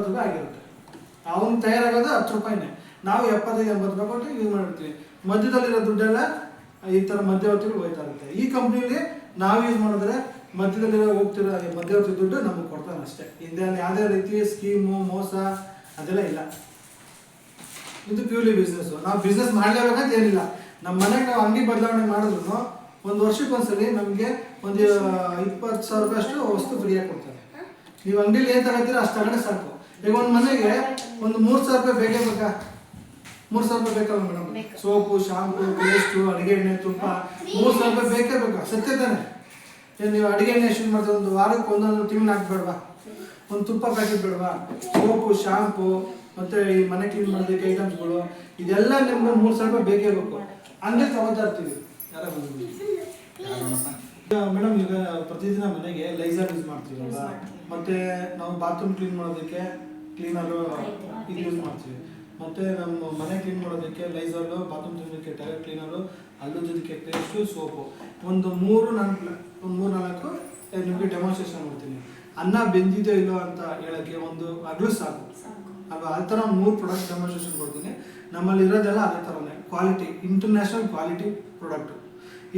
ರೂಪಾಯಿ ಆಗಿರುತ್ತೆ. ಅವ್ನು ತಯಾರಾಗೋದು 10 ರೂಪಾಯಿನೇ, ನಾವು 75-80 ರೂಪಾಯಿ ಕೊಟ್ಟು ಯೂಸ್ ಮಾಡಿರ್ತೀವಿ. ಮಧ್ಯದಲ್ಲಿರೋ ದುಡ್ಡೆಲ್ಲ ಈ ಥರ ಮಧ್ಯವರ್ತಿಗಳು ಹೋಗ್ತಾ ಇರುತ್ತೆ. ಈ ಕಂಪ್ನಿಲಿ ನಾವು ಯೂಸ್ ಮಾಡಿದ್ರೆ ಮಧ್ಯದಲ್ಲಿರೋ ಹೋಗ್ತಿರೋ ಮಧ್ಯವರ್ತಿ ದುಡ್ಡು ನಮಗೆ ಕೊಡ್ತಾನೆ ಅಷ್ಟೇ. ಹಿಂದೆ ಯಾವುದೇ ರೀತಿ ಸ್ಕೀಮು ಮೋಸ ಅದೆಲ್ಲ ಇಲ್ಲ. ಇದು ಪ್ಯೂರ್ಲಿ ಬಿಸ್ನೆಸ್ಸು. ನಾವು ಬಿಸ್ನೆಸ್ ಮಾಡಲೇಬೇಕಂತ ಏನಿಲ್ಲ. ನಮ್ಮ ಮನೆಗೆ ನಾವು ಅಂಗಡಿ ಬದಲಾವಣೆ ಮಾಡಿದ್ರು ಒಂದು ವರ್ಷಕ್ಕೊಂದ್ಸಲಿ ನಮಗೆ ಒಂದು 20,000 ರೂಪಾಯಿ ಅಷ್ಟು ವಸ್ತು ಫ್ರೀಯಾಗಿ ಕೊಡ್ತಾರೆ. ನೀವು ಅಂಗಡಿಲಿ ಏನು ತಗೋತೀರ ಅಷ್ಟು ತಗೊಂಡೆ ಸಾಕು. ಈಗ ಒಂದು ಮನೆಗೆ ಒಂದು 3,000 ರೂಪಾಯಿ ಬೇಕೇ ಬೇಕಾ? 3,000 ರೂಪಾಯಿ ಬೇಕಲ್ಲ ಮೇಡಮ್? ಸೋಪು, ಶಾಂಪು, ಪೇಸ್ಟು, ಅಡುಗೆ ಎಣ್ಣೆ, ತುಪ್ಪ 3,000 ರೂಪಾಯಿ ಬೇಕೇ ಬೇಕಾ? ಸತ್ಯ ತಾನೆ? ಏನು ನೀವು ಅಡುಗೆ ಎಣ್ಣೆ ಎಷ್ಟು ಮಾಡ್ತೀವಿ? ಒಂದು ವಾರಕ್ಕೆ ಒಂದೊಂದು ತಿಂಗಳು ಹಾಕ್ಬೇಡವಾ? ಒಂದು ತುಪ್ಪ ಪ್ಯಾಕೆಟ್ ಬೇಡವಾ? ಸೋಪು, ಶಾಂಪು ಮತ್ತು ಈ ಮನೆ ಕ್ಲೀನ್ ಮಾಡೋದಕ್ಕೆ ಐಟಮ್ಸ್ಗಳು ಇದೆಲ್ಲ ನಿಮ್ಗೆ 3,000 ರೂಪಾಯಿ ಬೇಕೇ ಬೇಕು. ಹಂಗೆ ತಗೋತಾ ಇರ್ತೀವಿ. ಯಾರ ಮೇಡಮ್ ಈಗ ಪ್ರತಿದಿನ ಮನೆಗೆ ಲೈಸರ್ ಯೂಸ್ ಮಾಡ್ತೀವಲ್ಲ, ಮತ್ತೆ ನಾವು ಬಾತ್ರೂಮ್ ಕ್ಲೀನ್ ಮಾಡೋದಕ್ಕೆ ಕ್ಲೀನರು ಇದು ಯೂಸ್ ಮಾಡ್ತೀವಿ. ಮತ್ತು ನಮ್ಮ ಮನೆ ಕ್ಲೀನ್ ಮಾಡೋದಕ್ಕೆ ಲೈಸರ್ಲು, ಬಾತ್ರೂಮ್ ಕ್ಲೀನೋದಕ್ಕೆ ಟಾಯ್ಲೆಟ್ ಕ್ಲೀನರು, ಹಲ್ಲುಜ್ಜೋದಕ್ಕೆ ಪೇಸ್ಟು, ಸೋಪು. ಒಂದು 3-4 ನಿಮಗೆ ಡೆಮಾನ್ಸ್ಟ್ರೇಷನ್ ಮಾಡ್ತೀನಿ. ಅನ್ನ ಬೆಂದಿದೆಯೋ ಇಲ್ಲೋ ಅಂತ ಹೇಳೋಕ್ಕೆ ಒಂದು ಅಗ್ಲು ಸಾಕು ಅಲ್ವಾ? ಆ ಥರ 3 ಪ್ರಾಡಕ್ಟ್ ಡೆಮಾನ್ಸ್ಟ್ರೇಷನ್ ಕೊಡ್ತೀನಿ. ನಮ್ಮಲ್ಲಿ ಇರೋದೆಲ್ಲ ಅದೇ ಥರನೇ ಕ್ವಾಲಿಟಿ, ಇಂಟರ್ನ್ಯಾಷನಲ್ ಕ್ವಾಲಿಟಿ ಪ್ರಾಡಕ್ಟು.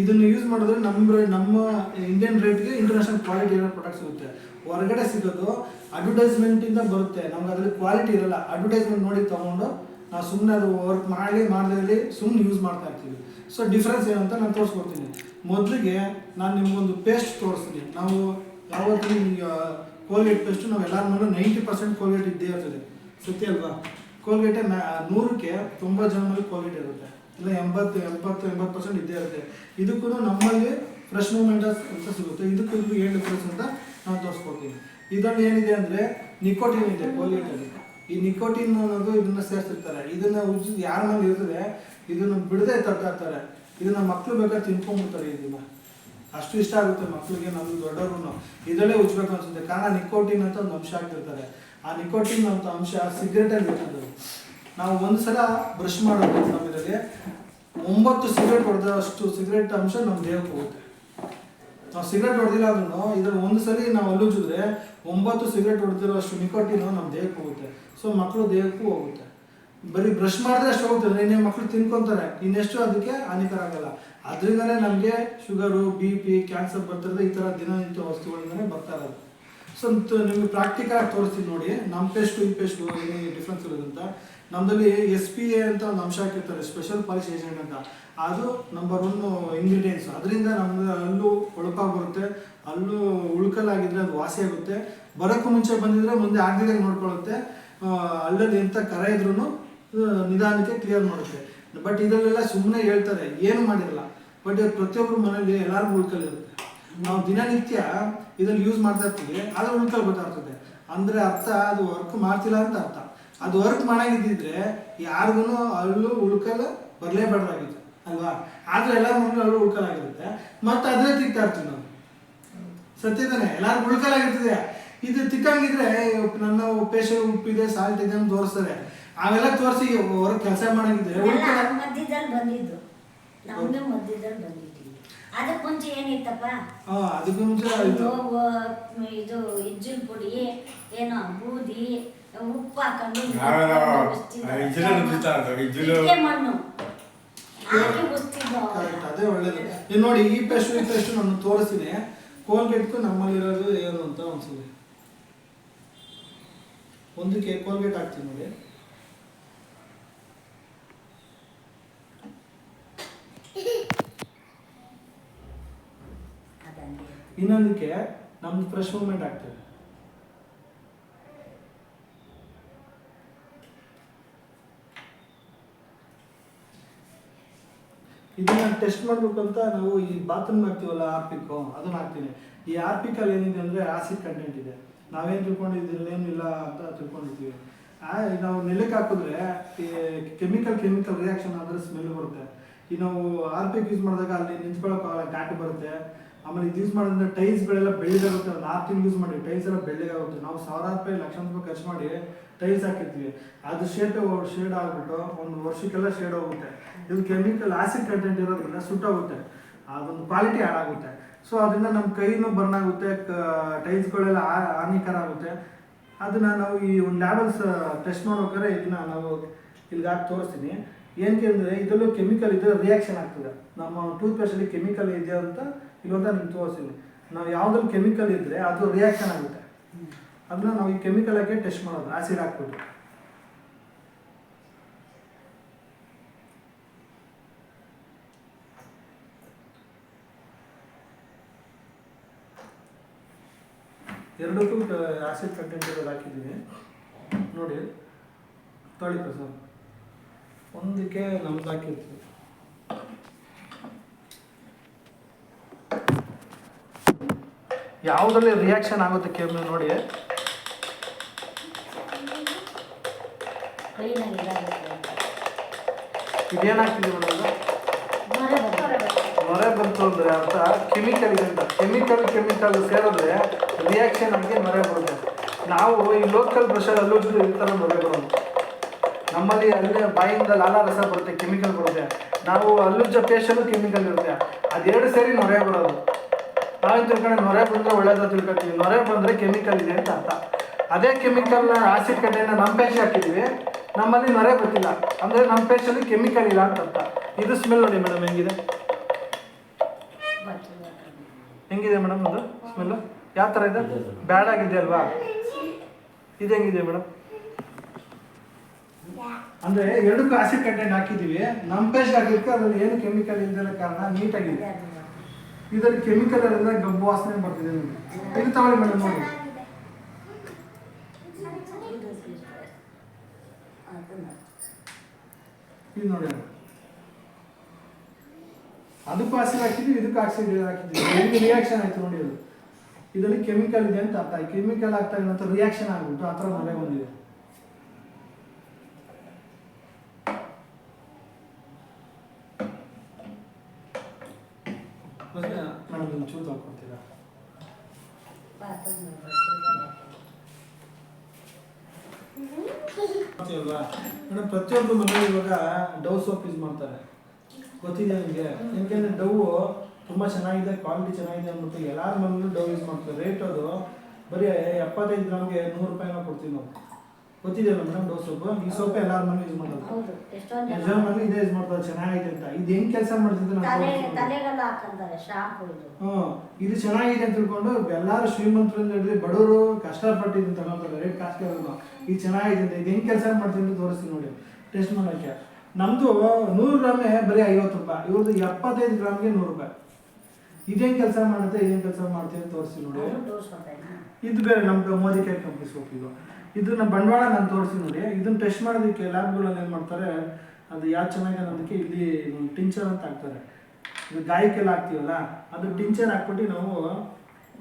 ಇದನ್ನು ಯೂಸ್ ಮಾಡಿದ್ರೆ ನಮ್ಮ ಇಂಡಿಯನ್ ರೇಟ್ಗೆ ಇಂಟರ್ನ್ಯಾಷನಲ್ ಕ್ವಾಲಿಟಿ ಇರೋ ಪ್ರಾಡಕ್ಟ್ ಸಿಗುತ್ತೆ. ಹೊರಗಡೆ ಸಿಗೋದು ಅಡ್ವರ್ಟೈಸ್ಮೆಂಟಿಂದ ಬರುತ್ತೆ, ನಮ್ಗೆ ಅದರಲ್ಲಿ ಕ್ವಾಲಿಟಿ ಇರಲ್ಲ. ಅಡ್ವರ್ಟೈಸ್ಮೆಂಟ್ ನೋಡಿ ತೊಗೊಂಡು ನಾವು ಸುಮ್ಮನೆ ಅದು ವರ್ಕ್ ಮಾಡದೇ ಸುಮ್ಮನೆ ಯೂಸ್ ಮಾಡ್ತಾ ಇರ್ತೀವಿ. ಸೊ ಡಿಫ್ರೆನ್ಸ್ ಏನಂತ ನಾನು ತೋರಿಸ್ಕೊಡ್ತೀನಿ. ಮೊದಲಿಗೆ ನಾನು ನಿಮಗೊಂದು ಪೇಸ್ಟ್ ತೋರಿಸ್ತೀನಿ. ನಾವು ಯಾವತ್ತೂ ಕೋಲ್ಗೇಟ್ ಪೇಸ್ಟು ನಾವು ಎಲ್ಲರ ಮನೇಲೂ 90% ಕೋಲ್ಗೇಟ್ ಇದ್ದೇ ಇರ್ತದೆ. ಸತ್ಯ ಅಲ್ವಾ? ಕೋಲ್ಗೇಟೇ 100ಕ್ಕೆ 90 ಜನರಲ್ಲಿ ಕೋಲ್ಗೇಟ್ ಇರುತ್ತೆ, ಇಲ್ಲ 80% ಇದ್ದೇ ಇರುತ್ತೆ. ಇದಕ್ಕೂ ನಮ್ಮಲ್ಲಿ ಫ್ರೆಶ್ ಮೂಮೆಂಟ್ ಅಂತ ಸಿಗುತ್ತೆ. ಇದಕ್ಕೂ ಏನು ಡಿಫ್ರೆನ್ಸ್ ಅಂತ ನಾನು ತೋರಿಸ್ಕೊಡ್ತೀನಿ. ಇದರಲ್ಲಿ ಏನಿದೆ ಅಂದರೆ ನಿಕೋಟಿನ್ ಇದೆ ಕೋಲ್ಗೇಟಲ್ಲಿ. ಈ ನಿಕೋಟಿನ್ ಅನ್ನೋದು ಇದನ್ನು ಸೇರಿಸಿರ್ತಾರೆ. ಇದನ್ನು ಯಾರ ಮನೇಲಿ ಇರ್ತದೆ ಇದನ್ನು ಬಿಡದೆ ತರ್ತಾ ಇರ್ತಾರೆ. ಇದನ್ನು ಮಕ್ಕಳು ಬೇಕಾದ್ರೆ ತಿನ್ಕೊಂಡ್ಬಿಡ್ತಾರೆ. ಇದನ್ನು ಅಷ್ಟು ಇಷ್ಟ ಆಗುತ್ತೆ ಮಕ್ಕಳಿಗೆ, ನಮ್ಗೆ ದೊಡ್ಡವ್ರು ಇದರಲ್ಲೇ ಉಜ್ಬೇಕು ಅನ್ಸುತ್ತೆ. ಕಾರಣ ನಿಕೋಟಿನ್ ಅಂತ ಒಂದು ಅಂಶ ಆಗಿರ್ತಾರೆ. ಆ ನಿಕೋಟಿನ್ ಅಂತ ಅಂಶ ಸಿಗರೇಟಲ್ಲಿ ಇರ್ತದೆ. ನಾವು ಒಂದು ಸಲ ಬ್ರಷ್ ಮಾಡೋದು ನಮ್ಮಲ್ಲಿ 9 ಸಿಗರೇಟ್ ಹೊಡೆದಷ್ಟು ಸಿಗರೇಟ್ ಅಂಶ ನಮ್ಮ ದೇಹಕ್ಕೆ ಹೋಗುತ್ತೆ. ನಾವು ಸಿಗರೇಟ್ ಹೊಡೆದಿಲ್ಲ ಅಂದ್ರೂ ಇದನ್ನು ಒಂದು ಸಲ ನಾವು ಹಲ್ಲುಜ್ಜಿದ್ರೆ 9 ಸಿಗರೇಟ್ ಹೊಡೆದಿರೋ ಅಷ್ಟು ನಿಕೋಟಿನ್ ನಮ್ಮ ದೇಹಕ್ಕೆ ಹೋಗುತ್ತೆ. ಸೊ ಮಕ್ಕಳು ದೇಹಕ್ಕೂ ಹೋಗುತ್ತೆ. ಬರೀ ಬ್ರಷ್ ಮಾಡಿದ್ರೆ ಅಷ್ಟು ಹೋಗ್ತದೆ, ಇನ್ನೇ ಮಕ್ಕಳು ತಿನ್ಕೊತಾರೆ, ಇನ್ನೆಷ್ಟು ಅದಕ್ಕೆ ಹಾನಿಕರ ಆಗಲ್ಲ. ಅದರಿಂದನೇ ನಮಗೆ ಶುಗರು, BP, ಕ್ಯಾನ್ಸರ್ ಬರ್ತಿರೋದು ಈ ಥರ ದಿನನಿತ್ಯ ವಸ್ತುಗಳಿಂದನೇ ಬರ್ತಾ ಇರೋದು. ಸೊ ನಿಮಗೆ ಪ್ರಾಕ್ಟಿಕಲ್ ಆಗಿ ತೋರಿಸ್ತೀನಿ ನೋಡಿ. ನಮ್ಮ ಪೇಸ್ಟು ಈ ಪೇಸ್ಟು ಏನು ಡಿಫ್ರೆನ್ಸ್ ಇರೋದಂತ. ನಮ್ಮದಲ್ಲಿ SPA ಅಂತ ಒಂದು ಅಂಶ ಹಾಕಿರ್ತಾರೆ, ಸ್ಪೆಷಲ್ ಪಾಲಿಶ್ ಏಜೆಂಟ್ ಅಂತ. ಅದು ನಂಬರ್ 1 ಇಂಗ್ರೀಡಿಯೆಂಟ್ಸ್. ಅದರಿಂದ ನಮ್ಗೆ ಹಲ್ಲು ಹೊಳಪಾಗಿ ಬರುತ್ತೆ, ಹಲ್ಲು ಉಳ್ಕಲಾಗಿದ್ರೆ ಅದು ವಾಸಿ ಆಗುತ್ತೆ. ಬರೋಕ್ಕೂ ಮುಂಚೆ ಬಂದಿದ್ರೆ ಮುಂದೆ ಆಗದಿದ್ದಾಗ ನೋಡ್ಕೊಳ್ಳುತ್ತೆ. ಹಲ್ಲಲ್ಲಿ ಎಂಥ ಕರೆ ಇದ್ರೂ ನಿಧಾನಕ್ಕೆ ಕ್ಲಿಯರ್ ಮಾಡುತ್ತೆ. ಬಟ್ ಇದರಲ್ಲೆಲ್ಲ ಸುಮ್ಮನೆ ಹೇಳ್ತಾರೆ, ಏನು ಮಾಡಿರಲ್ಲ. ಬಟ್ ಪ್ರತಿಯೊಬ್ಬರು ಮನೇಲಿ ಎಲ್ಲರಿಗೂ ಉಳ್ಕಲಿರುತ್ತೆ. ನಾವು ದಿನನಿತ್ಯ ಇದನ್ನು ಯೂಸ್ ಮಾಡ್ತಾ ಇರ್ತೀವಿ, ಆದರೆ ಉಳ್ಕಲ್ ಗೊತ್ತಾಗ್ತದೆ. ಅಂದರೆ ಅರ್ಥ ಅದು ವರ್ಕ್ ಮಾಡ್ತಿಲ್ಲ ಅಂತ ಅರ್ಥ. ಅದು ವರ್ಕ್ ಮಾಡಾಗಿದ್ದಿದ್ರೆ ಯಾರಿಗೂ ಹಲ್ಲು ಉಳ್ಕಲ್ ಬರಲೇಬಾರ್ದಾಗಿತ್ತು ಅಲ್ವಾ? ಆದರೆ ಎಲ್ಲರ ಮನೇಲಿ ಹಲ್ಲು ಉಳ್ಕಲಾಗಿರುತ್ತೆ, ಮತ್ತು ಅದನ್ನೇ ತಿಕ್ತಾ ಇರ್ತೀವಿ ನಾವು. ಸತ್ಯ ತಾನೆ? ಎಲ್ಲರಿಗೂ ಉಳ್ಕಲಾಗಿರ್ತದೆ. ಇದು ತಿಕ್ಕಂಗಿದ್ರೆ ನನ್ನ ಪೇಶಲ್ ಉಪ್ಪಿದೆ, ಸಾಲ್ಟ್ ಇದೆ ಅಂತ ತೋರಿಸ್ತಾರೆ. ಅವೆಲ್ಲ ತೋರಿಸಿ ಹೊರಗೆ ಕೆಲಸ ಮಾಡಂಗಿದ್ರೆ ಮಧ್ಯದಲ್ಲಿ ಬಂದಿದ್ದು ನಮ್ದು ಮಧ್ಯದಲ್ಲಿ ಬಂದಿದ್ದೀವಿ. ಅದಕ್ಕೆ ಮುಂಚೆ ಏನಿತ್ತಪ್ಪ? ಅದಕ್ಕೆ ಮುಂಚೆ ಇದು ಇಜ್ಜಲ್ ಪುಡಿ, ಏನೋ ಬೂದಿ, ಉಪ್ಪು ಹಾಕೊಂಡು ಮಣ್ಣು ಹಾಕಿ ಉಸ್ತಿದ್ದು. ಅದೇ ಒಳ್ಳೇದು. ನೀವು ನೋಡಿ, ಈ ಪೇಸ್ಟ್ ನಾನು ತೋರಿಸ್ತೀನಿ. ಕೋಲ್ಗೇಟ್ಗೂ ನಮ್ಮಲ್ಲಿರೋದು ಏನು ಅಂತ ಒಂದ್ಸಲಿ ಒಂದಕ್ಕೆ ಕೋಲ್ಗೇಟ್ ಹಾಕ್ತೀನಿ ನೋಡಿ. ಇನ್ನೊಂದಕ್ಕೆ ನಮ್ದು ಫ್ರೆಶ್ ಮೂಮೆಂಟ್ ಆಗ್ತದೆ. ಇದನ್ನ ಟೆಸ್ಟ್ ಮಾಡ್ಬೇಕು ಅಂತ ನಾವು ಈ ಬಾತ್ರೂಮ್ ಹಾಕ್ತೀವಲ್ಲ, ಆರ್ಪಿಕ್, ಅದನ್ನ ಹಾಕ್ತೀನಿ. ಈ ಆರ್ಪಿಕಲ್ಲಿ ಏನಿದೆ ಅಂದರೆ ಆಸಿಡ್ ಕಂಟೆಂಟ್ ಇದೆ. ನಾವೇನು ತಿಳ್ಕೊಂಡಿದ್ದೀವಿ ಏನಿಲ್ಲ ಅಂತ ತಿಳ್ಕೊಂಡಿರ್ತೀವಿ. ನಾವು ನೆಲಕ್ಕೆ ಹಾಕಿದ್ರೆ ಕೆಮಿಕಲ್ ರಿಯಾಕ್ಷನ್ ಆದರೆ ಸ್ಮೆಲ್ ಬರುತ್ತೆ. ಈ ನಾವು ಆರ್ಪಿಕ್ ಯೂಸ್ ಮಾಡಿದಾಗ ಅಲ್ಲಿ ನಿಂತ್ಕೊಳ್ಳೋಕ್ಕಾಗಲ್ಲ, ಘಾಟು ಬರುತ್ತೆ. ಆಮೇಲೆ ಇದು ಯೂಸ್ ಮಾಡೋದ್ರಿಂದ ಟೈಲ್ಸ್ಗಳೆಲ್ಲ ಬೆಳ್ಳಗಾಗುತ್ತೆ. ಒಂದು 6 ತಿಂಗಳು ಯೂಸ್ ಮಾಡಿ ಟೈಲ್ಸ್ ಎಲ್ಲ ಬೆಳ್ಳಗಾಗುತ್ತೆ. ನಾವು 1,000 ರೂಪಾಯಿ, 1,00,000 ರೂಪಾಯಿ ಖರ್ಚು ಮಾಡಿ ಟೈಲ್ಸ್ ಹಾಕಿರ್ತೀವಿ, ಅದು ಶೇಡ್ ಆಗಿಬಿಟ್ಟು ಒಂದು ವರ್ಷಕ್ಕೆಲ್ಲ ಶೇಡ್ ಹೋಗುತ್ತೆ. ಇದು ಕೆಮಿಕಲ್ ಆಸಿಡ್ ಕಂಟೆಂಟ್ ಇರೋದ್ರಿಂದ ಸುಟ್ಟೋಗುತ್ತೆ, ಅದೊಂದು ಕ್ವಾಲಿಟಿ ಹಾಳಾಗುತ್ತೆ. ಸೊ ಅದರಿಂದ ನಮ್ಮ ಕೈನೂ ಬರ್ನ್ ಆಗುತ್ತೆ, ಟೈಲ್ಸ್ಗಳೆಲ್ಲ ಹಾನಿಕರ ಆಗುತ್ತೆ. ಅದನ್ನ ನಾವು ಈ ಒಂದು ಲ್ಯಾಬಲ್ಸ್ ಟೆಸ್ಟ್ ಮಾಡ್ಬೇಕಾದ್ರೆ ಇದನ್ನ ನಾವು ಇಲ್ಲಿಗೆ ಹಾಕಿ ತೋರಿಸ್ತೀನಿ. ಏನಕ್ಕೆ ಅಂದರೆ ಇದರಲ್ಲೂ ಕೆಮಿಕಲ್ ಇದ್ದರೆ ರಿಯಾಕ್ಷನ್ ಆಗ್ತದೆ. ನಮ್ಮ ಟೂತ್ ಪೇಸ್ಟಲ್ಲಿ ಕೆಮಿಕಲ್ ಇದೆ ಅಂತ ಇಲ್ಲಂತ ನಿಮ್ಗೆ ತೋರಿಸ್ತೀನಿ. ನಾವು ಯಾವುದ್ರಲ್ಲಿ ಕೆಮಿಕಲ್ ಇದ್ದರೆ ಅದು ರಿಯಾಕ್ಷನ್ ಆಗುತ್ತೆ. ಅದನ್ನ ನಾವು ಈ ಕೆಮಿಕಲ್ ಹಾಕಿ ಟೆಸ್ಟ್ ಮಾಡೋದು, ಆ್ಯಸಿಡ್ ಹಾಕ್ಬಿಟ್ಟು. ಎರಡಕ್ಕೂ ಆ್ಯಸಿಡ್ ಕಂಟೆಂಟ್ ಇರೋದು ಹಾಕಿದ್ದೀವಿ ನೋಡಿ. ತೊಳಿ ಸರ್, ಒಂದಕ್ಕೆ ನಮ್ದು ಹಾಕಿರ್ತೀವಿ. ಯಾವುದ್ರಲ್ಲಿ ರಿಯಾಕ್ಷನ್ ಆಗುತ್ತೆ ಕೆಮ್ಮು ನೋಡಿ. ಇದೇನಾಗ್ತಿದೆ ಮೇಡಮ್, ನೊರೆ ಬಂತು ಅಂದರೆ ಅರ್ಥ ಕೆಮಿಕಲ್ ಇದೆ ಅಂತ. ಕೆಮಿಕಲ್ ಸೇರಿದ್ರೆ ರಿಯಾಕ್ಷನ್ ಆಗಿ ನೊರೆ ಬರುತ್ತೆ. ನಾವು ಈ ಲೋಕಲ್ ಬ್ರಷಲ್ಲಿ ಈ ಥರ ನೊರೆ ಬರೋದು. ನಮ್ಮಲ್ಲಿ ಅಲ್ಲೇ ಬಾಯಿಂದ ಲಾಲ ರಸ ಬರುತ್ತೆ, ಕೆಮಿಕಲ್ ಬರುತ್ತೆ. ನಾವು ಅಲ್ಲುಜ್ಜ ಪೇಸ್ಟಲ್ಲೂ ಕೆಮಿಕಲ್ ಇರುತ್ತೆ. ಅದೆರಡು ಸೇರಿ ನೊರೆ ಬರೋದು. ನಾವೇನು ತಿಳ್ಕೊಂಡು ನೊರೆ ಬಂದರೆ ಒಳ್ಳೇದು ತಿಳ್ಕೊತೀವಿ, ನೊರೆ ಬಂದರೆ ಕೆಮಿಕಲ್ ಇದೆ ಅಂತ ಅರ್ಥ. ಅದೇ ಕೆಮಿಕಲ್ನ ಆಸಿಡ್ ಕಂಟೆಂಟ್ನ ನಮ್ಮ ಪೇಸ್ಟ್ ಹಾಕಿದ್ದೀವಿ, ನಮ್ಮಲ್ಲಿ ನೊರೆ ಗೊತ್ತಿಲ್ಲ ಅಂದರೆ ನಮ್ಮ ಪೇಸ್ಟಲ್ಲಿ ಕೆಮಿಕಲ್ ಇಲ್ಲ ಅಂತ ಅರ್ಥ. ಇದು ಸ್ಮೆಲ್ ನೋಡಿ ಮೇಡಮ್ ಹೆಂಗಿದೆ, ಹೆಂಗಿದೆ ಮೇಡಮ್ ಅದು ಸ್ಮೆಲ್ಲು ಯಾವ ಥರ ಇದೆ? ಬ್ಯಾಡ್ ಆಗಿದೆ ಅಲ್ವಾ? ಇದು ಹೆಂಗಿದೆ ಮೇಡಮ್? ಅಂದರೆ ಎರಡಕ್ಕೂ ಆಸಿಡ್ ಕಂಟೆಂಟ್ ಹಾಕಿದ್ದೀವಿ, ನಮ್ಮ ಪೇಸ್ಟ್ ಹಾಕಿದ್ದಕ್ಕೆ ಅದ್ರಲ್ಲಿ ಏನು ಕೆಮಿಕಲ್ ಇಲ್ಲದ ಕಾರಣ ನೀಟಾಗಿದೆ. ಇದರಲ್ಲಿ ಕೆಮಿಕಲ್ ಎಲ್ಲ ಗಬ್ಬು ವಾಸನೆ ಬರ್ತಿದೆ ನೋಡಿ. ಇದು ತಗೊಳ್ಳಿ ಮೇಡಮ್ ನೋಡಿ. ಇದು ನೋಡಿ, ಅದಕ್ಕೂ ಆಸಿಡ್ ಹಾಕಿದ್ವಿ, ಇದಕ್ಕೂ ಆಕ್ಸಿಡ್ ಹಾಕಿದ್ವಿ. ಹೆಂಗೆ ರಿಯಾಕ್ಷನ್ ಆಯ್ತು ನೋಡಿ. ಅದು ಇದರಲ್ಲಿ ಕೆಮಿಕಲ್ ಇದೆ ಅಂತ ಅರ್ಥ. ಕೆಮಿಕಲ್ ಆಗ್ತಾ ಇಲ್ಲ ಅಂತ ರಿಯಾಕ್ಷನ್ ಆಗ್ಬಿಟ್ಟು ಆ ಥರ ಮಳೆ ಬಂದಿದೆ. ಮೇಡಮ್ ಒಂದು ಚೂರು ತಗೊಳ್ತೀರಾ? ಅಲ್ವಾ ಮೇಡಮ್, ಪ್ರತಿಯೊಂದು ಮನೆಯಲ್ಲಿ ಇವಾಗ ಡವ್ ಸೋಪ್ ಯೂಸ್ ಮಾಡ್ತಾರೆ, ಗೊತ್ತಿದೆ ನಿಮಗೆ. ಯಾಕೆಂದರೆ ಡವ್ ತುಂಬ ಚೆನ್ನಾಗಿದೆ, ಕ್ವಾಲಿಟಿ ಚೆನ್ನಾಗಿದೆ ಅಂದ್ಬಿಟ್ಟು ಎಲ್ಲರ ಮನೇಲೂ ಡವ್ ಯೂಸ್ ಮಾಡ್ತಾರೆ. ರೇಟ್ ಅದು ಬರೀ 75 ಗ್ರಾಮ್ಗೆ 100 ರೂಪಾಯಿನ ಕೊಡ್ತೀವಿ ನಾವು. ಗೊತ್ತಿದೆಯಲ್ಲ ಮೇಡಮ್ ಡವ್ ಸೋಪು? ಈ ಸೋಪೇ ಎಲ್ಲರ ಮನೆ ಯೂಸ್ ಮಾಡೋದು. ಎಷ್ಟು ಜನ ಮನೆ ಇದೇ ಯೂಸ್ ಮಾಡ್ತಾರೆ, ಚೆನ್ನಾಗಿದೆ ಅಂತ. ಇದು ಹೆಂಗೆ ಕೆಲಸ ಮಾಡ್ತಿದ್ದು ಇದು ಚೆನ್ನಾಗಿದೆ ಅಂತ ತಿಳ್ಕೊಂಡು ಎಲ್ಲರೂ ಶ್ರೀಮಂತರಿಂದ ಹಿಡಿದು ಬಡವರು ಕಷ್ಟಪಟ್ಟು ಇದನ್ನು ತಗೊಳ್ತಾರೆ, ರೇಟ್ ಕಾಸ್ಟ್ ಇರೋದು. ಇದು ಚೆನ್ನಾಗಿದೆ ಅಂತ, ಇದು ಹೆಂಗೆ ಕೆಲಸ ಮಾಡ್ತೀನಿ ಅಂತ ತೋರಿಸ್ತೀನಿ ನೋಡಿ ಟೆಸ್ಟ್ ಮಾಡೋಕ್ಕೆ. ನಮ್ಮದು 100 ಗ್ರಾಮೇ ಬರೀ 50 ರೂಪಾಯಿ, ಇವ್ರದ್ದು 75 ಗ್ರಾಮ್ಗೆ 100 ರೂಪಾಯಿ. ಇದೇನು ಕೆಲಸ ಮಾಡುತ್ತೆ, ಇದೇನು ಕೆಲಸ ಮಾಡ್ತೀವಿ ಅಂತ ತೋರಿಸ್ತೀನಿ ನೋಡಿ. ಇದು ಬೇರೆ ನಮ್ಮ ಮೋದಿ ಕೇರ್ ಕಂಪ್ನಿ ಸೋಪ್. ಇದನ್ನ ಬಂಡವಾಳ ನಾನು ತೋರಿಸಿ ನೋಡಿ. ಇದನ್ನು ಟೆಸ್ಟ್ ಮಾಡೋದಕ್ಕೆ ಲ್ಯಾಬ್ಗಳಲ್ಲಿ ಏನು ಮಾಡ್ತಾರೆ, ಅದು ಯಾವ್ದು ಚೆನ್ನಾಗಿದೆ ಅನ್ನೋದಕ್ಕೆ ಇಲ್ಲಿ ಟಿಂಚರ್ ಅಂತ ಹಾಕ್ತಾರೆ. ಇದು ಗಾಯಕ್ಕೆಲ್ಲ ಹಾಕ್ತೀವಲ್ಲ, ಅದು ಟಿಂಚರ್ ಹಾಕ್ಬಿಟ್ಟು ನಾವು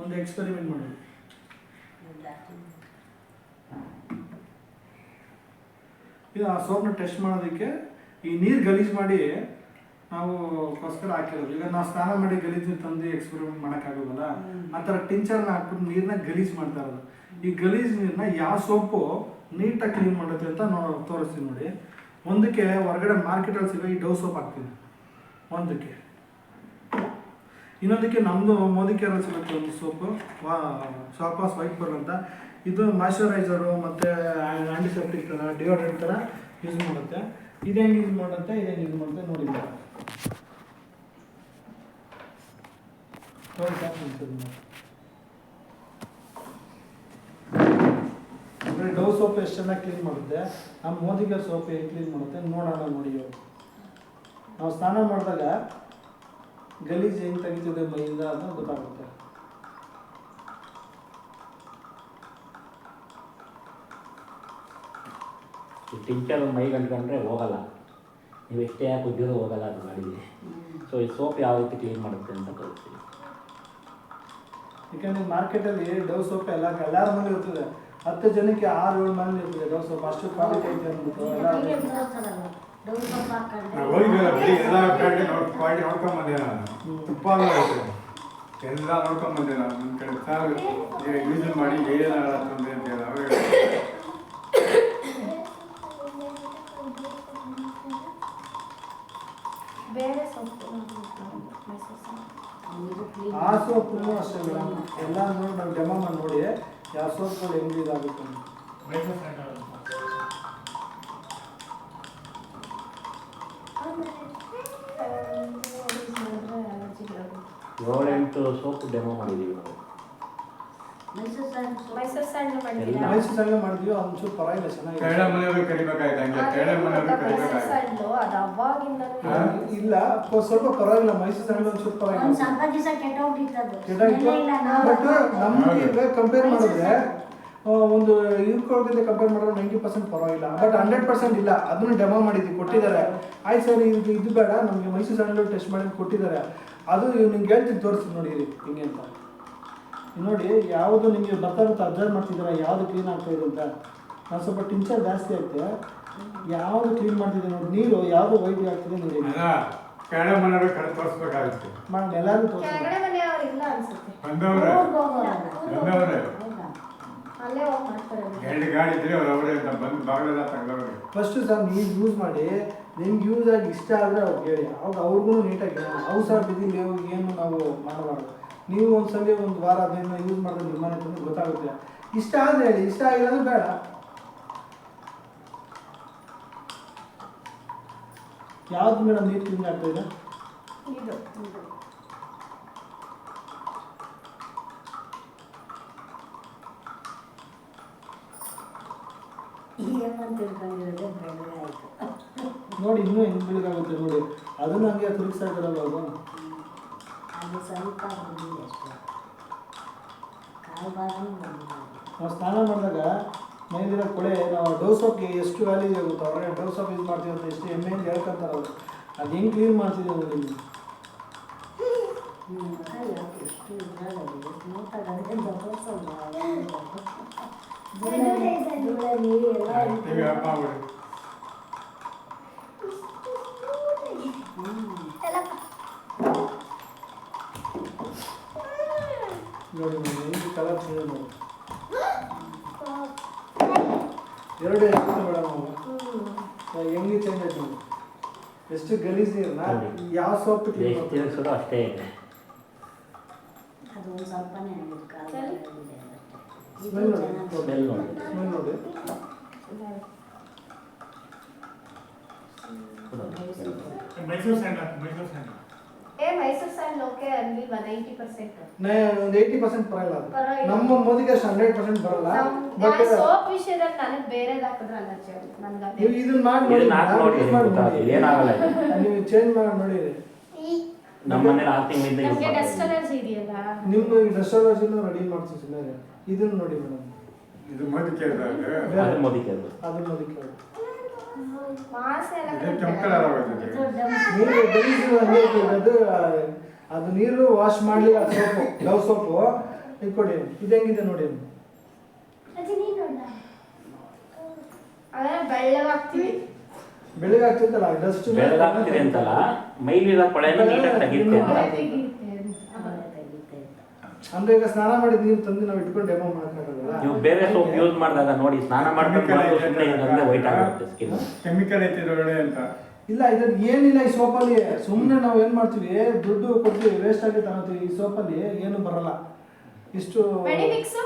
ಒಂದು ಎಕ್ಸ್ಪೆರಿಮೆಂಟ್ ಮಾಡೋದು. ಇದು ಆ ಸೋಪ್ನ ಟೆಸ್ಟ್ ಮಾಡೋದಕ್ಕೆ ಈ ನೀರು ಗಲೀಜು ಮಾಡಿ ನಾವು ಕೋಸ್ಕರ ಹಾಕಿರೋದು. ಈಗ ನಾವು ಸ್ನಾನ ಮಾಡಿ ಗಲೀಜು ತಂದು ಎಕ್ಸ್ಪೆರಿಮೆಂಟ್ ಮಾಡೋಕ್ಕಾಗೋದಲ್ಲ, ಆ ಥರ ಟಿಂಚರ್ನ ಹಾಕ್ಬಿಟ್ಟು ನೀರನ್ನ ಗಲೀಜು ಮಾಡ್ತಾ ಇರೋದು. ಈ ಗಲೀಜು ನೀರನ್ನ ಯಾವ ಸೋಪು ನೀಟಾಗಿ ಕ್ಲೀನ್ ಮಾಡುತ್ತೆ ಅಂತ ತೋರಿಸ್ತೀನಿ ನೋಡಿ. ಒಂದಕ್ಕೆ ಹೊರಗಡೆ ಮಾರ್ಕೆಟಲ್ಲಿ ಸಿಗೋ ಈ ಡವ್ ಸೋಪ್ ಹಾಕ್ತೀನಿ ಒಂದಕ್ಕೆ. ಇನ್ನೊಂದಕ್ಕೆ ನಮ್ಮದು ಮೋದಿ ಕೇರಲ್ಲಿ ಸಿಗುತ್ತೆ ಒಂದು ಸೋಪು, ಶಾಪಾಸ್ ವೈಟ್ ಪರ್ ಅಂತ. ಇದು ಮಾಯ್ಶ್ಚರೈಸರು ಮತ್ತು ಆ್ಯಂಟಿಸೆಪ್ಟಿಕ್ ಥರ, ಡಿಯೋಡ್ರೆಂಟ್ ಥರ ಯೂಸ್ ಮಾಡುತ್ತೆ. ಇದು ಹೆಂಗೆ ಯೂಸ್ ಮಾಡುತ್ತೆ, ಇದು ಹೆಂಗೆ ಯೂಸ್ ಮಾಡುತ್ತೆ ನೋಡಿ. ಅಂದರೆ ಡವ್ ಸೋಪ್ ಎಷ್ಟು ಚೆನ್ನಾಗಿ ಕ್ಲೀನ್ ಮಾಡುತ್ತೆ, ನಮ್ಮ ಮೋದಿ ಕೇರ್ ಸೋಪ್ ಹೇಗೆ ಕ್ಲೀನ್ ಮಾಡುತ್ತೆ ನೋಡೋಣ ನೋಡಿ. ನಾವು ಸ್ನಾನ ಮಾಡಿದಾಗ ಗಲೀಜು ಹೆಂಗೆ ತೆಗಿತಿದೆ ಮೈಯಿಂದ ಅಂತ ಗೊತ್ತಾಗುತ್ತೆ. ಟಿಂಚರ್ ಮೈ ಗಂಟ್ಕೊಂಡ್ರೆ ಹೋಗಲ್ಲ, ನೀವು ಎಷ್ಟೇ ಯಾಕೆ ಉದ್ಯೋಗ ಹೋಗಲ್ಲ ಅದು ಮಾಡಿದೆ. ಸೊ ಈ ಸೋಪ್ ಯಾವ ರೀತಿ ಕ್ಲೀನ್ ಮಾಡುತ್ತೆ ಅಂತ ತೋರಿಸ್ತೀವಿ. ಯಾಕಂದರೆ ಮಾರ್ಕೆಟಲ್ಲಿ ಡವ್ ಸೋಪ್ ಎಲ್ಲರ ಮನೆ ಇರ್ತದೆ. 10 ಜನಕ್ಕೆ 6-7 ಮನೆ ಇರ್ತದೆ ಡವ್ ಸೋಪ್, ಅಷ್ಟು ಕ್ವಾಲಿಟಿ ಐತೆ ಅಂದ್ಬಿಟ್ಟು ಎಲ್ಲ ಕ್ವಾಲಿಟಿ ನೋಡ್ಕೊಂಬಂದೆ ನಾನು. ತುಪ್ಪ ಎಲ್ಲ ನೋಡ್ಕೊಂಬಂದೆ ನಾನು. ನನ್ನ ಕಡೆ ಸಾರು ಯೂಸ್ ಮಾಡಿ ಏನಾಗತ್ತಂದ್ರೆ ಅಂತ ಹೇಳಿ ಅವರೇ ಆ ಸೋಪು ಅಷ್ಟೇ ಮೇಡಮ್. ಎಲ್ಲ ನೋಡಿ ನಾವು ಜಮಾ ಮಾಡಿ ನೋಡಿ ಯಾವ ಸೋಪ್ಗಳು ಹೆಂಗೆ ಇದಾಗುತ್ತೆ ಮೈಸೂರು ಸ್ಯಾಂಡಲ್ ಏಳೆಂಟು ಸೋಪ್ ಡೆಮೋ ಮಾಡಿದ್ದೀವಿ ನಾವು. ಮೈಸೂರು ಸ್ಯಾಂಡಲ್ ಮೈಸೂರು ಸ್ಯಾಂಡಲ್ ಮಾಡಿದ್ದೀರಾ? ಎಲ್ಲ. ಮೈಸೂರು ಸ್ಯಾಂಡಲ್ ಮಾಡಿದ್ವಿ ಒಂಚೂರು ಪರವಾಗಿಲ್ಲ ಚೆನ್ನಾಗಿದೆ. ಕನ್ನಡ ಮನೆಯವರು ಕರಿಬೇಕಾಯ್ತು ಹಂಗೆ ಕನ್ನಡ ಮನೆಯವರು ಮೈಸೂರು ಕರಿಬೇಕಾಯ್ತು ಸ್ಯಾಂಡಲ್ ಅದು ಅವಾಗಿಂದಲೂ ಹಾ? ಇಲ್ಲ ಸ್ವಲ್ಪ ಪರವಾಗಿಲ್ಲ ಮೈಸೂರು ಸ್ಯಾಂಡಲ್ ಒಂಚೂರು ಒಂದು ಪರವಾಗಿಲ್ಲ ಸ್ವಲ್ಪ ದಿವಸ ಕೆಟ್ಟೋಗ್ಬಿಟ್ಟಿತ್ತು ಅದು. ಕೆಟ್ಟಾಯ್ತು. ಸ್ಮೆಲ್ ಇಲ್ಲ, ನಾವು ಬಟ್ ನಮ್ಗೆ ಕಂಪೇರ್ ಮಾಡಿದ್ರೆ ಮೈಸೂರು ಒಂದು ಇವ್ರ ಕಂಪೇರ್ ಮಾಡಿದ್ರೆ 90% ಪರವಾಗಿಲ್ಲ. ಬಟ್ 100% ಇಲ್ಲ. ಅದನ್ನು ಡೆಮೋ ಮಾಡಿದ್ವಿ, ಕೊಟ್ಟಿದ್ದಾರೆ. ಆಯ್ತು ಸರ್ ಇದು ಬೇಡ, ನಮಗೆ ಮೈಸೂರು ಸ್ಯಾಂಡಲ್ ಟೆಸ್ಟ್ ಮಾಡಿ ಕೊಟ್ಟಿದ್ದಾರೆ. ಅದು ನಿಮ್ಗೆ ಹೇಳ್ತೀನಿ, ತೋರಿಸ್ತೀನಿ ನೋಡಿ ಹಿಂಗೆ ಅಂತ. ನೋಡಿ ಯಾವುದು ನಿಮಗೆ ಬರ್ತಾ ಅಬ್ಸರ್ವ್ ಮಾಡ್ತಿದ್ದೀರಾ ಯಾವುದು ಕ್ಲೀನ್ ಆಗ್ತಾ ಇದೆ ಅಂತ. ನಾನು ಸ್ವಲ್ಪ ಟಿಂಚರ್ ಜಾಸ್ತಿ ಆಗ್ತದೆ, ಯಾವುದು ಕ್ಲೀನ್ ಮಾಡ್ತಿದೆ ನೋಡಿ. ನೀರು ಯಾವುದು ವೈಟ್ ಆಗ್ತಿದೆ ನೋಡಿ. ಅಲ್ಲ ಕನ್ನಡ ಮನೆಯವರು ಕಡೆ ತೋರಿಸ್ಬೇಕಾಗುತ್ತೆ. ಮಾಡಿ ಎಲ್ಲರೂ ತೋರಿಸಿ. ಕೆಳಗಡೆ ಮನೆಯವ್ರು ಇಲ್ಲ ಅನ್ಸುತ್ತೆ. ಬಂದವ್ರೆ ಊರ್ಗ್ ಹೋಗೋರಲ್ಲ. ಬಂದವ್ರೆ ಹೌದಾ? ಅಲ್ಲೇ ಹೋಗಿ ಮಾಡ್ತಾರೆ. 2 ಗಾಡಿ ಇದ್ರೆ ಅವ್ರು ಅವರೇ ಅಂತ ಬಂದು ಬಾಗಿಲೆಲ್ಲ ತಗೊಂಡವ್ರೆ. ಫಸ್ಟು ಸರ್ ನೀವು ಯೂಸ್ ಮಾಡಿ, ನಿಮ್ಗೆ ಯೂಸ್ ಆಗಿ ಇಷ್ಟ ಆದರೆ ಅವ್ರಿಗೆ ಹೇಳಿ. ಅವಾಗ ಅವ್ರಿಗೂ ನೀಟಾಗಿ ಅವು ಸರ್ ಬಿದ್ದಿಲ್ಲ ಏನು ನಾವು ಮಾಡಬಾರ್ದು. ನೀವು ಒಂದ್ಸಲ ಒಂದು ವಾರ 15 ದಿನ ಯೂಸ್ ಮಾಡಿದ್ರೆ ನಿಮ್ಮ ಮನೆ ತಂದು ಗೊತ್ತಾಗುತ್ತೆ. ಇಷ್ಟ ಆದರೆ ಹೇಳಿ, ಇಷ್ಟ ಆಗಿಲ್ಲ ಅಂದ್ರೆ ಬೇಡ. ಯಾವ್ದು ಮೇಡಮ್ ನೀರು ಕ್ಲೀನ್ ಆಗ್ತಾ ಇದೆ? ಇದು ಏನಂತ ತಿಳ್ಕೊಂಡಿರೋದೇ ಬೆಳಗಾಯಿತು. ನೋಡಿ ಇನ್ನೂ ಹೆಂಗೆ ಬೆಳಗಾಗುತ್ತೆ ನೋಡಿ. ಅದನ್ನು ಹಂಗೆ ತಿರುಗಿಸ್ತಾ ಇದ್ದಾರಲ್ಲ ಅವರು. ಅದು ಸ್ವಲ್ಪ ಬಂದಿದೆ ಅಷ್ಟೇ, ಕಾಲು ಭಾಗನೂ ಬಂದಿದೆ. ನಾವು ಸ್ನಾನ ಮಾಡಿದಾಗ ಮೈಲಿರೋ ಕೊಳೆ ನಾವು ಡವ್ ಸೋಪ್ಗೆ ಎಷ್ಟು ವ್ಯಾಲ್ಯೂ ಆಗುತ್ತೆ. ಅವ್ರಿಗೆ ಡವ್ ಸೋಪ್ ಯೂಸ್ ಮಾಡ್ತೀವಿ ಅಂತ ಎಷ್ಟು ಹೆಮ್ಮೆಯಿಂದ ಹೇಳ್ಕೊಂತಾರೆ ಅವರು. ಅದು ಹೆಂಗೆ ಕ್ಲೀನ್ ಮಾಡ್ತಿದ್ದೀವಿ ನೋಡಿ ನೀವು. ಎಷ್ಟು ಇದ್ರಾಗದು ಸ್ಮೂತಾಗದೆ ದೊಡ್ಡ ನೀರು ಎಲ್ಲ ಈಗ ಹಬ್ಬ ಆಗ್ಬಿಡಿ. ನೋಡಿ ನೋಡಿ ಹೆಂಗೆ ಕಲರ್ ಚೇಂಜ್ ಮಾಡಿ. ಎರಡು ಎಷ್ಟು ಮೇಡಮ್ ನಾವು ಹೆಂಗೆ ಚೇಂಜ್ ಆಯ್ತು ನೋಡಿ. ಎಷ್ಟು ಗಲೀಜ್ ನೀರನ್ನ ಯಾವ ಸೋಪ್ ಕ್ಲೀನ್ ಎಷ್ಟು ತಿರುಗಿಸೋದು ಅಷ್ಟೇ ಇದೆ. ಅದು ಒಂದು ಸ್ವಲ್ಪನೇ ಆಗಿದೆ, ಕಾಲು ಭಾಗವಿದೆ ಅಷ್ಟೇ. ಇದು ಸ್ಮೆಲ್ ನೋಡಿ. ಚೆನ್ನಾಗಿ ಸ್ಮೆಲ್ ನೋಡಿ. ಸ್ಮೆಲ್ ನೋಡಿ. Mysore sandal Mysore sandal Mysore sandal okay ಅನ್ಲಿಲ್ವಾ? 90%. ಒಂದು 80% ಪರವಾಗಿಲ್ಲ ಅದು. ಪರವಾಗಿಲ್ಲ. ನಮ್ಮ ಮೋದಿಗೆ ಅಷ್ಟು 100% ಬರಲ್ಲ. ಬಟ್ ಸೋಪ್ ವಿಷಯದಲ್ಲಿ ನನಗೆ ಬೇರೆದು ಹಾಕಿದ್ರೆ ಅಲರ್ಜಿ ಆಗುತ್ತೆ ನನಗೆ. ಅದೇ ನೀವು ಇದನ್ನ ಮಾಡಿ ನೋಡಿ, ಇದನ್ನ ಹಾಕಿ ನೋಡಿ, use ಮಾಡಿ ಗೊತ್ತಾಗುತ್ತೆ. ನೋಡಿ. ಏನಾಗಲ್ಲ ಇದು. ನೀವು ಚೇಂಜ್ ಮಾಡಿ ನೋಡಿ. ನಮ್ಮ ಮನೇಲಿ 6 ತಿಂಗಳಿಂದ ಯೂಸ್ ನಮಗೆ ಡಸ್ಟ್ ಮಾಡ್ತೀವಿ. ಅಲರ್ಜಿ ಇದೆಯಲ್ಲ, ನಿಮ್ಗೆ ರೆಸ್ಟೋರೆಂಟ್ ರೆಡಿ ಮಾಡ್ತೀವಿ ಸುಮ್ಮನೆ. ಇದನ್ನ ನೋಡಿ ಮೇಡಮ್, ಇದು ಮೋದಿಕೆ ಅದು ಮೋದಿಕೆ ಅದು. ಅದನ್ನ ನೋಡಿ ಕೇಳಿ. ಮಾಸೆ ಎಲ್ಲ ಇದು ಕೆಂಪು ಕಲರ್ ಆಗೋಯ್ತದೆ. ನೀರು ಗಲೀಜು ಹಂಗೆ ಇರ್ತದೆ. ಅದು ನೀರು ವಾಶ್ ಮಾಡಲಿ ಆ ಸೋಪು ಡವ್ ಸೋಪು ಇದು ಕೊಡಿ. ಇದು ಹೆಂಗಿದೆ ನೋಡಿ. ಅದನ್ನ ಬೆಳ್ಳಗಾಗ್ತೀವಿ. ಬೆಳಿಗ್ಗೆ ಆಗ್ತಿತ್ತಲ್ಲ ಡಸ್ಟ್ ಬೆಳಗಾಗ್ತಿದೆ ಅಂತಲ್ಲ, ಮೈಲಿರೋ ಕೊಳೆನ ನೀಟಾಗಿ ತೆಗಿತೆ ಅಂತ. ಅಂದ್ರೆ ಈಗ ಸ್ನಾನ ಮಾಡಿದ ನೀರು ತಂದು ನಾವು ಇಟ್ಕೊಂಡು ಡೆಮೋ ಮಾಡೋಕ್ಕಾಗಲ್ಲ. ನೀವು ಬೇರೆ ಸೋಪ್ ಯೂಸ್ ಮಾಡಿದಾಗ ನೋಡಿ, ಸ್ನಾನ ಮಾಡ್ಕೊಂಡು ಬಂದು ಸುಮ್ಮನೆ ಹಿಂಗಂದ್ರೆ ವೈಟ್ ಆಗುತ್ತೆ ಸ್ಕಿನ್. ಕೆಮಿಕಲ್ ಐತೆ ಒಳ್ಳೆ ಅಂತ. ಇಲ್ಲ ಇದ್ರಲ್ಲಿ ಏನಿಲ್ಲ ಈ ಸೋಪಲ್ಲಿ. ಸುಮ್ಮನೆ ನಾವು ಏನು ಮಾಡ್ತೀವಿ, ದುಡ್ಡು ಕೊಡ್ತೀವಿ, ವೇಸ್ಟ್ ಆಗಿ ತಗೋತೀವಿ. ಈ ಸೋಪಲ್ಲಿ ಏನು ಬರಲ್ಲ. ಇಷ್ಟು ಮೆಡಿಮಿಕ್ಸ್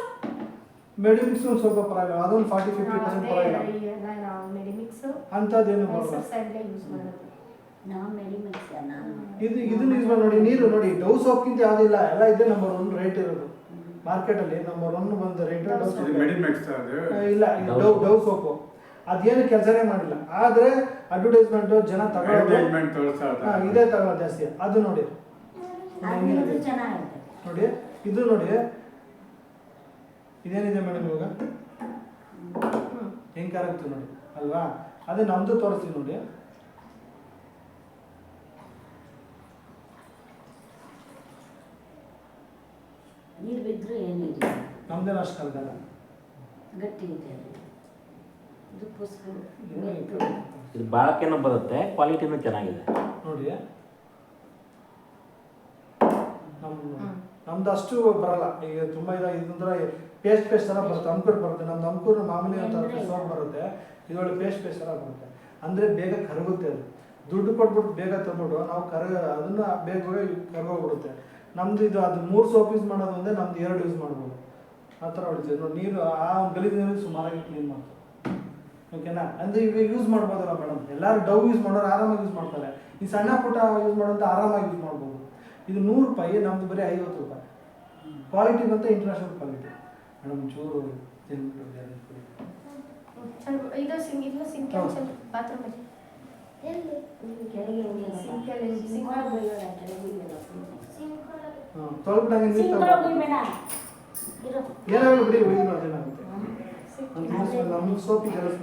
ಮೆಡಿಮಿಕ್ಸ್ ಒಂದು ಸ್ವಲ್ಪ ಪರವಾಗಿಲ್ಲ, ಅದೊಂದು 40-50% ಪರವಾಗಿಲ್ಲ. ನಾವು ಮೆಡಿಮಿಕ್ಸ್ ಅಂಥದ್ದೇನು ಬರಲ್ಲ. ಮೈಸೂರು ಸ್ಯಾಂಡಲ್ ಯೂಸ್ ಮಾಡೋದು. ನಾವು ಮೆಡಿಮಿಕ್ಸ್ ನಾನು ಇದನ್ನ ಯೂಸ್ ಮಾಡಿ ನೋಡಿ. ನೀರು ನೋಡಿ, ಡವ್ ಸೋಪ್ಗಿಂತ ಯಾವುದಿಲ್ಲ, ಎಲ್ಲ ಇದೆ ನಂಬರ್ 1 ರೇಟ್ ಇರೋದು ಮಾರ್ಕೆಟಲ್ಲಿ. ನಂಬರ್ 1 ಬಂದ ರೇಟ್ ಡವ್ ಇದು ಸೋಪ್. ಮೆಡಿಮಿಕ್ಸ್ ಅದು. ಇಲ್ಲ ಡವ್ ಸೋಪು ಅದೇನು ಕೆಲಸನೇ ಮಾಡಿಲ್ಲ. ಆದರೆ ಅಡ್ವರ್ಟೈಸ್ಮೆಂಟು ಜನ ತಗೊಳ್ಳೋದು ಅಡ್ವರ್ಟೈಸ್ಮೆಂಟ್ ತೋರಿಸ್ತಾ ಇರ್ತಾರೆ. ಇದೇ ತಗೊಳ್ಳೋದು ಜಾಸ್ತಿ. ಅದು ನೋಡಿ ಅದು ಚೆನ್ನಾಗಿದೆ. ನೋಡಿ ಇದು ನೋಡಿ. ಇದೇನಿದೆ ಮೇಡಮ್ ಇವಾಗ ಹೆಂಗೆ ಕರಗ್ತು ನೋಡಿ ಅಲ್ವಾ. ಅದೇ ನಮ್ಮದು ತೋರಿಸ್ತೀವಿ ನೋಡಿ. ನೀರು ಬಿದ್ದರೂ ಏನಿಲ್ಲ, ನಮ್ದೇನು ಅಷ್ಟು ಕರಗಲ್ಲ. ಗಟ್ಟಿ ಇದೆ ಅದು. ಇದು ಪುಸ್ತಕ ಇದು ಬಾಳಕೆನೂ ಬರುತ್ತೆ, ಕ್ವಾಲಿಟಿನೂ ಚೆನ್ನಾಗಿದೆ ನೋಡಿ. ನಮ್ದು ಅಷ್ಟು ಬರಲ್ಲ. ಈಗ ತುಂಬ ಇದಂದ್ರೆ ಪೇಸ್ಟ್ ಥರ ಬರುತ್ತೆ, ಅಂಕೂರ್ ಬರುತ್ತೆ. ನಮ್ದು ಅಂಕೂರು ಮಾಮೂಲಿ ಅಂತ ಸೋಪ್ ಬರುತ್ತೆ. ಇದೊಳ್ಳೆ ಪೇಸ್ಟ್ ಥರ ಬರುತ್ತೆ. ಅಂದರೆ ಬೇಗ ಕರಗುತ್ತೆ ಅದು. ದುಡ್ಡು ಕೊಟ್ಬಿಟ್ಟು ಬೇಗ ತಂದ್ಬಿಟ್ಟು ನಾವು ಅದನ್ನು ಬೇಗ ಕರ್ಗೋಗ್ಬಿಡುತ್ತೆ. ನಮ್ದು ಇದು ಅದು 3 ಸೋಪ್ ಯೂಸ್ ಮಾಡೋದು ಅಂದರೆ ನಮ್ದು 2 ಯೂಸ್ ಮಾಡ್ಬೋದು. ಆ ಥರ ಹೊಡಿತೀವಿ ನೋಡಿ. ನೀರು ಆ ಗಲೀಜು ನೀರು ಸುಮಾರಾಗಿ ಕ್ಲೀನ್ ಮಾಡ್ತಾರೆ. ಓಕೆನಾ? ಅಂದರೆ ಇವಾಗ ಯೂಸ್ ಮಾಡ್ಬೋದಲ್ಲ ಮೇಡಮ್, ಎಲ್ಲರೂ ಡವ್ ಯೂಸ್ ಮಾಡೋರು ಆರಾಮಾಗಿ ಯೂಸ್ ಮಾಡ್ತಾರೆ. ಈ ಸಣ್ಣ ಪುಟ್ಟ ಯೂಸ್ ಮಾಡೋಂಥ ಆರಾಮಾಗಿ ಯೂಸ್ ಮಾಡ್ಬೋದು. ಇದು 100 ರೂಪಾಯಿ, ನಮ್ಮದು ಬರೀ 50 ರೂಪಾಯಿ. ಕ್ವಾಲಿಟಿ ಬಂತು ಇಂಟರ್ನ್ಯಾಷನಲ್ ಕ್ವಾಲಿಟಿ ಮೇಡಮ್. ಚೂರು ಇದು ಸಿಂಕ್ ಬಾತ್ರೂಮ್ ಅಲ್ಲಿ ಸ್ವಲ್ಪ ನಂಗೆ ನೀರು ಏನಾಗಲ್ಲ ಬಿಡಿ, ಯೂಸ್ ಮಾಡೋದೇನಾಗುತ್ತೆ. ನಮ್ಗೆ ಸೋಪಿ ಕೆಲಸ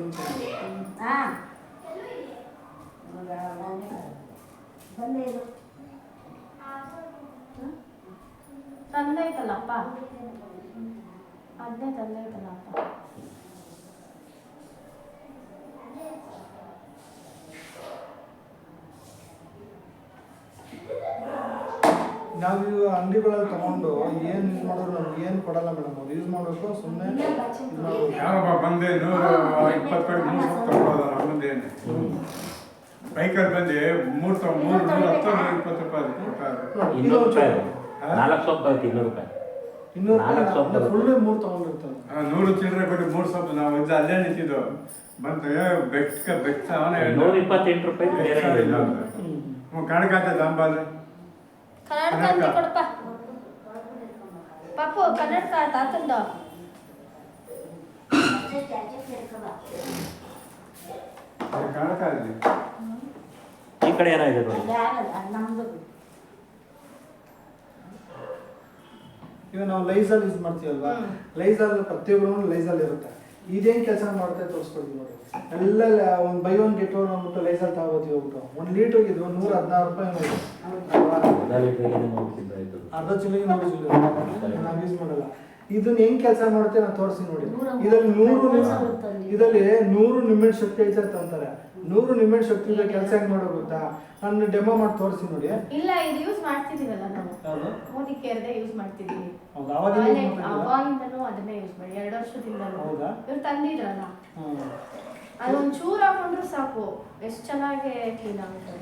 ತಂದೈತಲ್ಲಪ್ಪ, ಅದನ್ನೇ ತಂದೈತಲ್ಲಪ್ಪ. ನಾವು ಅಂಗಡಿಗಳಲ್ಲಿ ತಗೊಂಡು ಏನು ಯೂಸ್ ಮಾಡೋರು ನಮ್ಗೆ ಏನು ಕೊಡಲ್ಲ ಮೇಡಮ್. ಅವ್ರು ಯೂಸ್ ಮಾಡಬೇಕು, ಸುಮ್ಮನೆ ಯಾರೊಬ್ಬ ಬಂದೆ 120 ಕಡೆ 3 ಸೊಪ್ಪು ತಗೊಳ್ಳೋದು ನಮ್ಮದೇನೆ. ಬೈಕಲ್ಲಿ ಬಂದು 310 ರೂಪಾಯಿ ಕೊಟ್ಟಾರೆ. 200 ರೂಪಾಯಿ 4 ಸೊಪ್ಪು ಬರುತ್ತೆ. 200 ರೂಪಾಯಿ 200 ರೂಪಾಯಿ ಫುಲ್ 3 ತಗೊಂಡಿರ್ತಾರೆ. 100 ಚಿಲ್ಲರೆ ಕೊಟ್ಟು 3 ಸೊಪ್ಪು ನಾವು ಇದ್ದ ಅಲ್ಲೇ ನಿಂತಿದ್ದು ಬಂತು. ಬೆಟ್ಟ 128 ರೂಪಾಯಿ ಬೇರೆ ಇಲ್ಲ. ಕಣಕಾಂತ ದಾಂಬಾಲೆ ಕನ್ನಡಕ ಕೊಡಪ್ಪ ಪಾಪು, ಕನ್ನಡಕ ತಾತಂದ ಕಣಕ ಅಲ್ಲಿ ಈ ಕಡೆ ಏನಾಗಿದೆ ನೋಡಿ. ಈಗ ನಾವು ಲೈಸಾಲ್ ಯೂಸ್ ಮಾಡ್ತೀವಲ್ವಾ, ಲೈಸಾಲ್ ಪ್ರತಿಯೊಬ್ಬರು ಲೈಸಾಲ್ ಇರುತ್ತೆ. ಇದೇನು ಕೆಲಸ ಮಾಡುತ್ತೆ ತೋರಿಸ್ಕೊಡ್ತೀವಿ ನೋಡಿ. ಎಲ್ಲ ಒಂದು ಬೈ ಒನ್ ಗೆಟ್ ಒನ್ ಅಂದ್ಬಿಟ್ಟು ಲೈಸಾಲ್ ತಗೋತೀವಿ ಹೋಗ್ಬಿಟ್ಟು 1 ಲೀಟರ್ಗೆ ಇದು 116 ರೂಪಾಯಿ ನೋಡಿ. ಅರ್ಧ ಚಿಲ್ಲಿಗೆ 100 ಚಿಲ್ಲರೆ ನಾವು ಯೂಸ್ ಮಾಡಲ್ಲ. ಇದನ್ನ ಹೆಂಗ್ ಕೆಲಸ ಮಾಡುತ್ತೆ ನಾನು ತೋರಿಸಿ ನೋಡಿ. ಇದರಲ್ಲಿ 100 ನಿಮಿಷ ಶಕ್ತಿ ಐತೆ ಅಂತಾರೆ. 100 ನಿಮಿಷ ಶಕ್ತಿ ಇದೆ. ಕೆಲಸ ಹೆಂಗ್ ಮಾಡೋ ಗೊತ್ತಾ? ನಾನು ಡೆಮೋ ಮಾಡಿ ತೋರಿಸಿ ನೋಡಿ. ಇಲ್ಲ, ಇದು ಯೂಸ್ ಮಾಡ್ತಿದೀವಲ್ಲ ನಾವು, ಯಾವುದು ಮೋದಿ ಕೇರ್ದೆ ಯೂಸ್ ಮಾಡ್ತಿದೀವಿ. ಹೌದಾ? ಅವಾಗಿಂದನೂ ಅದನ್ನೇ ಯೂಸ್ ಮಾಡಿ 2 ವರ್ಷದಿಂದಲೂ. ಹೌದಾ? ಇವ್ರು ತಂದಿದ್ರಲ್ಲ, ಅದೊಂದು ಚೂರು ಹಾಕೊಂಡ್ರು ಸಾಕು, ಎಷ್ಟು ಚೆನ್ನಾಗಿ ಕ್ಲೀನ್ ಆಗುತ್ತೆ.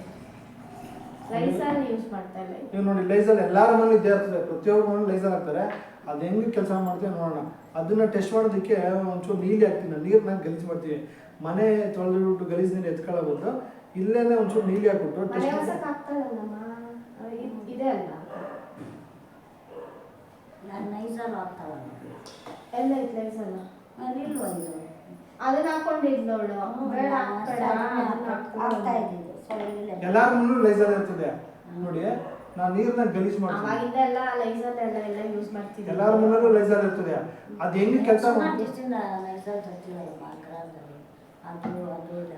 ಲೈಸಾಲ್ ಯೂಸ್ ಮಾಡ್ತಾ ಇಲ್ಲ. ನೀವು ನೋಡಿ, ಲೈಸಾಲ್ ಎಲ್ಲಾರ ಮನೇಲಿ ಇದ್ದೇ ಇರ್ತದೆ. ಪ್ರತಿಯೊಬ್ಬರ ಮನೇಲಿ ಲೈಸಾಲ್ ಹಾಕ್ತಾರೆ. ಅದು ಹೆಂಗೆ ಕೆಲಸ ಮಾಡ್ತೀವಿ ನೋಡೋಣ. ಅದನ್ನ ಟೆಸ್ಟ್ ಮಾಡೋದಕ್ಕೆ ಒಂಚೂರು ನೀರು ಹಾಕ್ತೀನಿ. ನೀರನ್ನ ಗಲೀಜು ಮಾಡ್ತೀವಿ. ಮನೆ ತೊಳೆದ್ಬಿಟ್ಟು ಗಲೀಜು ನೀರು ಎತ್ಕೊಳ್ಳೋದು, ಇಲ್ಲೇನೆ ಒಂಚೂರು ನೀರು ಹಾಕ್ಬಿಟ್ಟು ಟೆಸ್ಟ್ ಇದೆ ಅಲ್ಲ, ಎಲ್ಲ ಐತೆ ಲೈಸಲ್ಲ. ಅದನ್ನ ಹಾಕೊಂಡಿದ್ನವಳು, ಬೇಡ ಎಲ್ಲಾರ ಮನೇಲೂ ಲೈಸಾಲ್ ಇರ್ತದೆ ನೋಡಿ. ನಾನು ನೀರನ್ನ ಗಲೀಜು ಮಾಡ್ತೀನಿ. ಅವಾಗಿಂದ ಎಲ್ಲ ಲೈಸಲ್ ಎಲ್ಲ ಯೂಸ್ ಮಾಡ್ತಿದ್ವಿ. ಎಲ್ಲಾರ ಮನೇಲೂ ಲೈಸಾಲ್ ಇರ್ತದೆ. ಅದು ಹೆಂಗೆ ಕೆಲಸ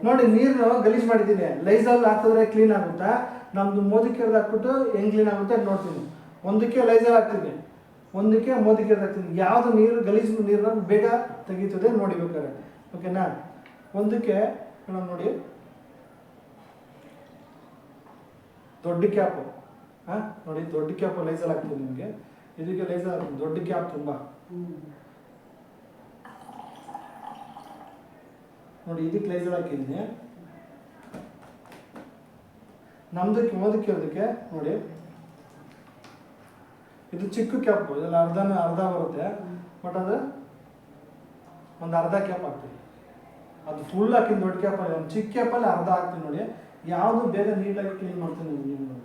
ನೋಡಿ. ನೀರನ್ನು ಗಲೀಜು ಮಾಡಿದ್ದೀನಿ, ಲೈಸಾಲ್ ಹಾಕಿದ್ರೆ ಕ್ಲೀನ್ ಆಗುತ್ತಾ? ನಮ್ದು ಮೋದಿ ಕೇರ್ದು ಹಾಕ್ಬಿಟ್ಟು ಹೆಂಗ್ ಕ್ಲೀನ್ ಆಗುತ್ತೆ ಅಂತ ನೋಡ್ತೀನಿ. ಒಂದಕ್ಕೆ ಲೈಸಾಲ್ ಹಾಕ್ತೀನಿ, ಒಂದಕ್ಕೆ ಮೋದಿ ಕೇರ್ದು ಹಾಕ್ತೀನಿ. ಯಾವುದು ನೀರು ಗಲೀಜು ನೀರನ್ನ ಬೇಗ ತೆಗೀತದೆ ನೋಡಿ ಬೇಕಾದ್ರೆ. ಓಕೆನಾ? ಒಂದಕ್ಕೆ ನೋಡಿ ದೊಡ್ಡ ಕ್ಯಾಪು, ನೋಡಿ ದೊಡ್ಡ ಕ್ಯಾಪು ಲೈಸಾಲ್ ಹಾಕ್ತೀನಿ ನಿಮಗೆ. ಇದಕ್ಕೆ ಲೈಸಾಲ್ ಹಾಕ್ತೀನಿ, ದೊಡ್ಡ ಕ್ಯಾಪ್ ತುಂಬ ನೋಡಿ. ಇದಕ್ಕೆ ಲೈಸಾಲ್ ಹಾಕಿದ್ದೀನಿ. ನಮ್ದಕ್ಕೆ ಮೋದಕ್ಕೆ ಅದಕ್ಕೆ ನೋಡಿ, ಇದು ಚಿಕ್ಕ ಕ್ಯಾಪ್, ಇದೆಲ್ಲ ಅರ್ಧ ಬರುತ್ತೆ. ಬಟ್ ಅದು ಒಂದು ಅರ್ಧ ಕ್ಯಾಪ್ ಹಾಕ್ತೀನಿ. ಅದು ಫುಲ್ ಹಾಕಿನ ದೊಡ್ಡ ಕ್ಯಾಪಲ್ಲಿ, ಒಂದು ಚಿಕ್ಕ ಕ್ಯಾಪಲ್ಲಿ ಅರ್ಧ ಹಾಕ್ತೀನಿ ನೋಡಿ. ಯಾವುದು ಬೇಗ ನೀಟಾಗಿ ಕ್ಲೀನ್ ಮಾಡ್ತೀನಿ ನೀವು ನೋಡಿ.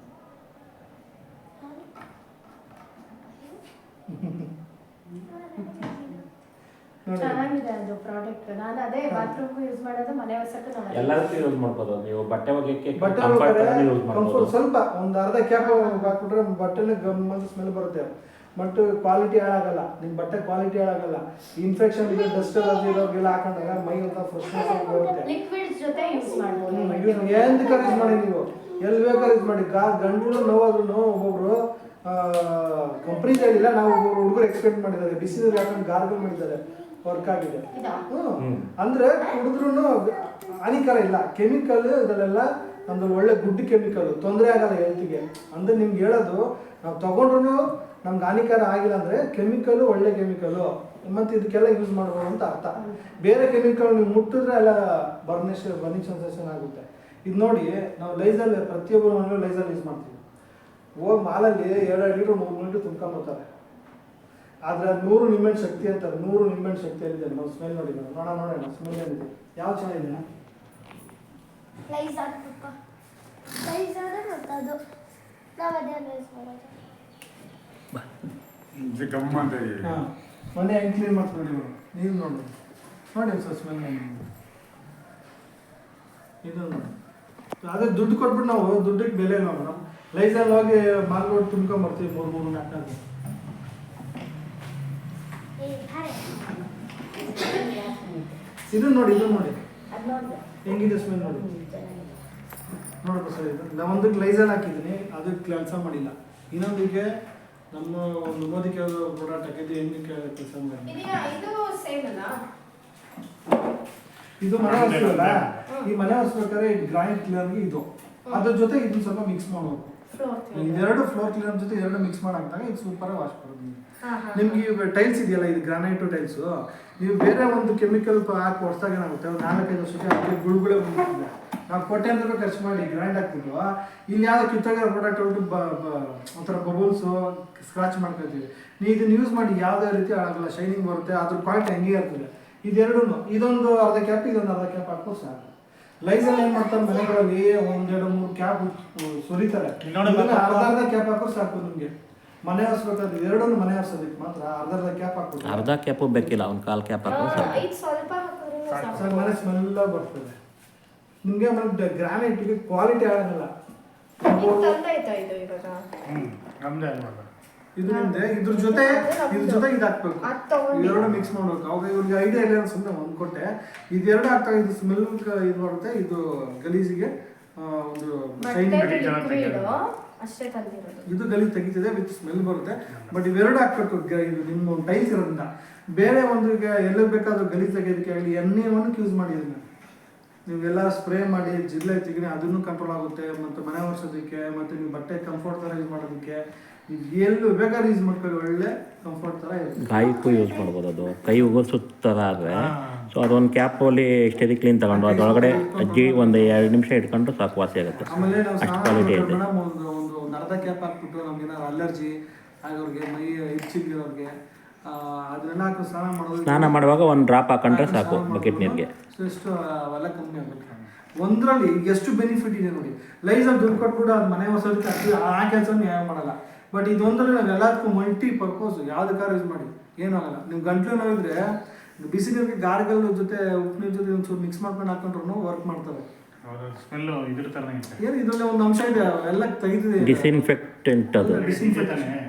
ಚೆನ್ನಾಗಿದೆ ಅದು ಪ್ರಾಡಕ್ಟ್. ನಾನು ಅದೇ ಬಾತ್ರೂಮ್ ಯೂಸ್ ಮಾಡೋದು, ಮನೆ ಹೊಸಕ್ಕೆ ಎಲ್ಲದಕ್ಕೂ ಯೂಸ್ ಮಾಡ್ಬೋದು. ನೀವು ಬಟ್ಟೆ ಒಗೆಯಕ್ಕೆ ಬಟ್ಟೆ ಯೂಸ್ ಮಾಡ್ಬೋದು. ಸ್ವಲ್ಪ ಒಂದು ಅರ್ಧ ಕ್ಯಾಪ್ ಹಾಕ್ಬಿಟ್ರೆ ಬಟ್ಟೆನ ಗಮ್ಮಂತ ಸ್ಮೆಲ್ ಬರುತ್ತೆ. ಬಟ್ ಕ್ವಾಲಿಟಿ ಹಾಳಾಗಲ್ಲ. ನಿಮ್ಮ ಬಟ್ಟೆ ಕ್ವಾಲಿಟಿ ಹಾಳಾಗಲ್ಲ. ಇನ್ಫೆಕ್ಷನ್ ಇದೆ, ಡಸ್ಟ್ ಇರೋರಿಗೆಲ್ಲ ಹಾಕೊಂಡಾಗ ಮೈ ಅಂತ ಫ್ರೆಶ್ನೆಸ್ ಬರುತ್ತೆ. ಲಿಕ್ವಿಡ್ಸ್ ಜೊತೆ ಯೂಸ್ ಮಾಡ್ಬೋದು. ಏನು ಯೂಸ್ ಮಾಡಿ ನೀವು, ಎಲ್ಲಿ ಬೇಕಾದ್ರೆ ಯೂಸ್ ಮಾಡಿ. ಗಂಟಲು ನೋವಾದ್ರೂ ಒಬ್ಬೊಬ್ರು ಕಂಪ್ನಿ ಹೇಳಿಲ್ಲ, ನಾವು ಹುಡುಗರು ಎಕ್ಸ್ಪೆಕ್ಟ್ ಮಾಡಿದ್ದಾರೆ. ಬಿಸಿ ನೀರು ಹಾಕೊಂಡು ಗಾರ್ಗಲ್ ಮಾಡಿದ್ದಾರೆ, ವರ್ಕ್ ಆಗಿದೆ. ಅಂದ್ರೆ ಕುಡಿದ್ರೂ ಹಾನಿಕರ ಇಲ್ಲ. ಕೆಮಿಕಲ್ ಇದರಲ್ಲೆಲ್ಲ ನಮ್ದು ಒಳ್ಳೆ ಗುಡ್ ಕೆಮಿಕಲ್, ತೊಂದರೆ ಆಗಲ್ಲ ಹೆಲ್ತ್ಗೆ. ಅಂದ್ರೆ ನಿಮ್ಗೆ ಹೇಳೋದು, ನಾವು ತಗೊಂಡ್ರು ನಮ್ಗೆ ಹಾನಿಕರ ಆಗಿಲ್ಲ ಅಂದ್ರೆ ಕೆಮಿಕಲ್ ಒಳ್ಳೆ ಕೆಮಿಕಲ್, ಮತ್ತೆ ಇದಕ್ಕೆಲ್ಲ ಯೂಸ್ ಮಾಡ್ಬೋದು ಅಂತ ಅರ್ಥ. ಬೇರೆ ಕೆಮಿಕಲ್ ನೀವು ಮುಟ್ಟಿದ್ರೆ ಎಲ್ಲ ಬರ್ನಿಂಗ್ ಸೆನ್ಸೇಷನ್ ಆಗುತ್ತೆ. ಇದು ನೋಡಿ, ನಾವು ಲೈಸಾಲ್ ಪ್ರತಿಯೊಬ್ಬರು ಮನೇಲಿ ಲೈಸಾಲ್ ಯೂಸ್ ಮಾಡ್ತೀವಿ. ಹೋಗಿ ಮಾಲಲ್ಲಿ 2 ಲೀಟ್ರ್ 3 ಲೀಟ್ರ್ ತುಂಬ್ಕೊಂಡ್ಬರ್ತಾರೆ. ಆದ್ರೆ ಅದು 100 ನಿಂಬೆಹಣ್ಣು ಶಕ್ತಿ ಅಂತಾರೆ. 100 ನಿಂಬೆಹಣ್ಣು ಶಕ್ತಿ ಏನಿದೆ ನಾವು ಸ್ಮೆಲ್ ನೋಡಿ ನೋಡೋಣ ಸ್ಮೆಲ್ ಏನಿದೆ, ಯಾವ ಚೆನ್ನಾಗಿದೆ ಲೈಸಾಲ್ ಪಪ್ಪ ಲೈಸಾಲ್ ಮತ್ತದು ನಾವು ಅದೇ ಯೂಸ್ ಮಾಡೋದು. ಇದು ಗಮ್ ಅಂತ ಇದೆ. ಹಾಂ ಮೊನ್ನೆ ಹೆಂಗೆ ಕ್ಲೀನ್ ಮಾಡ್ತೀವಿ ನೋಡಿ ನೀವು ನೋಡಿ ಸರ್ ಸ್ಮೆಲ್ ಇದು ನೋಡಿ. ಅದೇ ದುಡ್ಡು ಕೊಟ್ಬಿಟ್ಟು ನಾವು ದುಡ್ಡಿಗೆ ಬೆಲೆ ಇಲ್ಲ ಮೇಡಮ್. ಲೈಸಲ್ಲಿ ಹೋಗಿ ಮಾಲ್ಗೋಡ್ ತುಂಬ್ಕೊಂಬರ್ತೀವಿ 3 4 ಇದು ನೋಡಿ ಅದು ನೋಡಿದೆ ಹೆಂಗಿದೆ ಸ್ಮೆಲ್ ನೋಡಿ ಚೆನ್ನಾಗಿದೆ. ನೋಡಪ್ಪ ಸರ್ ಇದು ನಾವೊಂದಕ್ಕೆ ಲೈಸಲ್ಲಿ ಹಾಕಿದ್ದೀನಿ, ಅದಕ್ಕೆ ಕೆಲಸ ಮಾಡಿಲ್ಲ. ಇನ್ನೊಂದಿಗೆ ನಮ್ಮ ಒಂದು ಮೋದಿ ಪ್ರಾಡಕ್ಟ್ ಹಾಕಿದ್ದು ಹೆಂಗೆ ಕೆಲಸ ಮಾಡಿ ಇದು ಸೇಮ್ ಅಲ್ಲ, ಇದು ಮನೆ ಒರೆಸ್ತೀವಲ್ಲ, ಈ ಮನೆ ಒರೆಸ್ಬೇಕಾದ್ರೆ ಗ್ರೈಂಡ್ ಕ್ಲೀನರ್ಗೆ ಇದು ಅದ್ರ ಜೊತೆ ಇದನ್ನ ಸ್ವಲ್ಪ ಮಿಕ್ಸ್ ಮಾಡಬೇಕು. ಇದೆರಡು ಫ್ಲೋರ್ ಕ್ಲೀನರ್ ಜೊತೆ ಎರಡು ಮಿಕ್ಸ್ ಮಾಡಾಕ್ದಾಗ ಇದು ಸೂಪರ್ ವಾಶ್ ಬರುತ್ತೆ. ನಿಮ್ಗೆ ಈಗ ಟೈಲ್ಸ್ ಇದೆಯಲ್ಲ, ಇದು ಗ್ರಾನೈಟು ಟೈಲ್ಸು, ನೀವು ಬೇರೆ ಒಂದು ಕೆಮಿಕಲ್ ಹಾಕಿ ಹೊಡ್ಸಾಗ ಏನಾಗುತ್ತೆ, ಒಂದು 4-5 ವರ್ಷಕ್ಕೆ ಅದಕ್ಕೆ ಗುಳುಗುಳೆ ಬಂದ್ಬಿಟ್ಟಿದೆ. ನಾವು ಕೋಟ್ಯಾಂತರ ರೂಪಾಯಿ ಖರ್ಚು ಮಾಡಿ ಗ್ರೈಂಡ್ ಹಾಕ್ತಿದ್ವು, ಇಲ್ಲಿ ಯಾವ್ದು ಕಿತ್ತಾಗ ಪ್ರಾಡಕ್ಟ್ ಹೊರಟು ಒಂಥರ ಬಬಲ್ಸು ಸ್ಕ್ರಾಚ್ ಮಾಡ್ಕೊತೀವಿ. ನೀವು ಇದನ್ನ ಯೂಸ್ ಮಾಡಿ ಯಾವುದೇ ರೀತಿ ಆಗಲ್ಲ, ಶೈನಿಂಗ್ ಬರುತ್ತೆ, ಅದ್ರ ಕ್ವಾಲಿಟಿ ಹಂಗೆ ಇರ್ತದೆ. ಇದೆರಡೂ ಇದೊಂದು ಅರ್ಧ ಕ್ಯಾಪ್ ಇದೊಂದು ಅರ್ಧ ಕ್ಯಾಪ್ ಹಾಕ್ಬೋದು ಸಾಕು. ಲೈಸಲ್ಲಿ ಏನು ಮಾಡ್ತಾರೆ ಮನೆಗಳಲ್ಲಿ 1-2-3 ಕ್ಯಾಪ್ ಸುರಿತಾರೆ, ಅರ್ಧ ಕ್ಯಾಪ್ ಹಾಕೋರು ಸಾಕು. ನಿಮಗೆ ಮನೆ ಒರೆಸ್ಬೇಕಾದ್ರೆ ಎರಡೂ ಮನೆ ಒರೆಸೋದಕ್ಕೆ ಮಾತ್ರ ಅರ್ಧ ಕ್ಯಾಪ್ ಹಾಕ್ಬೋದು. ಅರ್ಧ ಕ್ಯಾಪು ಬೇಕಿಲ್ಲ, ಒಂದು 1/4 ಕ್ಯಾಪ್ ಹಾಕೋದು ಇದು ಸ್ವಲ್ಪ ಹಾಕಿದ್ರೆ ಸರ್ ಮನೆ ಸ್ಮೆಲ್ಲ ಬರ್ತದೆ ನಿಮಗೆ. ಮತ್ತೆ ಗ್ರಾನೈಟ್ಗೆ ಕ್ವಾಲಿಟಿ ಆಗಲ್ಲ. ತಂದಾಯ್ತಾ ಇದು ಇವಾಗ ನಮ್ದೇ ಅಲ್ವಾ ಇದು ನಿಮ್ದೆ, ಇದ್ರ ಜೊತೆ ಇದು ಹಾಕ್ಬೇಕು, ಎರಡು ಮಿಕ್ಸ್ ಮಾಡ್ಬೇಕು. ಅವಾಗ ಇವ್ರಿಗೆ ಐಡಿಯಾ ಇಲ್ಲ ಸುಮ್ಮನೆ ಒಂದು ಕೊಟ್ಟೆ. ಇದೆರಡು ಹಾಕ್ತಾ ಇದು ಸ್ಮೆಲ್ ಇದು ಬರುತ್ತೆ, ಇದು ಗಲೀಜಿಗೆ ಒಂದು ಶೈನಿಂಗ್ ಅಷ್ಟೇ ತಂದಿರೋದು. ಇದು ಗಲೀಜು ತೆಗಿತಿದೆ ವಿತ್ ಸ್ಮೆಲ್ ಬರುತ್ತೆ. ಬಟ್ ಇವೆರಡು ಹಾಕ್ಬೇಕು. ಇದು ನಿಮ್ಮ ಟೈಲ್ಸ್ ಇರೋದ್ರಿಂದ ಬೇರೆ ಒಂದು ಈಗ ಎಲ್ಲ ಬೇಕಾದ್ರೂ ಗಲೀಜು ತೆಗೆಯೋದಕ್ಕೆ ಆಗಲಿ ಎಣ್ಣೆವನ್ನು ಯೂಸ್ ಮಾಡಿ ಇದನ್ನ ನೀವೆಲ್ಲ ಸ್ಪ್ರೇ ಮಾಡಿ ಜಿಲ್ಲೆ ತೆಗಿನಿ ಅದನ್ನು ಕಂಟ್ರೋಲ್ ಆಗುತ್ತೆ. ಮತ್ತು ಮನೆ ಒರೆಸೋದಕ್ಕೆ ಮತ್ತು ನೀವು ಬಟ್ಟೆ ಕಂಫರ್ಟ್ ಥರ ಯೂಸ್ ಮಾಡೋದಕ್ಕೆ ಎಲ್ಲೂ ಬೇಕಾದ್ರೆ ಯೂಸ್ ಮಾಡ್ಕೊಳ್ಳಿ, ಒಳ್ಳೆ ಕಂಫರ್ಟ್ ಥರ ಇರುತ್ತೆ. ಬಾಯಿಗೂ ಯೂಸ್ ಮಾಡ್ಬೋದು. ಅದು ಕೈ ಉಗುರು ಥರ ಆದರೆ ಸೊ ಅದೊಂದು ಕ್ಯಾಪಲ್ಲಿ ಎಷ್ಟೇ ಕ್ಲೀನ್ ತಗೊಂಡು ಅದರೊಳಗಡೆ ಅಜ್ಜಿ ಒಂದು 2 ನಿಮಿಷ ಇಟ್ಕೊಂಡು ಸಾಕು, ವಾಸಿ ಆಗುತ್ತೆ. ಆಮೇಲೆ ನಾವು ಅಷ್ಟು ಕ್ವಾಲಿಟಿ ಇದೆ. ಮೇಡಮ್ ಒಂದು ಅರ್ಧ ಕ್ಯಾಪ್ ಹಾಕ್ಬಿಟ್ಟು ನಮ್ಗೆ ಏನಾದ್ರು ಅಲರ್ಜಿ ಆಗೋರಿಗೆ, ಮೈ ಹೆಚ್ಚಿಗಿರೋರಿಗೆ ಅದನ್ನೆಲ್ಲ ಹಾಕಿ ಸ್ನಾನ ಮಾಡುವಾಗ ಒಂದು ಡ್ರಾಪ್ ಹಾಕೊಂಡ್ರೆ ಸಾಕು ಬಕೆಟ್ ನೀರಿಗೆ. ಸೊ ಎಷ್ಟು ಅವೆಲ್ಲ ಕಮ್ಮಿ ಆಗುತ್ತೆ. ಒಂದರಲ್ಲಿ ಎಷ್ಟು ಬೆನಿಫಿಟ್ ಇದೆ ನೋಡಿ. ಲೈಸಲ್ಲಿ ದುಡ್ಡು ಕೊಟ್ಬಿಟ್ಟು ಅದು ಮನೆ ಹೊಸೋದಕ್ಕೆ ಆ ಕೆಲಸ ಯಾವ ಮಾಡಲ್ಲ. ಬಟ್ ಇದೊಂದರಲ್ಲಿ ನಾವು ಎಲ್ಲದಕ್ಕೂ ಮಲ್ಟಿ ಪರ್ಪಸ್ ಯಾವ್ದಕ್ಕಾರು ಯೂಸ್ ಮಾಡಿ ಏನೂ ಆಗಲ್ಲ. ನೀವು ಗಂಟ್ಲು ನೋವಿದ್ರೆ ಬಿಸಿ ನೀರಿಗೆ ಗಾರ್ಗಲ್ ಜೊತೆ ಉಪ್ಪು ನೀರು ಜೊತೆ ಒಂಚೂರು ಮಿಕ್ಸ್ ಮಾಡ್ಕೊಂಡು ಹಾಕೊಂಡ್ರು ವರ್ಕ್ ಮಾಡ್ತವೆ. ಸ್ಮೆಲ್ಲು ಇದ್ರ ಥರನೇ ಇದೆ. ಏನು ಇದರಲ್ಲಿ ಒಂದು ಅಂಶ ಇದೆ, ಎಲ್ಲ ತೆಗಿತಿದೆ. ಡಿಸ್ಇನ್ಫೆಕ್ಟೆಂಟ್ ಅದು.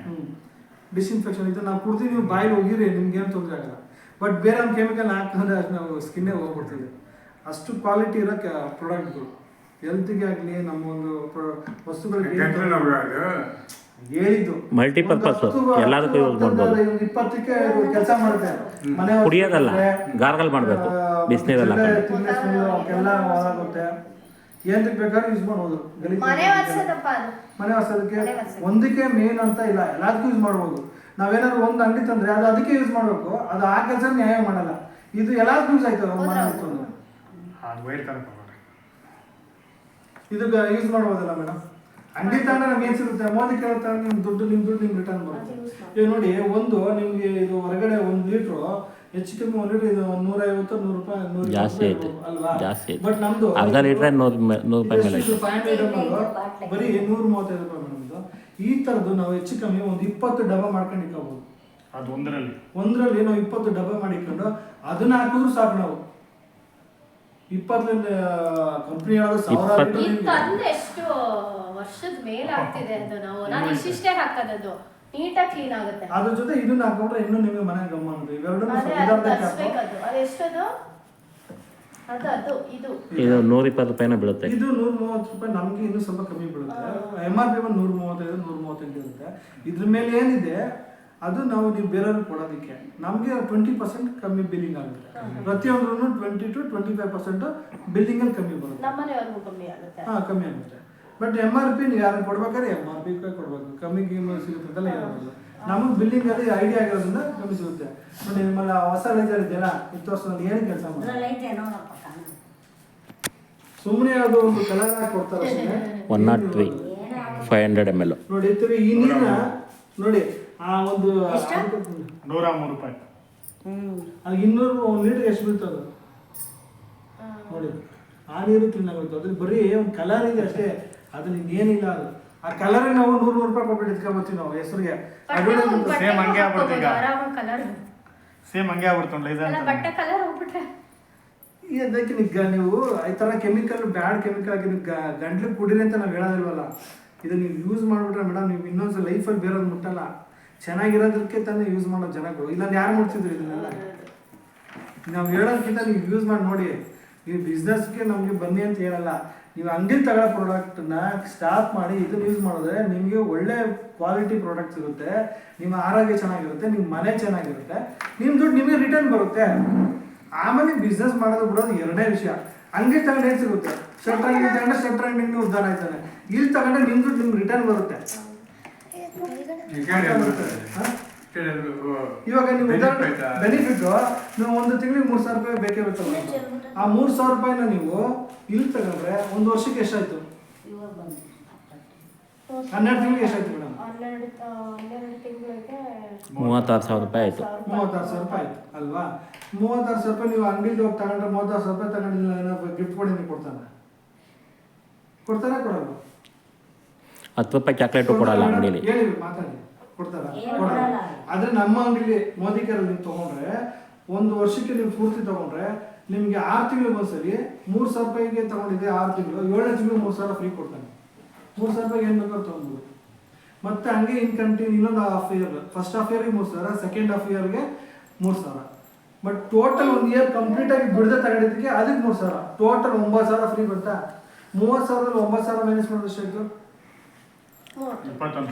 ಡಿಸ್ಇನ್ಫೆಕ್ಷನ್ ಇದು ನಾವು ಕುಡ್ದು ನೀವು ಬಾಯಲ್ಲಿ ಹೋಗಿರಿ ನಿಮ್ಗೇನು ತೊಂದರೆ ಆಗಲ್ಲ. ಬಟ್ ಬೇರೆ ಒಂದು ಕೆಮಿಕಲ್ ಹಾಕಿದ್ರೆ ನಾವು ಸ್ಕಿನ್ನೇ ಹೋಗ್ಬಿಡ್ತೀವಿ. ಅಷ್ಟು ಕ್ವಾಲಿಟಿ ಇರೋ ಪ್ರಾಡಕ್ಟ್ಗಳು ಹೆಲ್ತ್ಗೆ ಆಗಲಿ ನಮ್ಮ ಒಂದು ವಸ್ತುಗಳಿಗೆ ಹೇಳಿದ್ದು ಮಲ್ಟಿಪರ್ಪಸ್ ಎಲ್ಲದಕ್ಕೂ ಯೂಸ್ ಮಾಡ್ಬೋದು. 20ಕ್ಕೆ ಕೆಲಸ ಮಾಡುತ್ತೆ. ಮನೆ ಕುಡಿಯೋದಲ್ಲ, ಗಾರ್ಗಲ್ ಮಾಡಬೇಕು ಬಿಸಿನೀರೆಲ್ಲ ಎಲ್ಲ ಹೊರಾಗುತ್ತೆ. ಏನಕ್ಕೆ ಬೇಕಾದ್ರೂ ಯೂಸ್ ಮಾಡ್ಬೋದು. ಮನೆ ಒರೆಸೋದಪ್ಪ ಅದು. ಮನೆ ಒರೆಸೋದಕ್ಕೆ ಒಂದಕ್ಕೆ ಮೇನ್ ಅಂತ ಇಲ್ಲ, ಎಲ್ಲದಕ್ಕೂ ಯೂಸ್ ಮಾಡ್ಬೋದು. ನಾವೇನಾದ್ರು ಒಂದು ಅಂಗಡಿ ತಂದ್ರೆ ಅದು ಅದಕ್ಕೆ ಯೂಸ್ ಮಾಡಬೇಕು, ಅದು ಆ ಕೆಲಸ ನ್ಯಾಯ ಮಾಡಲ್ಲ. ಇದು ಎಲ್ಲದಕ್ಕೂ ಯೂಸ್ ಆಯ್ತದೆ. ಇದು ಯೂಸ್ ಮಾಡ್ಬೋದಲ್ಲ ಮೇಡಮ್. ಅಂಗಡಿ ತಗೊಂಡ್ರೆ ನಮ್ಗೆ ಏನು ಸಿಗುತ್ತೆ, ಮೋದಿ ಕೇಳುತ್ತೆ ನಿಮ್ಮ ದುಡ್ಡು ನಿಮ್ಗೆ ರಿಟರ್ನ್ ಬರುತ್ತೆ. ಈಗ ನೋಡಿ ಒಂದು ನಿಮಗೆ ಇದು ಹೊರಗಡೆ 1 ಲೀಟ್ರು ಹೆಚ್ಚು ಕಮ್ಮಿ 1 ಲೀಟ್ರ್ ಇದು 150-100 ರೂಪಾಯಿ 100 ಜಾಸ್ತಿ ಐತೆ, ಅಲ್ವಾ? ಜಾಸ್ತಿ ಐತೆ. ಬಟ್ ನಮ್ದು ಅರ್ಧ ಲೀಟ್ರೆ 100 ರೂಪಾಯಿ ಮೇಲೆ ಐತೆ. 500 ಬರೀ 135 ರೂಪಾಯಿ ನಮ್ದು. ಈ ಥರದ್ದು ನಾವು ಹೆಚ್ಚು ಕಮ್ಮಿ ಒಂದು 20 ಡಬ್ಬ ಮಾಡ್ಕೊಂಡು ಇಟ್ಕೋಬಹುದು. ಅದು ಒಂದರಲ್ಲಿ ನಾವು 20 ಡಬ್ಬ ಮಾಡಿಕೊಂಡು ಅದನ್ನ ಹಾಕಿದ್ರು ಸಾಕು. ನಾವು 20 ಕಂಪ್ನಿ ತಂದು ಎಷ್ಟು ವರ್ಷದ ಮೇಲೆ ಆಗ್ತಿದೆ ಅದು. ನಾನು ಇಷ್ಟೇ ಹಾಕೋದು ನೀಟಾಗಿ ಕ್ಲೀನ್ ಆಗುತ್ತೆ. ಅದ್ರ ಜೊತೆ ಇದನ್ನ ಹಾಕೊಂಡ್ರೆ ಇನ್ನೂ ನಿಮಗೆ ಮನೆ ಗಮ್ಮ ಅಂತ. ಇವೆರಡು ಅದೆಷ್ಟದು ಅದು ಇದು 120 ರೂಪಾಯಿನ ಬೀಳುತ್ತೆ. ಇದು 130 ರೂಪಾಯಿ. ನಮ್ಗೆ ಇನ್ನೂ ಸ್ವಲ್ಪ ಕಮ್ಮಿ ಬೀಳುತ್ತೆ. MRP 135-138 ಇರುತ್ತೆ. ಇದ್ರ ಮೇಲೆ ಏನಿದೆ ಅದು ನೀವು ಬೇರೆಯವ್ರಿಗೆ ಕೊಡೋದಕ್ಕೆ ನಮಗೆ 20% ಕಮ್ಮಿ ಬಿಲ್ಲಿಂಗ್ ಆಗುತ್ತೆ. ಪ್ರತಿಯೊಂದ್ರೂ 20-25% ಬಿಲ್ಲಿಂಗಲ್ಲಿ ಕಮ್ಮಿ ಬರುತ್ತೆ. ನಮ್ಮನೆಯವ್ರಿಗೂ ಕಮ್ಮಿ ಆಗುತ್ತೆ. ಕಮ್ಮಿ ಆಗುತ್ತೆ. ಬಟ್ MRP ನೀವು ಯಾರು ಕೊಡ್ಬೇಕಾದ್ರೆ MRP ಕೊಡ್ಬೇಕು. ಕಮ್ಮಿ ಸಿಗುತ್ತೆ ಅಂತಲ್ಲ ಇರೋದಿಲ್ಲ. ನಮಗೆ ಬಿಲ್ಲಿಂಗಲ್ಲಿ ಐಡಿಯಾ ಆಗಿರೋದ್ರಿಂದ ಕಮ್ಮಿ ಸಿಗುತ್ತೆ. ನೋಡಿ ನಿಮ್ಮಲ್ಲಿ ಹೊಸ ಲೈಸರ್ ಇದೆಯಲ್ಲ, 10 ವರ್ಷದಲ್ಲಿ ಏನು ಕೆಲಸ ಮಾಡಿ ಸುಮ್ಮನೆ ಅದು ಒಂದು ಕಲರ್ ಹಾಕಿ ಕೊಡ್ತಾರೆ. 103 500 ml ನೋಡಿ ಈ ನೀರನ್ನ ನೋಡಿ ಆ ಒಂದು ಎಷ್ಟು? 103 ರೂಪಾಯಿ. ಅದು 200 ಒಂದು ಲೀಟರ್ ಎಷ್ಟು ಬೀಳ್ತದೆ ನೋಡಿ. ಆ ನೀರು ಕ್ಲೀನ್ ಆಗುತ್ತೆ. ಅದ್ರಲ್ಲಿ ಬರೀ ಒಂದು ಕಲರ್ ಇದೆ ಅಷ್ಟೇ, ಅದ್ರಲ್ಲಿ ಇನ್ನೇನಿಲ್ಲ. ಅದು ಆ ಕಲರ್ ನಾವು 100 ರೂಪಾಯಿ ಕೊಟ್ಬಿಟ್ಟು ಎತ್ಕೊಂಡ್ಬರ್ತೀವಿ ನಾವು ಹೆಸರಿಗೆ. ಸೇಮ್ ಹಂಗೆ ಆಗ್ಬಿಡ್ತು ಈಗ. ಕಲರ್ ಸೇಮ್ ಹಂಗೆ ಆಗ್ಬಿಡ್ತು ಲೈಸರ್ ಬಟ್ಟೆ ಕಲರ್ ಹೋಗ್ಬಿಟ್ರೆ ಅದಕ್ಕೆ ನೀವು ಈ ಥರ ಕೆಮಿಕಲ್ ಬ್ಯಾಡ್ ಕೆಮಿಕಲ್ ಆಗಿ ನೀವು ಗಂಟ್ಲು ಕುಡಿರಿ ಅಂತ ನಾವು ಹೇಳೋದಿಲ್ವಲ್ಲ. ಇದು ನೀವು ಯೂಸ್ ಮಾಡಿಬಿಟ್ರೆ ಮೇಡಮ್ ನೀವು ಇನ್ನೊಂದ್ಸಲ ಲೈಫಲ್ಲಿ ಬೇರೆದು ಮುಟ್ಟಲ್ಲ. ಚೆನ್ನಾಗಿರೋದಕ್ಕೆ ತಾನೇ ಯೂಸ್ ಮಾಡೋ ಜನಗಳು, ಇಲ್ಲ ಯಾರು ಮುಟ್ತಿದ್ರು ಇದನ್ನೆಲ್ಲ. ನಾವು ಹೇಳೋದಕ್ಕಿಂತ ನೀವು ಯೂಸ್ ಮಾಡಿ ನೋಡಿ. ನೀವು ಬಿಸ್ನೆಸ್ಗೆ ನಮಗೆ ಬನ್ನಿ ಅಂತ ಹೇಳಲ್ಲ. ನೀವು ಅಂಗಡಿ ತಗೊಳ್ಳೋ ಪ್ರಾಡಕ್ಟನ್ನ ಸ್ಟಾಪ್ ಮಾಡಿ ಇದನ್ನ ಯೂಸ್ ಮಾಡಿದ್ರೆ ನಿಮಗೆ ಒಳ್ಳೆ ಕ್ವಾಲಿಟಿ ಪ್ರಾಡಕ್ಟ್ ಸಿಗುತ್ತೆ, ನಿಮ್ಮ ಆರೋಗ್ಯ ಚೆನ್ನಾಗಿರುತ್ತೆ, ನಿಮ್ಮ ಮನೆ ಚೆನ್ನಾಗಿರುತ್ತೆ, ನಿಮ್ಮ ದುಡ್ಡು ನಿಮಗೆ ರಿಟರ್ನ್ ಬರುತ್ತೆ. ಆಮೇಲೆ ಬಿಸ್ನೆಸ್ ಮಾಡೋದು ಬಿಡೋದು ಎರಡನೇ ವಿಷಯ. ಅಂಗಡಿ ತಗೊಂಡು ಏನು ಸಿಗುತ್ತೆ? ಶರ್ಟ್ ಅಂಗಡಿ ತಗೊಂಡ್ರೆ ಶರ್ಟ್ ಅಂಗಡಿಗೆ ಉದ್ದಾರ ಆಯ್ತಾನೆ. ಇಲ್ಲಿ ತಗೊಂಡ್ರೆ ನಿಮ್ಮ ದುಡ್ಡು ನಿಮ್ಗೆ ರಿಟರ್ನ್ ಬರುತ್ತೆ. ಇವಾಗ ನೀವು ಬೆನಿಫಿಟ್ ನೀವು ಒಂದು ತಿಂಗಳಿಗೆ 3,000 ರೂಪಾಯಿ ಬೇಕೇ ಬೇಕಲ್ಲ. ಆ 3,000 ರೂಪಾಯಿನ ನೀವು ಇಲ್ಲಿ ತಗೊಂಡ್ರೆ ಒಂದು ವರ್ಷಕ್ಕೆ ಎಷ್ಟಾಯ್ತು? 12 ತಿಂಗಳಿಗೆ ಎಷ್ಟಾಯ್ತು ಮೇಡಮ್? 12 ತಿಂಗಳಿಗೆ 36,000 ರೂಪಾಯಿ ಆಯಿತು. 36,000 ರೂಪಾಯಿ ಆಯ್ತು ಅಲ್ವಾ? 36,000 ರೂಪಾಯಿ ನೀವು ಅಂಗಡಿಗೆ ಹೋಗಿ ತಗೊಂಡ್ರೆ 36,000 ರೂಪಾಯಿ ತಗೊಂಡಿಲ್ಲ, ಏನಾದ್ರು ಗಿಫ್ಟ್ ಕೊಡಿ ಕೊಡ್ತಾನೆ? ಕೊಡಲ್ಲ? 10 ರೂಪಾಯಿ ಚಾಕ್ಲೇಟು ಕೊಡಲ್ಲ ಅಂಗಡಿಯಲ್ಲಿ. ಹೇಳಿ ಮಾತಾಡಿ, ಕೊಡ್ತಾರ? ಕೊಡಲ್ಲ. ಆದ್ರೆ ನಮ್ಮ ಅಂಗಡಿಲಿ ಮೋದಿ ಕೇರಲ್ಲಿ ನೀವು ತಗೊಂಡ್ರೆ ಒಂದು ವರ್ಷಕ್ಕೆ ನೀವು ಪೂರ್ತಿ ತಗೊಂಡ್ರೆ ನಿಮ್ಗೆ 6 ತಿಂಗಳಿಗೆ ಒಂದ್ಸರಿ 3,000 ರೂಪಾಯಿಗೆ ತಗೊಂಡಿದ್ದೆ 6 ತಿಂಗಳು, 7ನೇ ತಿಂಗಳು 3,000 ಫ್ರೀ ಕೊಡ್ತಾನೆ. 3,000 ರೂಪಾಯಿಗೆ ಏನು ಬೇಕಾದ್ರೂ ತಗೊಂಡ್ಬೋದು. ಮತ್ತೆ ಹಂಗೆ ಇನ್ ಕಂಟಿನ್ಯೂ ಇನ್ನೊಂದು ಹಾಫ್ ಇಯರ್, ಫಸ್ಟ್ ಹಾಫ್ ಇಯರ್ಗೆ 3,000, ಸೆಕೆಂಡ್ ಹಾಫ್ ಇಯರ್ಗೆ 3,000. ಬಟ್ ಟೋಟಲ್ ಒಂದು ಇಯರ್ ಕಂಪ್ಲೀಟ್ ಆಗಿ ಬಿಡದೆ ತಗೊಂಡಿದ್ದಕ್ಕೆ ಅದಕ್ಕೆ 3,000, ಟೋಟಲ್ 9,000 ಫ್ರೀ ಬರ್ತಾ. 30,000 9,000 ಮೈನಸ್ ಮಾಡಿದ್ರೆ ಎಷ್ಟಾಯ್ತು? 21,000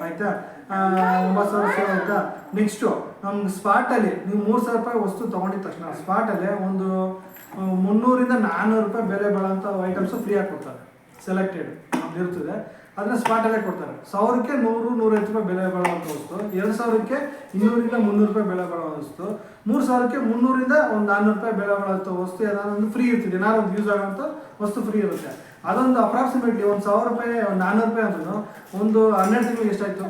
ಆಯ್ತಾ? 9,000 ಆಯ್ತಾ? ನೆಕ್ಸ್ಟು ನಮ್ಗೆ ಸ್ಪಾಟಲ್ಲಿ ನೀವು 3,000 ರೂಪಾಯಿ ವಸ್ತು ತೊಗೊಂಡಿದ ತಕ್ಷಣ ಸ್ಪಾಟಲ್ಲೇ ಒಂದು 300ರಿಂದ 400 ರೂಪಾಯಿ ಬೆಲೆ ಬಾಳೋಂಥ ಐಟಮ್ಸು ಫ್ರೀ ಆಗಿ ಕೊಡ್ತಾರೆ. ಸೆಲೆಕ್ಟೆಡ್ ನಮ್ದು ಇರ್ತದೆ, ಅದನ್ನ ಸ್ಪಾಟಲ್ಲೇ ಕೊಡ್ತಾರೆ. 1,000ಕ್ಕೆ 100-150 ರೂಪಾಯಿ ಬೆಲೆ ಬಾಳುವಂಥ ವಸ್ತು, 2,000ಕ್ಕೆ 200ರಿಂದ 300 ರೂಪಾಯಿ ಬೆಲೆ ಬಾಳೋ ವಸ್ತು, 3,000ಕ್ಕೆ 300ರಿಂದ ಒಂದು 400 ರೂಪಾಯಿ ಬೆಲೆ ಬಾಳುವಂಥ ವಸ್ತು ಏನಾದ್ರು ಒಂದು ಫ್ರೀ ಇರ್ತದೆ. ಏನಾದ್ರು ಒಂದು ಯೂಸ್ ಆಗೋಂಥ ವಸ್ತು ಫ್ರೀ ಇರುತ್ತೆ. ಅದೊಂದು ಅಪ್ರಾಕ್ಸಿಮೇಟ್ಲಿ 1,000 ರೂಪಾಯಿ 400 ರೂಪಾಯಿ ಅಂದ್ರೂ ಒಂದು 12 ತಿಂಗಳಿಗೆ ಎಷ್ಟಾಯ್ತು?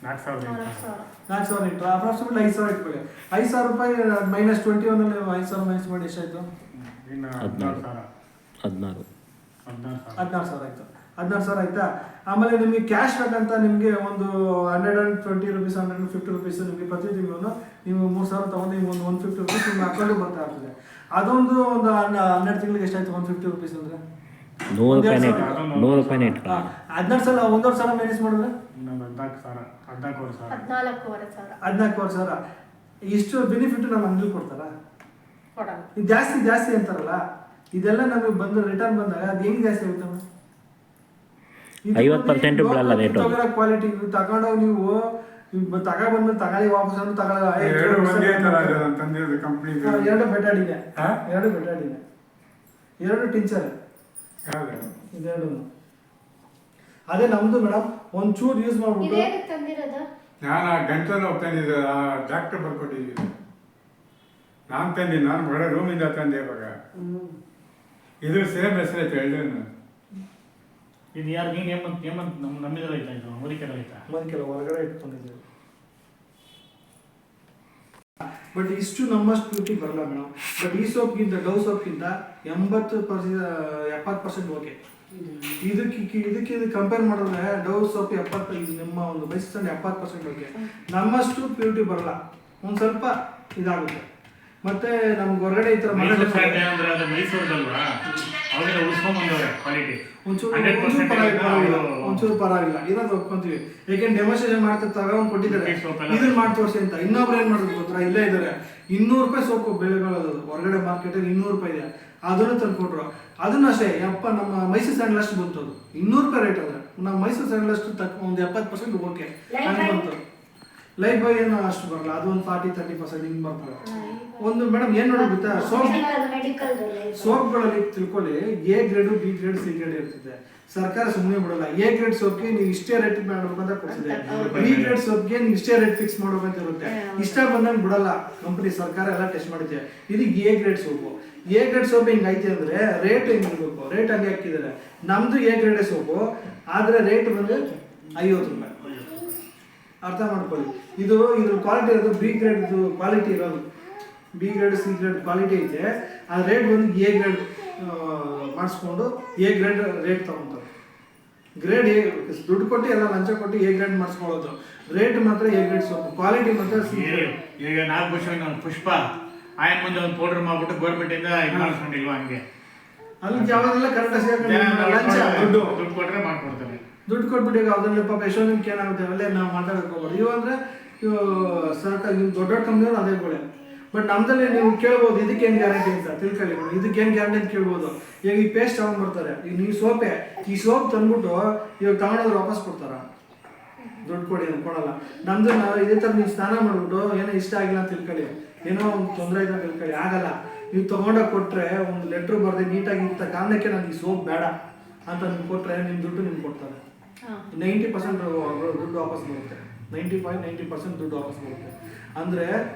4,000 ಇಟ್ಟು ಅಪ್ರಾಕ್ಸಿಮೇಟ್ಲಿ 5,000 ಇಟ್ಕೊಳ್ಳಿ. 5,000 ರೂಪಾಯಿ ಮೈನಸ್ 21 5,000 ಮೈನಸ್ ಮಾಡಿ ಎಷ್ಟಾಯ್ತು? 16,000 ಆಯ್ತು. 16,000 ಆಯ್ತಾ? ಆಮೇಲೆ ನಿಮಗೆ ಕ್ಯಾಶ್ ಬೇಕಂತ ನಿಮಗೆ ಒಂದು 120 ರುಪೀಸ್ 150 ರುಪೀಸ್ ನಿಮಗೆ ಪ್ರತಿ ತಿಂಗಳು ನೀವು 3,000 ತಗೊಂಡು ನಿಮ್ಗೆ ಒಂದು 150 ರುಪೀಸ್ ನಿಮ್ಮ ಅಕೌಂಟಿಗೆ ಬರ್ತಾ ಇರ್ತದೆ. ಅದೊಂದು ಒಂದು 12 ತಿಂಗಳಿಗೆ ಎಷ್ಟಾಯ್ತು? 150 ರುಪೀಸ್ ಅಂದರೆ 100 ರೂಪಾಯಿನೇ ಇಟ್ಟು 16,000 ಒಂದೂವರೆ ಸಾವಿರ ಮೈನಸ್ ಮಾಡಿದ್ರೆ 14,000. ಇಷ್ಟು ಬೆನಿಫಿಟ್ ನಮ್ಮ ಅಂಗಡಿ ಕೊಡ್ತಾರಾ? ಇದು ಜಾಸ್ತಿ ಅಂತಾರಲ್ಲ, ಇದೆಲ್ಲ ನಮಗೆ ಬಂದು ರಿಟರ್ನ್ ಬಂದಾಗ ಅದು ಹೆಂಗ್ ಜಾಸ್ತಿ ಆಗುತ್ತೆ? 50% ಬೀಳಲ್ಲ ರೇಟು. ಕ್ವಾಲಿಟಿ ತಗೊಂಡೋಗಿ ನೀವು ತಗೊಂಡ್ಬಂದ್ಮೇಲೆ ತಗೊಳ್ಳಿ, ವಾಪಸ್ ಅಂದ್ರೆ ತಗೊಳ್ಳಲ್ಲ. 2 ಬೆಟಾಡಿನೆ, 2 ಟಿಂಚರ್, ಇದೆರಡು. ಅದೇ ನಮ್ದು ಮೇಡಮ್ ಒಂಚೂರು ಯೂಸ್ ಮಾಡ್ಬಿಟ್ಟು ನಾನು ಗಂಟಲು ಹೋಗ್ತಾನಿದ್ದೆ, ಡಾಕ್ಟರ್ ಬರ್ಕೊಟ್ಟಿದ್ದೀನಿ. ನಾನು ತಂದಿದ್ದು, ನಾನು ಹೊರಗಡೆ ರೂಮಿಂದ ತಂದೆ. ಇವಾಗ ಇದು ಸೇಮ್ ಹೆಸರೈತೆ ಎಳ್ಳು. ಇದು ಯಾರು ನೀನು ನಮ್ಮಿದ್ರೆ ಆಯ್ತಾ? ಮದಿಕೆಲ್ಲ ಹೊರಗಡೆ ಇಟ್ಕೊಂಡಿದ್ದೀವಿ. ಬಟ್ ಇಷ್ಟು ನಮ್ಮಷ್ಟು ಬ್ಯೂಟಿ ಬರಲ್ಲ ಮೇಡಮ್. ಬಟ್ ಈ ಸೋಪ್ಗಿಂತ ಡವ್ ಸೋಪ್ಗಿಂತ 70% ಓಕೆ. ಇದಕ್ಕೆ ಕಂಪೇರ್ ಮಾಡಿದ್ರೆ ಡವ್ ಸೋಪ್ 70, ನಿಮ್ಮ ಒಂದು ಮೈಸೂರು 70% ಓಕೆ. ನಮ್ಮಷ್ಟು ಪ್ಯೂರಿಟಿ ಬರಲ್ಲ, ಒಂದು ಸ್ವಲ್ಪ ಇದಾಗುತ್ತೆ. ಮತ್ತೆ ನಮ್ಗೆ ಹೊರಗಡೆ ಈ ಥರ ಒಂಚೂರು ಪರವಾಗಿಲ್ಲ, ಇರೋದು ಒಪ್ಕೊಂತೀವಿ. ಯಾಕೆಂದ್ರೆ ಡೆಮಾನ್ಸ್ಟ್ರೇಷನ್ ಮಾಡ್ತಾ ತಗೊಂಡು ಕೊಟ್ಟಿದ್ದಾರೆ, ಇದನ್ನ ಮಾಡಿ ತೋರಿಸಿ ಅಂತ. ಇನ್ನೊಬ್ರು ಏನ್ ಮಾಡೋದು ಗೊತ್ತಾ? ಇಲ್ಲೇ ಇದ್ದಾರೆ 200 ರೂಪಾಯಿ ಸೋಪು ಬೆಲೆ ಬಾಳೋದು ಹೊರಗಡೆ ಮಾರ್ಕೆಟಲ್ಲಿ 200 ರೂಪಾಯಿ ಇದೆ. ಅದನ್ನು ತಂದ್ಕೊಟ್ರು. ಅದನ್ನ ಅಷ್ಟೇ ನಮ್ಮ ಮೈಸೂರು ಸ್ಯಾಂಡಲ್ ಅಷ್ಟು ಬಂತು. ಅದು 200 ರೂಪಾಯಿ ರೇಟ್ ಆದ್ರೆ ನಮ್ಮ ಮೈಸೂರು ಸ್ಯಾಂಡಲ್ ಅಷ್ಟು ಒಂದು 70% ಓಕೆ ಬಂತು. ಲೈಫ್ ಬಾಯ್ ಏನು ಅಷ್ಟು ಬರಲ್ಲ, ಅದು ಒಂದು 40-30% ಹಿಂಗೆ ಬರ್ತದೆ. ಒಂದು ಮೇಡಮ್ ಏನು ನೋಡಿ ಗೊತ್ತಾ? ಸೋಪ್ಗಳಲ್ಲಿ ತಿಳ್ಕೊಳ್ಳಿ, A grade, B grade, C grade ಇರ್ತದೆ. ಸರ್ಕಾರ ಸುಮ್ಮನೆ ಬಿಡಲ್ಲ. ಎ ಗ್ರೇಡ್ ಸೋಪ್ಗೆ ನೀವು ಇಷ್ಟೇ ರೇಟ್ ಮಾಡ್ಬೇಕು ಅಂತ ಕೊಡ್ತಿದೆ, ಬಿ ಗ್ರೇಡ್ ಸೋಪ್ಗೆ ನೀವು ಇಷ್ಟೇ ರೇಟ್ ಫಿಕ್ಸ್ ಮಾಡ್ಬೇಕು ಅಂತ ಇರುತ್ತೆ. ಇಷ್ಟ ಬಂದಂಗೆ ಬಿಡಲ್ಲ ಕಂಪನಿ, ಸರ್ಕಾರ ಎಲ್ಲ ಟೆಸ್ಟ್ ಮಾಡಿದೆ. ಇದು A grade soap. A grade soap ಹಿಂಗೆ ಐತೆ ಅಂದರೆ ರೇಟ್ ಹೆಂಗಿರ್ಬೇಕು? ರೇಟ್ ಹಂಗೆ ಹಾಕಿದ್ದಾರೆ. ನಮ್ದು ಎ ಗ್ರೇಡ್ ಸೋಪು, ಆದರೆ ರೇಟ್ ಬಂದು 50 ರೂಪಾಯಿ. ಅರ್ಥ ಮಾಡ್ಕೊಳ್ಳಿ. ಇದ್ರ ಕ್ವಾಲಿಟಿ ಇರೋದು ಬಿ ಗ್ರೇಡ್ ಕ್ವಾಲಿಟಿ ಇರೋದು. B grade C grade quality ಐತೆ. ಆ ರೇಟ್ ಬಂದು ಎ ಗ್ರೇಡ್ ಮಾಡಿಸ್ಕೊಂಡು ಎ ಗ್ರೇಡ್ ರೇಟ್ ತೊಗೊತಾರೆ. ಗ್ರೇಡ್ ದುಡ್ಡು ಕೊಟ್ಟು ಎಲ್ಲ ಲಂಚ ಕೊಟ್ಟು ಎ ಗ್ರೇಡ್ ಮಾಡಿಸ್ಕೊಳ್ಳೋದು. ರೇಟ್ ಮಾತ್ರ ಎ ಗ್ರೇಡ್ ಸೋಪ್, ಕ್ವಾಲಿಟಿ ಮಾತ್ರ ಸಿ ಗ್ರೇಡ್. ಈಗ 4 ವರ್ಷ ಒಂದು ಪುಷ್ಪ ಆಯನ್ ಮುಂದೆ ಒಂದು ಪೌಡರ್ ಮಾಡ್ಬಿಟ್ಟು ಗೌರ್ಮೆಂಟಿಂದ ಇದು ಮಾಡಿಸ್ಕೊಂಡಿಲ್ವಾ ಹಂಗೆ? ಅಲ್ಲಿ ಯಾವಾಗೆಲ್ಲ ಕರೆಕ್ಟ್ ಲಂಚ ದುಡ್ಡು ಕೊಟ್ಟರೆ ಮಾಡ್ಕೊಡ್ತಾರೆ. ದುಡ್ಡು ಕೊಟ್ಬಿಟ್ಟು ಈಗ ಅದರಲ್ಲಿ ಪಾಪ ಯಶೋನಿಮ್ಗೆ ಏನಾಗುತ್ತೆ ಅವೆಲ್ಲ ನಾವು ಮಾತಾಡ್ಕೋಬೋದು. ಇವು ಅಂದರೆ ಇವು ಸರ್ಕಾರ ದೊಡ್ಡ ದೊಡ್ಡ ಕಂಪ್ನಿಯವ್ರು ಅದೇ ಕೊಳೆ. ಬಟ್ ನಮ್ಮದಲ್ಲಿ ನೀವು ಕೇಳ್ಬೋದು ಇದಕ್ಕೇನು ಗ್ಯಾರಂಟಿ ಅಂತ ತಿಳ್ಕೊಳ್ಳಿ. ಇದಕ್ಕೇನು ಗ್ಯಾರಂಟಿ ಅಂತ ಕೇಳ್ಬೋದು. ಈಗ ಈ ಪೇಸ್ಟ್ ತಗೊಂಡು ಬರ್ತಾರೆ, ಈಗ ನೀವು ಸೋಪೆ ಈ ಸೋಪ್ ತಂದ್ಬಿಟ್ಟು ಇವಾಗ ತಗೊಂಡೋದ್ರೆ ವಾಪಸ್ ಕೊಡ್ತಾರ? ದುಡ್ಡು ಕೊಡಿ ಅಂತ ಕೊಡಲ್ಲ. ನಮ್ದು ನಾವು ಇದೇ ಥರ ನೀವು ಸ್ನಾನ ಮಾಡಿಬಿಟ್ಟು ಏನೋ ಇಷ್ಟ ಆಗಿಲ್ಲ ಅಂತ ತಿಳ್ಕೊಳ್ಳಿ, ಏನೋ ಒಂದು ತೊಂದರೆ ಇದೆ ಅಂತ ತಿಳ್ಕೊಳ್ಳಿ, ಆಗಲ್ಲ. ನೀವು ತೊಗೊಂಡೋಗಿ ಕೊಟ್ಟರೆ ಒಂದು ಲೆಟ್ರ್ ಬರೆದು ನೀಟಾಗಿ ಇಂಥ ಕಾರಣಕ್ಕೆ ನನಗೆ ಈ ಸೋಪ್ ಬೇಡ ಅಂತ ನಿಮ್ಗೆ ಕೊಟ್ಟರೆ ನಿಮ್ಮ ದುಡ್ಡು ನಿಮ್ಗೆ ಕೊಡ್ತಾರೆ. 90% ದುಡ್ಡು ವಾಪಸ್ ಬರುತ್ತೆ. 95-90% ದುಡ್ಡು ವಾಪಸ್ ಬರುತ್ತೆ. ಅಂದರೆ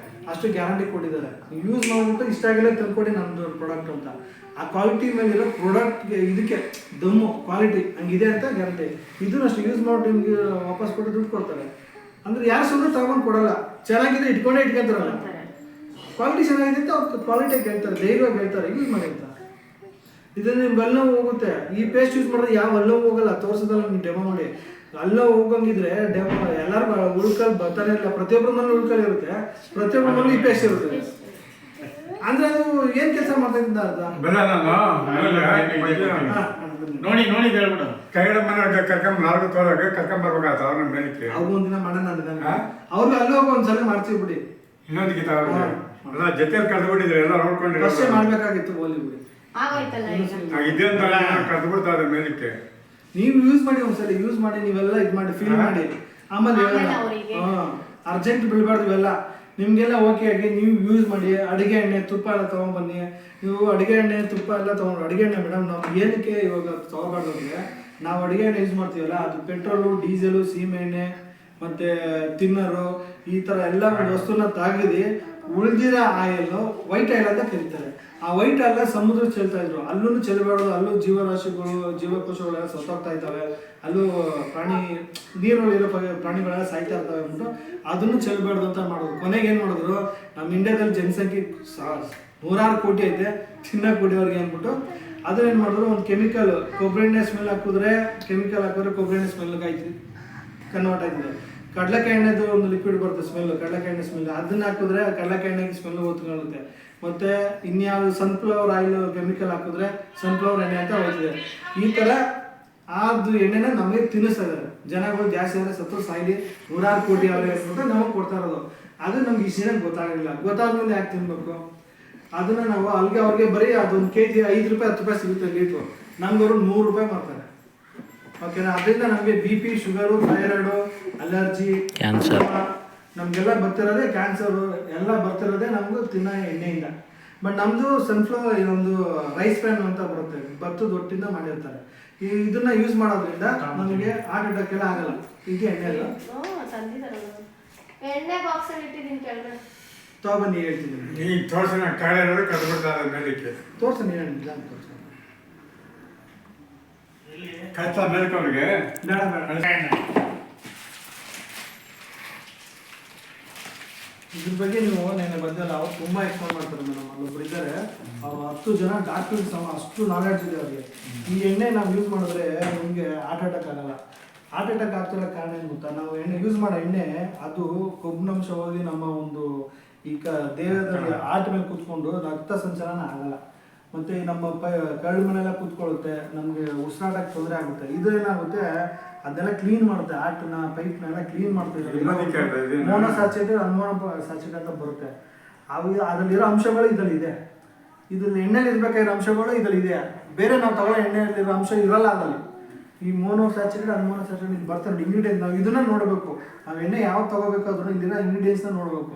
ಅಷ್ಟು ಗ್ಯಾರಂಟಿ ಕೊಟ್ಟಿದ್ದಾರೆ. ನೀವು ಯೂಸ್ ಮಾಡಿಬಿಟ್ಟು ಇಷ್ಟ ಆಗಿಲ್ಲ ತಂದ್ಕೊಡಿ ನಮ್ಮದು ಪ್ರಾಡಕ್ಟ್ ಅಂತ. ಆ ಕ್ವಾಲಿಟಿ ಮೇಲಿರೋ ಪ್ರಾಡಕ್ಟ್ಗೆ ಇದಕ್ಕೆ ದಮ್ಮು ಕ್ವಾಲಿಟಿ ಹಂಗಿದೆ ಅಂತ ಗ್ಯಾರಂಟಿ. ಇದನ್ನು ಅಷ್ಟು ಯೂಸ್ ಮಾಡಿ ನಿಮ್ಗೆ ವಾಪಸ್ ಕೊಟ್ಟು ದುಡ್ಡು ಕೊಡ್ತಾರೆ. ಅಂದರೆ ಯಾರು ಸುಮ್ಮನೆ ತಗೊಂಡು ಕೊಡಲ್ಲ. ಚೆನ್ನಾಗಿದೆ ಇಟ್ಕೊಂತಾರಲ್ಲ, ಕ್ವಾಲಿಟಿ ಚೆನ್ನಾಗಿದೆ ಅಂತ ಅವ್ರು ಕ್ವಾಲಿಟಿಯಾಗಿ ಹೇಳ್ತಾರೆ, ಧೈರ್ಯವಾಗಿ ಹೇಳ್ತಾರೆ ಯೂಸ್ ಮಾಡಿ ಅಂತ. ಇದನ್ನು ನಿಮ್ಗೆ ಅಲ್ಲೋವು ಹೋಗುತ್ತೆ. ಈ ಪೇಸ್ಟ್ ಯೂಸ್ ಮಾಡಿದ್ರೆ ಯಾವ ಅಲ್ಲೋವು ಹೋಗಲ್ಲ. ತೋರಿಸೋದಲ್ಲ ನೀವು ಡೆಮೋ ಮಾಡಿ. ಅಲ್ಲೋ ಹೋಗಂಗಿದ್ರೆ ಡೆಮೋ ಎಲ್ಲರೂ ಉಳ್ಕಲ್ ಬರ್ತಾನೆ ಇಲ್ಲ. ಪ್ರತಿಯೊಬ್ಬರ ಮನೇಲಿ ಉಳ್ಕಲ್ ಇರುತ್ತೆ, ಪ್ರತಿಯೊಬ್ಬರ ಮನೇಲಿ ಈ ಪೇಸ್ಟ್ ಇರುತ್ತೆ. ಅಂದ್ರೆ ಅದು ಏನ್ ಕೆಲಸ ಮಾಡ್ತಾ ಇದ್ದ ಅರ್ಥ ನೋಡಿ ಹೇಳ್ಬಿಡು. ಕೈಡ ಮನೆ ಕರ್ಕೊಂಬರ್ಬೇಕಾಯ್ತು ಅವ್ರನ್ನ ಮೇಲಕ್ಕೆ. ಅವ್ರು ಒಂದಿನ ಮಾಡೋಣ ಅಂದಿದ್ದಾನೆ. ಅವ್ರು ಅಲ್ಲಿ ಹೋಗಿ ಒಂದ್ಸಲ ಮಾಡ್ತೀವಿ ಬಿಡಿ. ಇನ್ನೊಂದು ಗೀತ ಎಲ್ಲ ಜೊತೆಯಲ್ಲಿ ಕಳೆದ್ಬಿಟ್ಟಿದ್ರೆ ಎಲ್ಲ ನೋಡ್ಕೊಂಡಿರೋ ಅಷ್ಟೇ ಮಾಡ್ಬೇಕಾಗಿತ್ತು. ಹೋಗ್ಲಿ ಬಿಡಿ, ಆಗೋಯ್ತಲ್ಲ ಈಗ. ಇದೇ ಅಂತ ಕಳೆದ್ಬಿಡ್ತಾರೆ ಮೇಲಕ್ಕೆ. ನೀವು ಯೂಸ್ ಮಾಡಿ ಒಂದ್ಸಲ ಯೂಸ್ ಮಾಡಿ ನೀವೆಲ್ಲ ಇದು ಮಾಡಿ ಫೀಲ್ ಮಾಡಿ ಆಮೇಲೆ ಅರ್ಜೆಂಟ್ ಬೀಳ್ಬಾರ್ದು ಇವೆಲ್ಲ. ನಿಮಗೆಲ್ಲ ಓಕೆ ಆಗಿ ನೀವು ಯೂಸ್ ಮಾಡಿ. ಅಡುಗೆ ಎಣ್ಣೆ ತುಪ್ಪ ಎಲ್ಲ ತೊಗೊಂಡ್ಬನ್ನಿ. ನೀವು ಅಡುಗೆ ಎಣ್ಣೆ ತುಪ್ಪ ಎಲ್ಲ ತೊಗೊಂಡು ಅಡುಗೆ ಎಣ್ಣೆ ಮೇಡಮ್ ನಾವು ಏನಕ್ಕೆ ಇವಾಗ ತೊಗೊಬಾರ್ದು ಅಂದರೆ, ನಾವು ಅಡುಗೆ ಎಣ್ಣೆ ಯೂಸ್ ಮಾಡ್ತೀವಲ್ಲ ಅದು ಪೆಟ್ರೋಲು, ಡೀಸೆಲು, ಸೀಮೆ ಎಣ್ಣೆ ಮತ್ತು ತಿನ್ನರು ಈ ಥರ ಎಲ್ಲ ಒಂದು ವಸ್ತುನ ತಾಗಿದು ಉಳಿದಿರೋ ಆಯಿಲ್ಲು ವೈಟ್ ಆಯಿಲ್ ಅಂತ ಕರೀತಾರೆ. ಆ ವೈಟ್ ಆಯಿಲ್ ಸಮುದ್ರ ಚೆಲ್ತಾ ಇದ್ರು. ಅಲ್ಲೂ ಚೆಲ್ಲಬಾರ್ದು. ಅಲ್ಲೂ ಜೀವರಾಶಿಗಳು ಜೀವಕೋಶಗಳೆಲ್ಲ ಸತ್ತೋಗ್ತಾ ಇದ್ದಾವೆ. ಅಲ್ಲೂ ನೀರಲ್ಲಿರೋ ಪ್ರಾಣಿಗಳೆಲ್ಲ ಸಾಯ್ತಾ ಇರ್ತವೆ ಅಂದ್ಬಿಟ್ಟು ಅದನ್ನು ಚೆಲ್ಲಬಾರ್ದು ಅಂತ ಮಾಡೋದು. ಕೊನೆಗೆ ಏನು ಮಾಡಿದ್ರು, ನಮ್ಮ ಇಂಡಿಯಾದಲ್ಲಿ ಜನಸಂಖ್ಯೆ 100 ಕೋಟಿ ಐತೆ, ತಿನ್ನಕ್ಕೆ ಕುಡಿಯೋರಿಗೆ ಅಂದ್ಬಿಟ್ಟು ಅದನ್ನೇನು ಮಾಡಿದ್ರು, ಒಂದು ಕೆಮಿಕಲ್ ಕೊಬ್ಬರಿ ಎಣ್ಣೆ ಸ್ಮೆಲ್ ಹಾಕಿದ್ರೆ ಕೆಮಿಕಲ್ ಹಾಕಿದ್ರೆ ಕೊಬ್ಬರಿ ಎಣ್ಣೆ ಸ್ಮೆಲ್ಗೆ ಆಯ್ತು ಕನ್ವರ್ಟ್ ಆಯ್ತದೆ. ಕಡಲೆಕಾಯಿ ಎಣ್ಣೆದು ಒಂದು ಲಿಕ್ವಿಡ್ ಬರುತ್ತೆ ಸ್ಮೆಲ್, ಕಡಲೆಕಾಯಿ ಎಣ್ಣೆ ಸ್ಮೆಲ್. ಅದನ್ನ ಹಾಕಿದ್ರೆ ಕಡಲೆಕಾಯಿ ಎಣ್ಣೆಗೆ ಸ್ಮೆಲ್ ಹೊತ್ಕೊಳ್ಳುತ್ತೆ. ಮತ್ತು ಇನ್ಯಾವುದು ಸನ್ಫ್ಲವರ್ ಆಯಿಲ್ ಕೆಮಿಕಲ್ ಹಾಕಿದ್ರೆ ಸನ್ಫ್ಲವರ್ ಎಣ್ಣೆ ಅಂತ ಹೋಗ್ತಿದೆ. ಈ ಥರ ಅದು ಎಣ್ಣೆನ ನಮಗೆ ತಿನ್ನಿಸ್ತಾ ಇದ್ದಾರೆ. ಜನಗಳು ಜಾಸ್ತಿ ಆದರೆ ಸತ್ತು ಸಾಯಿಲಿ 100 ಕೋಟಿ ಅವರೇ ಅಂದ್ಬಿಟ್ಟು ನಮಗೆ ಕೊಡ್ತಾ ಇರೋದು. ಅದು ನಮ್ಗೆ ಈ ಸೀನಾಗಿ ಗೊತ್ತಾಗಲಿಲ್ಲ. ಗೊತ್ತಾದ್ಮೇಲೆ ಯಾಕೆ ತಿನ್ಬೇಕು? ಅದನ್ನು ನಾವು ಅಲ್ಲಿಗೆ ಅವ್ರಿಗೆ ಬರೀ ಅದೊಂದು kg 5 ರೂಪಾಯಿ 10 ರೂಪಾಯಿ ಸಿಗುತ್ತೆ ಲೀಟ್ರು. ನಮ್ಗೆ ಅವರು 100 ರೂಪಾಯಿ ಮಾಡ್ತಾರೆ. ಓಕೆನಾ? ಅದರಿಂದ ನಮಗೆ BP, sugar, thyroid, allergy, cancer ನಮಗೆಲ್ಲ ಬರ್ತಿರೋದೇ ಕ್ಯಾನ್ಸರು ಎಲ್ಲ ಬರ್ತಿರೋದೇ ನಮಗೂ ತಿನ್ನೋ ಎಣ್ಣೆಯಿಂದ. ಬಟ್ ನಮ್ಮದು ಸನ್ಫ್ಲವರ್ ಇದೊಂದು ರೈಸ್ ಪ್ಯಾನ್ ಅಂತ ಬರುತ್ತೆ, ಭತ್ತದ ಹೊಟ್ಟಿಂದ ಮಾಡಿರ್ತಾರೆ. ಇದನ್ನ ಯೂಸ್ ಮಾಡೋದ್ರಿಂದ ನಮಗೆ ಹಾರ್ಟ್ ಅಟ್ಯಾಕ್ ಎಲ್ಲ ಆಗಲ್ಲ. ಈಗ ಎಣ್ಣೆ ಅಲ್ಲ ಎಣ್ಣೆ ಬಾಕ್ಸ್ ಅಲ್ಲಿ ಇಟ್ಟಿದ್ದೀನಿ ಕೆಳಗಡೆ. ತಗೊಬನ್ನಿ ಹೇಳ್ತೀನಿ. ಈ ತೋರ್ಸನ ಕಾಳೆ ಕದ್ಬಿಡ್ತಾರೆ ಮೇಲಕ್ಕೆ. ತೋರ್ಸ ನೀನು ತೋರ್ಸ ಕಚ್ಚಾ ಮೇಲಕ್ಕೆ ಅವ್ರಿಗೆ ಬೇಡ ಬೇಡ. ಇದ್ರ ಬಗ್ಗೆ ನೀವು ನೆನ್ನೆ ಬಂದಲ್ಲ, ಅವ್ರು ತುಂಬ ಎಕ್ಸ್ಪ್ಲೇನ್ ಮಾಡ್ತಾರೆ ಮೇಡಮ್. ಅಲ್ಲೊಬ್ರು ಇದ್ದಾರೆ, ಅವ್ರು 10 ಜನ ಡಾಕ್ಟರ್ಸ್, ಅಷ್ಟು ನಾಲೆಡ್ಜ್ ಇದೆ ಅವ್ರಿಗೆ. ಈ ಎಣ್ಣೆ ನಾವು ಯೂಸ್ ಮಾಡಿದ್ರೆ ನಿಮಗೆ ಹಾರ್ಟ್ ಅಟ್ಯಾಕ್ ಆಗಲ್ಲ. ಹಾರ್ಟ್ ಅಟ್ಯಾಕ್ ಆಗ್ತಿರೋ ಕಾರಣ ಏನು ಗೊತ್ತಾ? ನಾವು ಎಣ್ಣೆ ಯೂಸ್ ಮಾಡೋ ಎಣ್ಣೆ ಅದು ಕೊಬ್ಬಿನಾಂಶ ಹೋಗಿ ನಮ್ಮ ಒಂದು ಈಗ ದೇಹದಲ್ಲಿ ಹಾರ್ಟ್ ಮೇಲೆ ಕೂತ್ಕೊಂಡು ರಕ್ತ ಸಂಚಲನ ಆಗಲ್ಲ. ಮತ್ತು ನಮ್ಮ ಕರಳು ಮನೆಲ್ಲ ಕೂತ್ಕೊಳ್ಳುತ್ತೆ, ನಮಗೆ ಉಸಿರಾಟಕ್ಕೆ ತೊಂದರೆ ಆಗುತ್ತೆ. ಇದು ಏನಾಗುತ್ತೆ, ಅದೆಲ್ಲ ಕ್ಲೀನ್ ಮಾಡುತ್ತೆ. ಹಾರ್ಟ್ನ ಪೈಪ್ನೆಲ್ಲ ಕ್ಲೀನ್ ಮಾಡ್ತೀವಿ. ಮೋನೋಸಾಚೇಟ್, ಅನ್ಮೋನೋಸಾಚೇಟ್ ಅಂತ ಬರುತ್ತೆ. ಅದರಲ್ಲಿರೋ ಅಂಶಗಳು ಇದರಲ್ಲಿ ಇದೆ. ಇದ್ರಲ್ಲಿ ಎಣ್ಣೆಲಿ ಇರಬೇಕಾಗಿರೋ ಅಂಶಗಳು ಇದರಲ್ಲಿ ಇದೆ. ಬೇರೆ ನಾವು ತಗೊಳ್ಳೋ ಎಣ್ಣೆಯಲ್ಲಿರೋ ಅಂಶ ಇರಲ್ಲ ಅದರಲ್ಲಿ. ಈ ಮೋನೋಸ್ಯಾಚುರೇಟೆಡ್, ಅನ್ಮೋನೋಸ್ಯಾಚುರೇಟೆಡ್ ಇದು ಬರ್ತಾರೆ ಇಂಗ್ರೀಡಿಯೆಂಟ್. ನಾವು ಇದನ್ನ ನೋಡಬೇಕು. ನಾವು ಎಣ್ಣೆ ಯಾವ್ದು ತಗೋಬೇಕಾದ್ರೂ ಇಲ್ಲಿರೋ ಇಂಗ್ರೀಡಿಯೆಂಟ್ಸ್ನ ನೋಡಬೇಕು.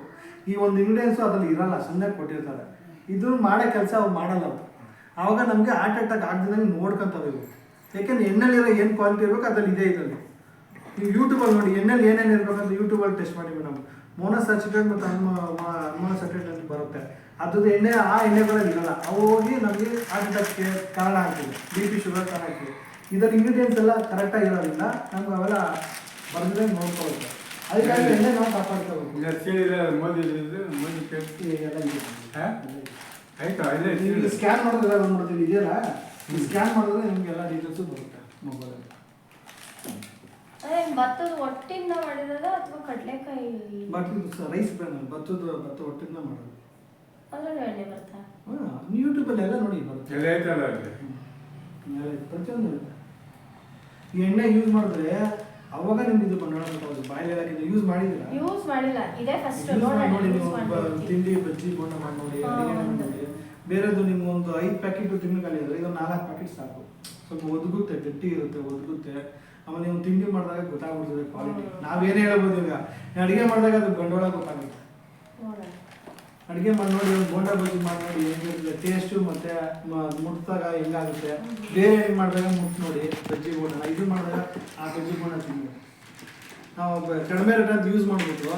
ಈ ಒಂದು ಇಂಗ್ರೀಡಿಯೆಂಟ್ಸು ಅದರಲ್ಲಿ ಇರಲ್ಲ, ಸುಮ್ಮನೆ ಕೊಟ್ಟಿರ್ತಾರೆ. ಇದು ಮಾಡೋ ಕೆಲಸ ಅವ್ರು ಮಾಡಲ್ಲ. ಆವಾಗ ನಮಗೆ ಹಾರ್ಟ್ ಅಟ್ಯಾಕ್ ಆಗದಂಗೆ ನೋಡ್ಕೊಂತಬೇಕು. ಯಾಕೆಂದ್ರೆ ಎಣ್ಣೆಲಿರೋ ಏನು ಕ್ವಾಲಿಟಿ ಇರಬೇಕು ಅದರಲ್ಲಿ ಇದೆ. ಇದರಲ್ಲಿ ನೀವು ಯೂಟ್ಯೂಬಲ್ಲಿ ನೋಡಿ ಎಣ್ಣೆಲಿ ಏನೇನು ಇರಬೇಕಂತ ಯೂಟ್ಯೂಬಲ್ಲಿ ಟೆಸ್ಟ್ ಮಾಡಿ ಮೇಡಮ್. ಮೋನೋಸ್ಯಾಚುರೇಟೆಡ್ ಮತ್ತು ಅನ್ಮೋನೋಸ್ಯಾಚುರೇಟೆಡ್ ಅಂತ ಬರುತ್ತೆ. ಅದ್ರದ್ದು ಎಣ್ಣೆ ಆ ಎಣ್ಣೆಗಳಲ್ಲಿ ಇರಲ್ಲ. ಅವು ಹೋಗಿ ನಮಗೆ ಹಾರ್ಟ್ ಅಟ್ಯಾಕ್ಗೆ ಕಾರಣ ಆಗ್ತದೆ, BP, ಶುಗರ್ ಕಾರಣ ಆಗ್ತದೆ. ಇದರ ಇಂಗ್ರೀಡಿಯೆಂಟ್ಸ್ ಎಲ್ಲ ಕರೆಕ್ಟಾಗಿ ಇರೋದ್ರಿಂದ ನಮ್ಗೆ ಅವೆಲ್ಲ ಬರೆದ್ರೆ ನೋಡ್ಕೊಳ್ಳುತ್ತೆ. ಅದಕ್ಕಾಗಿ ಎಣ್ಣೆ ನಾವು ಕಾಪಾಡ್ಕೋಬೇಕು. ಕೇಳಿದ್ರೆ ಮೋದಿ ಕೇಳಿ ಎಲ್ಲ ಇದೆ. ಆಯ್ತಾ ಇಲ್ಲೇ ನೀವು ಸ್ಕ್ಯಾನ್ ಮಾಡಿದ್ರೆ ಬಂದ್ಬಿಡ್ತೀವಿ ಇದೆಯಲ್ಲ, ಈ ಸ್ಕ್ಯಾನ್ ಮಾಡಿದ್ರೆ ನಿಮಗೆಲ್ಲ ಡೀಟೇಲ್ಸು ಬರುತ್ತೆ ಮೊಬೈಲಲ್ಲಿ. ಅದೇ ಭತ್ತದ ಒಟ್ಟಿಂದ ಮಾಡಿರೋದ ಅಥವಾ ಕಡಲೆಕಾಯಿ? ಬಟ್ ಇದು ರೈಸ್ ಬ್ರ್ಯಾನ್ ಭತ್ತ ಒಟ್ಟಿಂದ ಮಾಡೋದು. ಅದ್ರಲ್ಲಿ ಎಣ್ಣೆ ಬರ್ತಾ? ನೀವು ಯೂಟ್ಯೂಬಲ್ಲಿ ಎಲ್ಲ ನೋಡಿ ಬರುತ್ತೆ. ಎಲ್ಲ ಐತಲ್ಲ ಅಲ್ಲಿ ಪ್ರತಿಯೊಂದು ಇರುತ್ತೆ. ಈ ಎಣ್ಣೆ ಯೂಸ್ ಮಾಡಿದ್ರೆ ಅವಾಗ ನಿಮ್ಗೆ ಇದು ನೋಡೋದು ಬಾಯಿಲೆಲ್ಲ ಯೂಸ್ ಮಾಡಿದ್ದೀರಾ? ಯೂಸ್ ಮಾಡಿಲ್ಲ, ಇದೇ ಫಸ್ಟ್ ನೋಡಿ ನೀವು ತಿಂಡಿ ಬಜ್ಜಿ ಬೋಂಡ ಮಾಡಿ ನೋಡಿ, ಅಡುಗೆ ಮಾಡಿ ನೋಡಿ. ಬೇರೆದು ನಿಮ್ಗೆ ಒಂದು 5 ಪ್ಯಾಕೆಟ್ ತಿಂಗಳು ಖಾಲಿ ಆದರೆ ಇದೊಂದು 4 ಪ್ಯಾಕೆಟ್ ಸಾಕು. ಸ್ವಲ್ಪ ಒದಗುತ್ತೆ, ಗಟ್ಟಿ ಇರುತ್ತೆ, ಒದಗುತ್ತೆ. ಆಮೇಲೆ ನೀವು ತಿಂಡಿ ಮಾಡಿದಾಗ ಗೊತ್ತಾಗ್ಬಿಡ್ತದೆ ಕ್ವಾಲಿಟಿ. ನಾವೇನೇ ಹೇಳ್ಬೋದು, ಈಗ ಅಡುಗೆ ಮಾಡಿದಾಗ ಅದು ಬಂಡವಾಳ ಗೊತ್ತಾಗುತ್ತೆ. ಅಡುಗೆ ಮಾಡಿ ನೋಡಿ, ಒಂದು ಬೋಂಡ ಬಜ್ಜಿ ಮಾಡಿ ನೋಡಿ ಹೆಂಗಿರ್ತದೆ ಟೇಸ್ಟು, ಮತ್ತು ಮುಟ್ಟಾಗ ಹೆಂಗಾಗುತ್ತೆ. ಬೇರೆ ಏನು ಮಾಡಿದಾಗ ಮುಟ್ಟು ನೋಡಿ ಬಜ್ಜಿ ಬೋಂಡ, ಇದು ಮಾಡಿದಾಗ ಆ ಬಜ್ಜಿ ಬೋಂಡ ತಿನ್ಬೋದು. ನಾವು ಕಡಿಮೆ ರೇಟ್ ಅಂತ ಯೂಸ್ ಮಾಡಿಬಿಟ್ಟು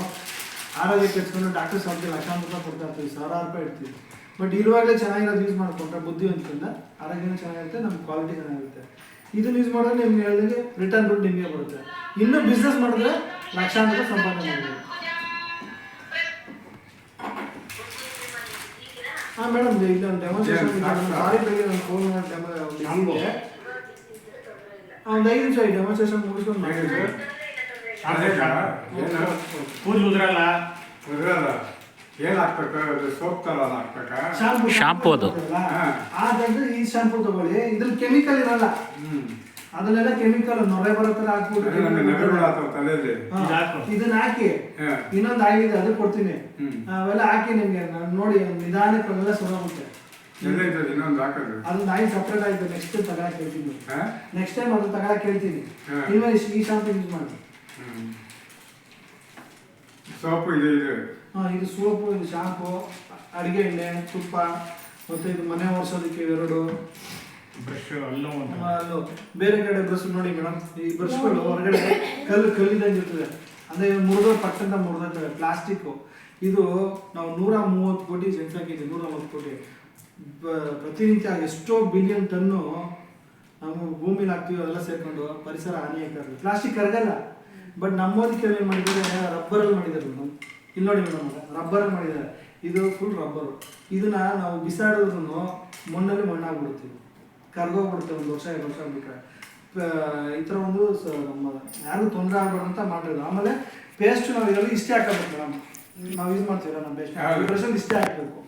ಆರೋಗ್ಯ ಕೆಚ್ಕೊಂಡು ಡಾಕ್ಟರ್ ಸಾಧ್ಯ ಲಕ್ಷಾಂತರ ರೂಪಾಯಿ ಕೊಡ್ತಾ ಇರ್ತೀವಿ, 1000 ರೂಪಾಯಿ ಇಡ್ತೀವಿ. ಬಟ್ ಇರುವಾಗಲೇ ಚೆನ್ನಾಗಿರೋದು ಯೂಸ್ ಮಾಡಿಕೊಂಡ್ರೆ ಬುದ್ಧಿವಂತಿಕೆಯಿಂದ ಆರೋಗ್ಯನೂ ಚೆನ್ನಾಗಿರುತ್ತೆ, ನಮ್ಮ ಕ್ವಾಲಿಟಿ ಚೆನ್ನಾಗಿರುತ್ತೆ. ಇದನ್ನು ಯೂಸ್ ಮಾಡಿದ್ರೆ ನಿಮ್ಗೆ ಹೇಳಿದ್ರೆ ರಿಟರ್ನ್ ದುಡ್ಡು ನಿಮಗೆ ಬರುತ್ತೆ. ಇನ್ನೂ ಬಿಸ್ನೆಸ್ ಮಾಡಿದ್ರೆ ಲಕ್ಷಾಂತರ ರೂಪಾಯಿ ಸಂಪಾದನೆ ಮಾಡ್ಬೋದು. ಹಾಂ ಮೇಡಮ್, ಇಲ್ಲೊಂದು ಡೆಮೋನ್ಸ್ಟ್ರೇಷನ್ ಸಾರಿ ಬಗ್ಗೆ ಒಂದು ಫೋನ್ ಮಾಡಿ ಒಂದು 5 ನಿಮಿಷ ಈ ಡೆಮೋನ್ಸ್ಟ್ರೇಷನ್ ಮುಗಿಸ್ಕೊಂಡು ಮಾಡಿದ್ರೆ ಕೂದಲು ಉದ್ರಲ್ಲ. ಏನ್ ಹಾಕ್ಬೇಕು? ಅದು ಸೋಪ್ ತರ ಹಾಕ್ಬೇಕಾ? ಶಾಂಪೂ ಅದು. ಆದ್ರೆ ಈ ಶಾಂಪೂ ತಗೊಳ್ಳಿ, ಇದ್ರಲ್ಲಿ ಕೆಮಿಕಲ್ ಇರಲ್ಲ. ಅದನ್ನೆಲ್ಲ ಕೆಮಿಕಲ್ ನೊರೆ ಬರೋ ತರ ಹಾಕ್ಬಿಟ್ಟು ಇದನ್ನ ಹಾಕಿ ಇನ್ನೊಂದು ಆಗಿದೆ ಅದು ಕೊಡ್ತೀನಿ. ಅವೆಲ್ಲ ಹಾಕಿ ನಿಮ್ಗೆ ನೋಡಿ ನಿಧಾನಕ್ಕೆ ಅವೆಲ್ಲ ಸರೋಗುತ್ತೆ. ಅದನ್ನ ಆಗಿ ಸಪ್ರೇಟ್ ಆಯ್ತು. ನೆಕ್ಸ್ಟ್ ತಗೊಳಕ್ ಹೇಳ್ತೀನಿ, ನೆಕ್ಸ್ಟ್ ಟೈಮ್ ಅದು ತಗೊಳಕ್ ಹೇಳ್ತೀನಿ. ಇನ್ಮೇಲೆ ಈ ಶಾಂಪೂ ಯೂಸ್ ಮಾಡಿ. ಸೋಪು ಇದೆ ಇದು ಸೋಪು, ಇದು ಶಾಂಪು, ಅಡುಗೆ ಎಣ್ಣೆ, ತುಪ್ಪ, ಮತ್ತು ಇದು ಮನೆ ಒರೆಸೋದಕ್ಕೆ 2 ಬ್ರಷ್ ಅಲ್ಲೂ ಅಲ್ಲೂ. ಬೇರೆ ಕಡೆ ಬ್ರಷ್ ನೋಡಿ ಮೇಡಮ್, ಈ ಬ್ರಷ್ಗಳು ಹೊರಗಡೆ ಕಲ್ಲಿದಂಗೆ ಇರ್ತದೆ. ಅಂದರೆ ಪಟ್ಟಂತ ಮುರಿದಿರ್ತದೆ ಪ್ಲಾಸ್ಟಿಕ್ಕು. ಇದು ನಾವು 130 ಕೋಟಿ ಜನಸಂಖ್ಯೆ ಇದೆ, 130 ಕೋಟಿ. ಪ್ರತಿನಿತ್ಯ ಎಷ್ಟೋ ಬಿಲಿಯನ್ ಟನ್ನು ನಾವು ಭೂಮಿಲಿ ಹಾಕ್ತೀವಿ, ಅದೆಲ್ಲ ಸೇರ್ಕೊಂಡು ಪರಿಸರ ಹಾನಿಯಾಗ್ತದೆ. ಪ್ಲಾಸ್ಟಿಕ್ ಕರಗಲ್ಲ. ಬಟ್ ನಮ್ಮೋದಕ್ಕೆ ಏನು ಮಾಡಿದ್ದಾರೆ, ರಬ್ಬರಲ್ಲಿ ಮಾಡಿದ್ದಾರೆ ಮೇಡಮ್. ಇಲ್ಲಿ ನೋಡಿ ಮೇಡಮ್, ರಬ್ಬರಲ್ಲಿ ಮಾಡಿದ್ದಾರೆ. ಇದು ಫುಲ್ ರಬ್ಬರು. ಇದನ್ನ ನಾವು ಬಿಸಾಡೋದ್ರೂ ಮಣ್ಣಲ್ಲಿ ಮಣ್ಣಾಗ್ಬಿಡ್ತೀವಿ, ಕರ್ಗೋಗ್ಬಿಡುತ್ತೆ. 1 ವರ್ಷ 2 ವರ್ಷ ಆಗ್ಬಿಟ್ರೆ ಈ ಥರ ಒಂದು ನಮ್ಮ ಯಾರಿಗೂ ತೊಂದರೆ ಆಗ್ಬಾರ್ದು ಅಂತ ಮಾಡಿರೋದು. ಆಮೇಲೆ ಪೇಸ್ಟ್ ನಾವು ಇದರಲ್ಲಿ ಇಷ್ಟೇ ಹಾಕಬೇಕು ಮೇಡಮ್. ನಾವು ಯೂಸ್ ಮಾಡ್ತೀವಲ್ಲ ನಮ್ಮ ಪೇಸ್ಟ್ ಇಷ್ಟೇ ಹಾಕಬೇಕು,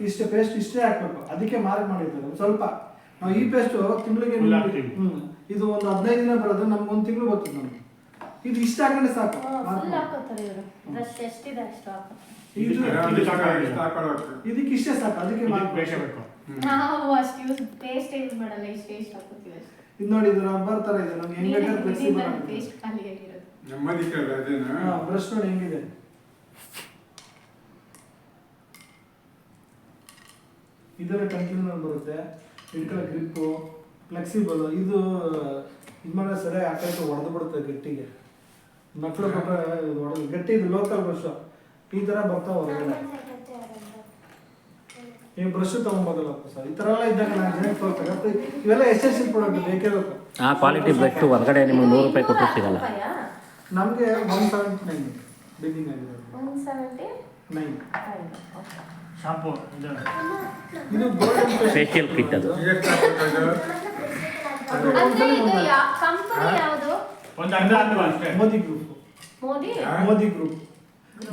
ಇಷ್ಟೇ ಪೇಸ್ಟ್ ಇಷ್ಟೇ ಹಾಕಬೇಕು. ಅದಕ್ಕೆ ಮಾರ್ಕ್ ಮಾಡಿರ್ತಾರೆ ಸ್ವಲ್ಪ. ನಾವು ಈ ಪೇಸ್ಟು ತಿಂಗಳಿಗೆ ಇದು ಒಂದು 15 ದಿನ ಬರೋದು, ನಮ್ಗೆ 1 ತಿಂಗಳು ಬರ್ತದೆ ನಮ್ಗೆ. ಇದು ಇಷ್ಟ ಹಾಕೊಂಡ್ರೆ ಸಾಕು. ಇದಕ್ಕೆ ಇಷ್ಟೇ ಸಾಕು, ಅದಕ್ಕೆ ನಾವು ಅಷ್ಟು ಯೂಸ್ ಪೇಸ್ಟ್ ಯೂಸ್ ಮಾಡಲ್ಲ, ಇಷ್ಟೇ ಇಷ್ಟ ಹಾಕೋತೀವಿ ಅಷ್ಟೇ. ಇದು ನೋಡಿ, ಇದು ರಬ್ಬರ್ ತರ ಇದೆ, ನಮ್ಗೆ ಹೆಂಗ್ ಬೇಕಾದ್ರೆ ಫ್ಲೆಕ್ಸಿಬಲ್ ಆಗಿದೆ. ಪೇಸ್ಟ್ ಖಾಲಿ ಆಗಿರೋದು. ಬ್ರಷ್ ನೋಡಿ ಹೆಂಗಿದೆ. ಇದರ ಕಂಟಿನ್ಯೂ ಬರುತ್ತೆ, ಇಟ್ಕೊಳ್ಳೋ ಗ್ರಿಪ್ಪು, ಫ್ಲೆಕ್ಸಿಬಲ್. ಇದು ಮಾಡಿದ್ರೆ ಸರಿಯಾಗಿ ಹಾಕಕ್ಕೆ ಹೊಡೆದು ಬಿಡುತ್ತೆ ಗಟ್ಟಿಗೆ. ಮಕ್ಕಳು ಹೊಡೆದು ಗಟ್ಟಿ. ಇದು ಲೋಕಲ್ ಬ್ರಷ್ ಈ ಥರ ಬರ್ತಾವೆ ಹೊರಗಡೆ. ಈ ಬ್ರಷ್ ತಗೊಂಬೋದಲ್ಲಪ್ಪ ಸರ್, ಈ ಥರ ಎಲ್ಲ ಇದ್ದಾಗ ನಾನು ಜನಕ್ಕೆ ತಗೋತಾರೆ. ಇವೆಲ್ಲ ಎಸೆನ್ಷಿಯಲ್ ಪ್ರಾಡಕ್ಟ್ ಬೇಕೇ ಬೇಕು. ಆ ಕ್ವಾಲಿಟಿ ಬ್ರಷ್ ಹೊರಗಡೆ ನಿಮಗೆ 100 ರೂಪಾಯಿ ಕೊಟ್ಟರು ಸಿಗಲ್ಲ. ನಮಗೆ 179 ಬಿಗಿಂಗ್ ಆಗಿದೆ. 179 ಶಾಂಪೂ ಇದು ಗೋಲ್ಡನ್ ಫೇಶಿಯಲ್ ಕಿಟ್ ಅದು. ಅಂದ್ರೆ ಇದು ಕಂಪನಿ ಯಾವುದು? ಒಂದು ಅರ್ಧ ಅಥವಾ ಅಷ್ಟೇ. Modi group. Modi group.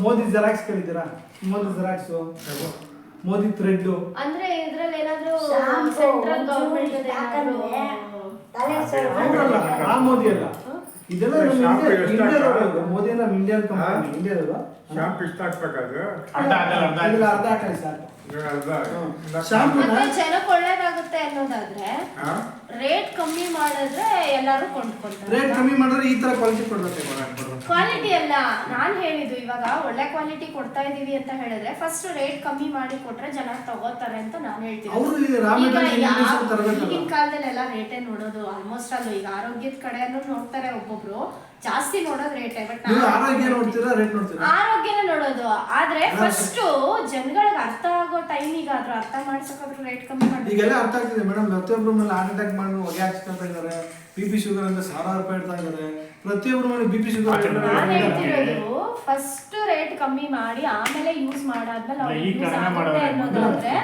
Modi Xerox ಕೇಳಿದ್ದೀರಾ? Modi Xerox, Modi thread. ಅಂದ್ರೆ ಇದ್ರಲ್ಲಿ ಏನಾದ್ರೂ ಸೆಂಟ್ರಲ್ ಗವರ್ನಮೆಂಟ್ ಆ ಮೋದಿ ಅಲ್ಲ, ಇದೆಲ್ಲ ಇಂಡಿಯಾದವರು. ಮೋದಿ ನಮ್ಮ ಇಂಡಿಯನ್ ಕಂಪನಿ, ಇಂಡಿಯಾದವರು. ಶಾಂಪು ಇಷ್ಟ ಹಾಕ್ಬೇಕಾದ್ರೆ ಅರ್ಧ ಹಾಕಿ ಸಾಕು. ಜನಕ್ಕೆ ಒಳ್ಳೇದಾಗುತ್ತೆ ಅನ್ನೋದಾದ್ರೆ ರೇಟ್ ಕಮ್ಮಿ ಮಾಡಿದ್ರೆ ಎಲ್ಲರೂ ಕೊಂಡ್ಕೊಳ್ತಾರೆ. ರೇಟ್ ಕಮ್ಮಿ ಮಾಡಿದ್ರೆ ಈ ತರ ಕ್ವಾಲಿಟಿ ಕೊಡ್ಬೇಕು. ಕ್ವಾಲಿಟಿ ಅಲ್ಲ ನಾನು ಹೇಳಿದ್ದು, ಇವಾಗ ಒಳ್ಳೆ ಕ್ವಾಲಿಟಿ ಕೊಡ್ತಾ ಇದೀವಿ ಅಂತ ಹೇಳಿದ್ರೆ ಫಸ್ಟ್ ರೇಟ್ ಕಮ್ಮಿ ಮಾಡಿ ಕೊಟ್ರೆ ಜನ ತಗೋತಾರೆ ಅಂತ ನಾನು ಹೇಳ್ತೀನಿ. ಈಗಿನ ಕಾಲದಲ್ಲೆಲ್ಲ ರೇಟೇ ನೋಡೋದು ಆಲ್ಮೋಸ್ಟ್ ಅಲ್ಲೂ. ಈಗ ಆರೋಗ್ಯದ ಕಡೆನೂ ನೋಡ್ತಾರೆ ಒಬ್ಬೊಬ್ರು, ಜಾಸ್ತಿ ನೋಡೋದು ರೇಟೇ. ಬಟ್ ಆರೋಗ್ಯನ ನೋಡೋದು. ಆದ್ರೆ ಫಸ್ಟ್ ಜನಗಳಿಗೆ ಅರ್ಥ ಆಗೋ ಟೈಮಿಗಾದ್ರೂ ಅರ್ಥ ಮಾಡ್ಸಕ್ಕಾದ್ರೂ ರೇಟ್ ಕಮ್ಮಿ ಮಾಡಿ. ಈಗೆಲ್ಲ ಅರ್ಥ ಆಗ್ತಿದೆ ಮೇಡಮ್. ಪ್ರತಿಯೊಬ್ಬರು ಮೇಲೆ ಹಾರ್ಟ್ ಅಟ್ಯಾಕ್ ಮಾಡಿ ಹೊಗೆ ಹಾಕ್ಸ್ಕೊತಾ ಇದ್ದಾರೆ. BP ಶುಗರ್ ಅಂತ 1000 ರೂಪಾಯಿ ಇಡ್ತಾ ಇದ್ದಾರೆ. ಪ್ರತಿಯೊಬ್ಬರು ಮಾಡಿ ಬಿ ಪಿ ಶುಗರ್ ನಾನು ಹೇಳ್ತಿರೋದು ಫಸ್ಟ್ ರೇಟ್ ಕಮ್ಮಿ ಮಾಡಿ ಆಮೇಲೆ ಯೂಸ್ ಮಾಡಾದ್ಮೇಲೆ ಈ ಯೂಸ್ ಕಾರಣ ಆಗುತ್ತೆ ಮಾಡೋದು. ಅನ್ನೋದಾದ್ರೆ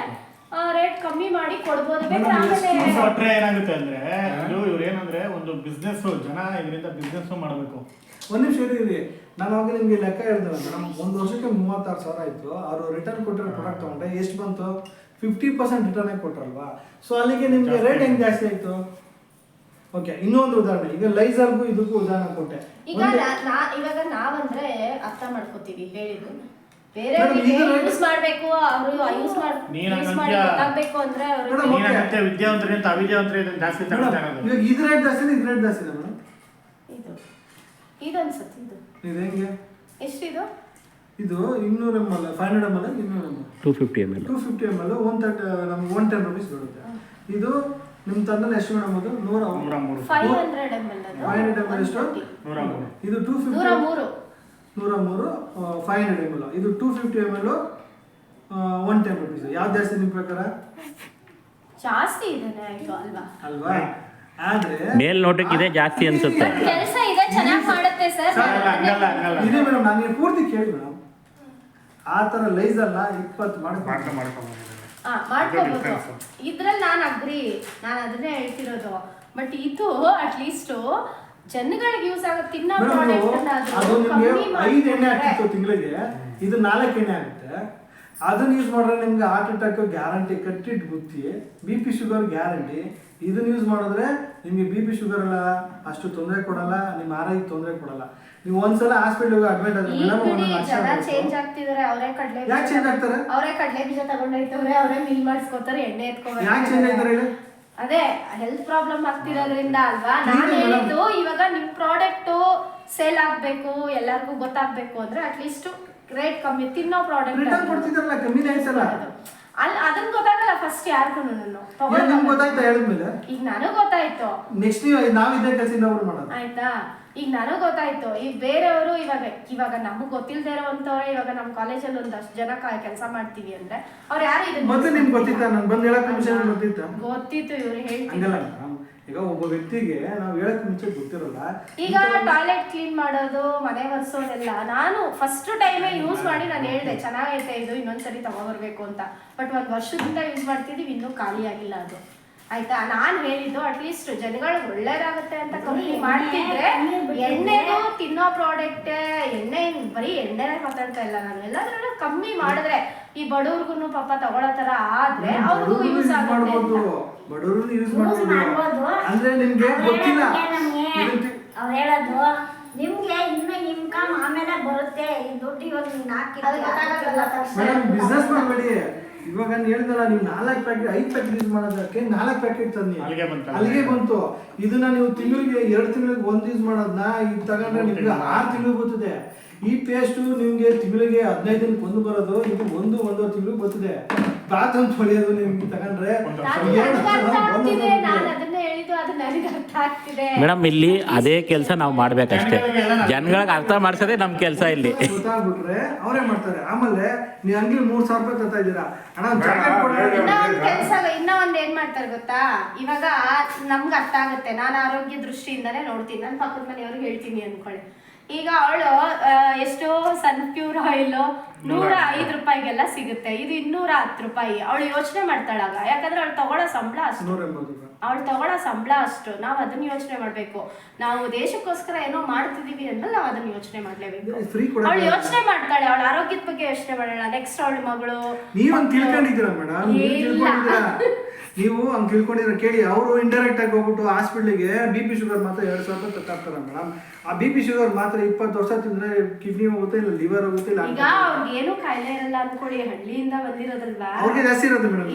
ರೇಟ್ ಕಮ್ಮಿ ಮಾಡಿ ಕೊಡ್ಬೋದು ಬೇಕಾದ್ರೆ ಆಮೇಲೆ ಕೊಟ್ರೆ ಏನಾಗುತ್ತೆ ಅಂದ್ರೆ ಇವ್ರು ಏನಂದ್ರೆ ಒಂದು ಬಿಸ್ನೆಸ್ ಜನ ಇದರಿಂದ ಬಿಸ್ನೆಸ್ ಮಾಡಬೇಕು. ಒಂದು ನಿಮಿಷ ಇರಿ, ನಾನು ಅವಾಗ ನಿಮಗೆ ಲೆಕ್ಕ ಹೇಳಿದ್ರಲ್ಲ ಮೇಡಮ್, 1 ವರ್ಷಕ್ಕೆ 36,000 ಆಯಿತು. ಅವರು ರಿಟರ್ನ್ ಕೊಟ್ಟಿರೋ ಪ್ರಾಡಕ್ಟ್ ತೊಗೊಂಡ್ರೆ ಎಷ್ಟು ಬಂತು? 50% ರಿಟರ್ನ್ ಕೊಟ್ರಲ್ವಾ? ಸೊ ಅಲ್ಲಿಗೆ ನಿಮಗೆ ರೇಟ್ ಹೆಂಗೆ ಜಾಸ್ತಿ ಆಯಿತು? ಓಕೆ, ಇನ್ನೊಂದು ಉದಾಹರಣೆ, ಈಗ ಲೈಸರ್ಗೂ ಇದಕ್ಕೂ ಉದಾಹರಣೆ ಕೊಟ್ಟೆ. ಈಗ ಇವಾಗ ನಾವಂದ್ರೆ ಅರ್ಥ ಮಾಡ್ಕೋತೀವಿ ಹೇಳಿದ್ರು ಬೇರೆ Madam, ಇದು ಯೂಸ್ ಮಾಡ್ಬೇಕು ಅವರು ಯೂಸ್ ಮಾಡಿ ಗೊತ್ತಾಗ್ಬೇಕು ಅಂದ್ರೆ Madam, ಅವ್ರಿಗೆ ನೀನಾಗತ್ತೆ ವಿದ್ಯಾವಂತರಿಗಿಂತ ಅವಿದ್ಯಾವಂತರು ಇದನ್ನ ಜಾಸ್ತಿ ತಗೊಳ್ತಾ ಇರೋದು. ಇವಾಗ ಇದು ರೇಟ್ ಜಾಸ್ತಿ ಇದು ರೇಟ್ ಜಾಸ್ತಿ ಮೇಡಮ್. ಇದು ಅನ್ಸುತ್ತೆ ಇದು ಹೆಂಗೆ? ಎಷ್ಟಿದು? ಇದು 200 ml 500 ml 200 ml 250 ml 250 ml 130 ನಮ್ಗೆ 110 rupees ಬರುತ್ತೆ. ಇದು ನಿಮ್ಮ ತಂದಲ್ಲಿ ಎಷ್ಟು ಮೇಡಮ್? ಅದು 103 500 ml ಅದು 500 ml ಎಷ್ಟು? 103. ಇದು 250 103 103 500 ml. ಇದು 250 ml 110 rupees. ಯಾವ್ದು ಜಾಸ್ತಿ ನಿಮ್ಮ ಪ್ರಕಾರ? ಜಾಸ್ತಿ ಇದೆ ಅಲ್ವಾ? ಆದ್ರೆ ಮೇಲ್ ನೋಟಕ್ಕೆ ಇದೆ ಜಾಸ್ತಿ ಅನ್ಸುತ್ತೆ. ಕೆಲಸ ಇದೆ ಚೆನ್ನಾಗಿ ಮಾಡುತ್ತೆ ಸರ್. ಹಂಗಲ್ಲ ಇದೆ ಮೇಡಮ್, ನಾನು ನೀವು ಪೂರ್ತಿ ಕೇಳಿ ಮೇಡಮ್. ಆ ಥರ ಲೈಸ್ ಅಲ್ಲ 20 ಮಾಡ್ಕೊಂಡು ಮಾಡ್ಕೋಬಹುದು. ಇದ್ರಲ್ಲಿ ನಾನು ಅದನ್ನೇ ಹೇಳ್ತಿರೋದು. ಬಟ್ ಇದು ಅಟ್ಲೀಸ್ಟ್ ಜನಗಳಿಗೆ ಯೂಸ್ ಆಗೋ ತಿನ್ನೋ ಅದು ಪ್ರಾಡಕ್ಟ್ ನಿಮಗೆ 5 ಎಣ್ಣೆ ಆಗ್ತಿತ್ತು ತಿಂಗಳಿಗೆ, ಇದು 4 ಎಣ್ಣೆ ಆಗುತ್ತೆ. ಅದನ್ನ ಯೂಸ್ ಮಾಡಿದ್ರೆ ನಿಮ್ಗೆ ಹಾರ್ಟ್ ಅಟ್ಯಾಕ್ ಗ್ಯಾರಂಟಿ, ಕಟ್ಟಿಟ್ಟು ಬುತ್ತಿ. B P sugar guarantee. ಇದನ್ನ ಯೂಸ್ ಮಾಡಿದ್ರೆ ನಿಮಗೆ ಬಿ ಪಿ ಶುಗರ್ ಎಲ್ಲ ಅಷ್ಟು ತೊಂದರೆ ಕೊಡಲ್ಲ, ನಿಮ್ಮ ಆರೋಗ್ಯಕ್ಕೆ ತೊಂದರೆ ಕೊಡಲ್ಲ. ನೀವು ಒಂದ್ಸಲ ಹಾಸ್ಪಿಟಲ್ಗೆ ಅಡ್ಮಿಟ್ ಆದ್ರೆ ಜನ ಚೇಂಜ್ ಆಗ್ತಿದಾರೆ. ಅವರೇ ಕಡಲೆ ಯಾಕೆ ಚೇಂಜ್ ಆಗ್ತಾರೆ? ಅವರೇ ಕಡಲೆ ಬೀಜ ತಗೊಂಡೋಯ್ತವ್ರೆ, ಅವರೇ ಮಿಲ್ ಮಾಡಿಸ್ಕೋತಾರೆ, ಎಣ್ಣೆ ಎತ್ಕೋತಾರೆ. ಯಾಕೆ ಚೇಂಜ್ ಆಗ್ತಾರೆ ಹೇಳಿ? ಅದೇ ಹೆಲ್ತ್ ಪ್ರಾಬ್ಲಮ್ ಆಗ್ತಿರೋದ್ರಿಂದ ಅಲ್ವಾ ನಾನು ಹೇಳಿದ್ದು. ಇವಾಗ ನಿಮ್ ಪ್ರಾಡಕ್ಟ್ ಸೇಲ್ ಆಗ್ಬೇಕು, ಎಲ್ಲರಿಗೂ ಗೊತ್ತಾಗ್ಬೇಕು ಅಂದ್ರೆ ಅಟ್ಲೀಸ್ಟ್ ರೇಟ್ ಕಮ್ಮಿ ತಿನ್ನೋ ಪ್ರಾಡಕ್ಟ್ ರಿಟರ್ನ್ ಕೊಡ್ತಿದ್ರಲ್ಲ, ಕಮ್ಮಿನೇ ಆಯ್ತಲ್ಲ. ಅಲ್ಲಿ ಅದನ್ನ ಗೊತ್ತಾಗಲ್ಲ ಫಸ್ಟ್ ಯಾರಿಗೂ. ನಿಮ್ಗೆ ಗೊತ್ತಾಯ್ತಾ ಹೇಳಿದ್ಮೇಲೆ? ಈಗ ನನಗ್ ಗೊತ್ತಾಯ್ತು. ನೆಕ್ಸ್ಟ್ ನಾವು ಇದೇ ಕೆಲಸದಿಂದ ಅವ್ರು ಮಾಡೋದು ಆಯ್ತಾ? ಈಗ ನನಗ್ ಗೊತ್ತಾಯ್ತು. ಈಗ ಬೇರೆಯವರು ಇವಾಗ ನಮಗ್ ಗೊತ್ತಿಲ್ದೇ ಇರೋವಂತವ್ರೆ ಇವಾಗ ನಮ್ ಕಾಲೇಜಲ್ಲಿ ಒಂದಷ್ಟು ಜನ ಕೆಲಸ ಮಾಡ್ತೀವಿ ಅಂದ್ರೆ ಅವ್ರು ಯಾರು ಇದನ್ನ ಮೊದಲು ನಿಮ್ಗೆ ಗೊತ್ತಿತ್ತಾ? ನಾನು ಬಂದು ಹೇಳಕ್ ಮುಂಚೆ ಗೊತ್ತಿತ್ತಾ? ಗೊತ್ತಿತ್ತು, ಇವ್ರು ಹೇಳ್ತಿದ್ರು. ಹಂಗಲ್ಲ ಮೇಡಮ್, ಈಗ ಒಬ್ಬ ವ್ಯಕ್ತಿಗೆ ನಾವು ಹೇಳಕ್ ಮುಂಚೆ ಗೊತ್ತಿರಲ್ಲ. ಈಗ ಟಾಯ್ಲೆಟ್ ಕ್ಲೀನ್ ಮಾಡೋದು, ಮನೆ ಒರೆಸೋದೆಲ್ಲ ನಾನು ಫಸ್ಟ್ ಟೈಮೇ ಯೂಸ್ ಮಾಡಿ ನಾನು ಹೇಳ್ದೆ ಚೆನ್ನಾಗೈತೆ ಇದು, ಇನ್ನೊಂದ್ಸರಿ ತಗೊಬರ್ಬೇಕು ಅಂತ. ಬಟ್ 1 ವರ್ಷದಿಂದ ಯೂಸ್ ಮಾಡ್ತಿದೀವಿ, ಇನ್ನೂ ಖಾಲಿ ಆಗಿಲ್ಲ ಅದು. ಆಯ್ತಾ? ನಾನು ಹೇಳಿದ್ದು ಅಟ್ಲೀಸ್ಟ್ ಜನಗಳಿಗೆ ಒಳ್ಳೇದಾಗುತ್ತೆ ಅಂತ ಕಂಪ್ನಿ ಮಾಡ್ತಿದ್ರೆ ಎಣ್ಣೆದು ತಿನ್ನೋ ಪ್ರಾಡಕ್ಟ್ ಎಣ್ಣೆ ಬರೀ ಎಣ್ಣೆನೇ ಮಾತಾಡ್ತಾ ಇಲ್ಲ ನಾನು. ಎಲ್ಲಾದ್ರೂ ಕಮ್ಮಿ ಮಾಡಿದ್ರೆ ಈ ಬಡವ್ರಿಗೂ ಪಾಪ ತಗೊಳ್ಳೋ ತರ ಆದ್ರೆ ಅವ್ರಿಗೂ ಯೂಸ್ ಆಗುತ್ತೆ. ಬಡವರು ಯೂಸ್ ಮಾಡ್ಬೋದು ಅಂದ್ರೆ ನಿಮ್ಗೆ ಗೊತ್ತಿಲ್ಲ. ಅವ್ರು ಹೇಳೋದು ನಿಮ್ಗೆ ಇನ್ನು ಇನ್ಕಮ್ ಆಮೇಲೆ ಬರುತ್ತೆ, ಈ ದುಡ್ಡು ಇವಾಗ ನೀನ್ ಮೇಡಮ್ ಬಿಸ್ನೆಸ್ ಮಾಡಬೇಡಿ. ಇವಾಗ ನಾನು ಹೇಳಿದ್ನಲ್ಲ, ನೀವು 4 ಪ್ಯಾಕೆಟ್ 5 ಪ್ಯಾಕೆಟ್ ಯೂಸ್ ಮಾಡೋದಕ್ಕೆ 4 ಪ್ಯಾಕೆಟ್ ತಂದಿ ಅಲ್ಲಿಗೆ ಬಂತು. ಇದನ್ನ ನೀವು ತಿಂಗಳಿಗೆ 2 ತಿಂಗಳಿಗೆ 1 ಯೂಸ್ ಮಾಡೋದನ್ನ ಈಗ ತಗೊಂಡ್ರೆ ನಿಮ್ಗೆ 6 ತಿಂಗಳು ಬರ್ತದೆ. ಈ ಪೇಸ್ಟು ನಿಮ್ಗೆ ತಿಂಗಳಿಗೆ 15 ದಿನಕ್ಕೆ 1 ಬರೋದು, ಇದು 1-1.5 ತಿಂಗಳು ಬರ್ತದೆ. ಬಾತ್ರೂಮ್ ತೊಳೆಯೋದು ನಿಮ್ಗೆ ತಗೊಂಡ್ರೆ ಮೇಡಮ್ ಇಲ್ಲಿ ಅದೇ ಕೆಲಸ ನಾವು ಮಾಡ್ಬೇಕಷ್ಟೇ. ಜನಗಳಿಗೆ ಅರ್ಥ ಮಾಡ್ಸೋದೇ ನಮ್ಮ ಕೆಲಸ ಇಲ್ಲಿ. ಗೊತ್ತಾಗ್ಬಿಟ್ರೆ ಅವರೇ ಮಾಡ್ತಾರೆ. ಆಮೇಲೆ ನೀವು ಅಂಗಡಿ 3,000 ರೂಪಾಯಿ ತರ್ತಾ ಇದ್ದೀರಾ ಅಣ್ಣ, ಇನ್ನ ಒಂದ್ ಏನ್ ಮಾಡ್ತಾರೆ ಗೊತ್ತಾ? ಇವಾಗ ನಮ್ಗೆ ಅರ್ಥ ಆಗುತ್ತೆ. ನಾನು ಆರೋಗ್ಯ ದೃಷ್ಟಿಯಿಂದಾನೇ ನೋಡ್ತೀನಿ, ನನ್ನ ಪಕ್ಕದ ಮನೆಯವ್ರಿಗೆ ಹೇಳ್ತೀನಿ ಅನ್ಕೊಳ್ಳಿ. ಈಗ ಅವಳು ಎಷ್ಟೋ ಸನ್ಪ್ಯೂರ್ ಆಯಿಲ್ 105 ರೂಪಾಯಿಗೆಲ್ಲ ಸಿಗುತ್ತೆ, ಇದು 210 ರೂಪಾಯಿ. ಅವಳು ಯೋಚನೆ ಮಾಡ್ತಾಳಾಗ, ಯಾಕಂದ್ರೆ ಅವಳು ತಗೊಳ್ಳೋ ಸಂಬಳ ಅಷ್ಟು. ನಾವು ಅದನ್ನ ಯೋಚನೆ ಮಾಡ್ಬೇಕು. ನಾವು ದೇಶಕ್ಕೋಸ್ಕರ ಏನೋ ಮಾಡ್ತಿದೀವಿ ಅಂದ್ರೆ ನಾವು ಅದನ್ನ ಯೋಚನೆ ಮಾಡ್ಲೇಬೇಕು. ಅವಳು ಯೋಚನೆ ಮಾಡ್ತಾಳೆ, ಅವಳ ಆರೋಗ್ಯದ ಬಗ್ಗೆ ಯೋಚನೆ ಮಾಡೋಣ. ನೆಕ್ಸ್ಟ್ ಅವಳ ಮಗಳು. ನೀವಂತ ತಿಳ್ಕೊಂಡಿದ್ದೀರಾ ಮೇಡಮ್? ನೀವು ಹಂಗೆ ತಿಳ್ಕೊಂಡಿದ್ರೆ ಕೇಳಿ. ಅವರು ಇಂಡೈರೆಕ್ಟ್ ಆಗಿ ಹೋಗ್ಬಿಟ್ಟು ಹಾಸ್ಪಿಟ್ಲಿಗೆ ಬಿ ಪಿ ಶುಗರ್ ಮಾತ್ರ 2,000 ರೂಪಾಯಿ ತರ್ತಾರೆ ಮೇಡಮ್. ಆ ಬಿ ಪಿ ಶುಗರ್ ಮಾತ್ರ 20 ವರ್ಷ ತಿಂದ್ರೆ ಕಿಡ್ನಿ ಹೋಗುತ್ತೆ, ಇಲ್ಲ ಲಿವರ್ ಹೋಗುತ್ತೆ, ಇಲ್ಲ ಈಗ ಅವ್ರಿಗೆ ಏನು ಕಾಯಿಲೆ ಇರಲ್ಲ ಅನ್ಕೊಳ್ಳಿ, ಹಳ್ಳಿಯಿಂದ ಬಂದಿರೋದಲ್ವಾ, ಅವ್ರಿಗೆ ಜಾಸ್ತಿ ಇರೋದು ಮೇಡಮ್.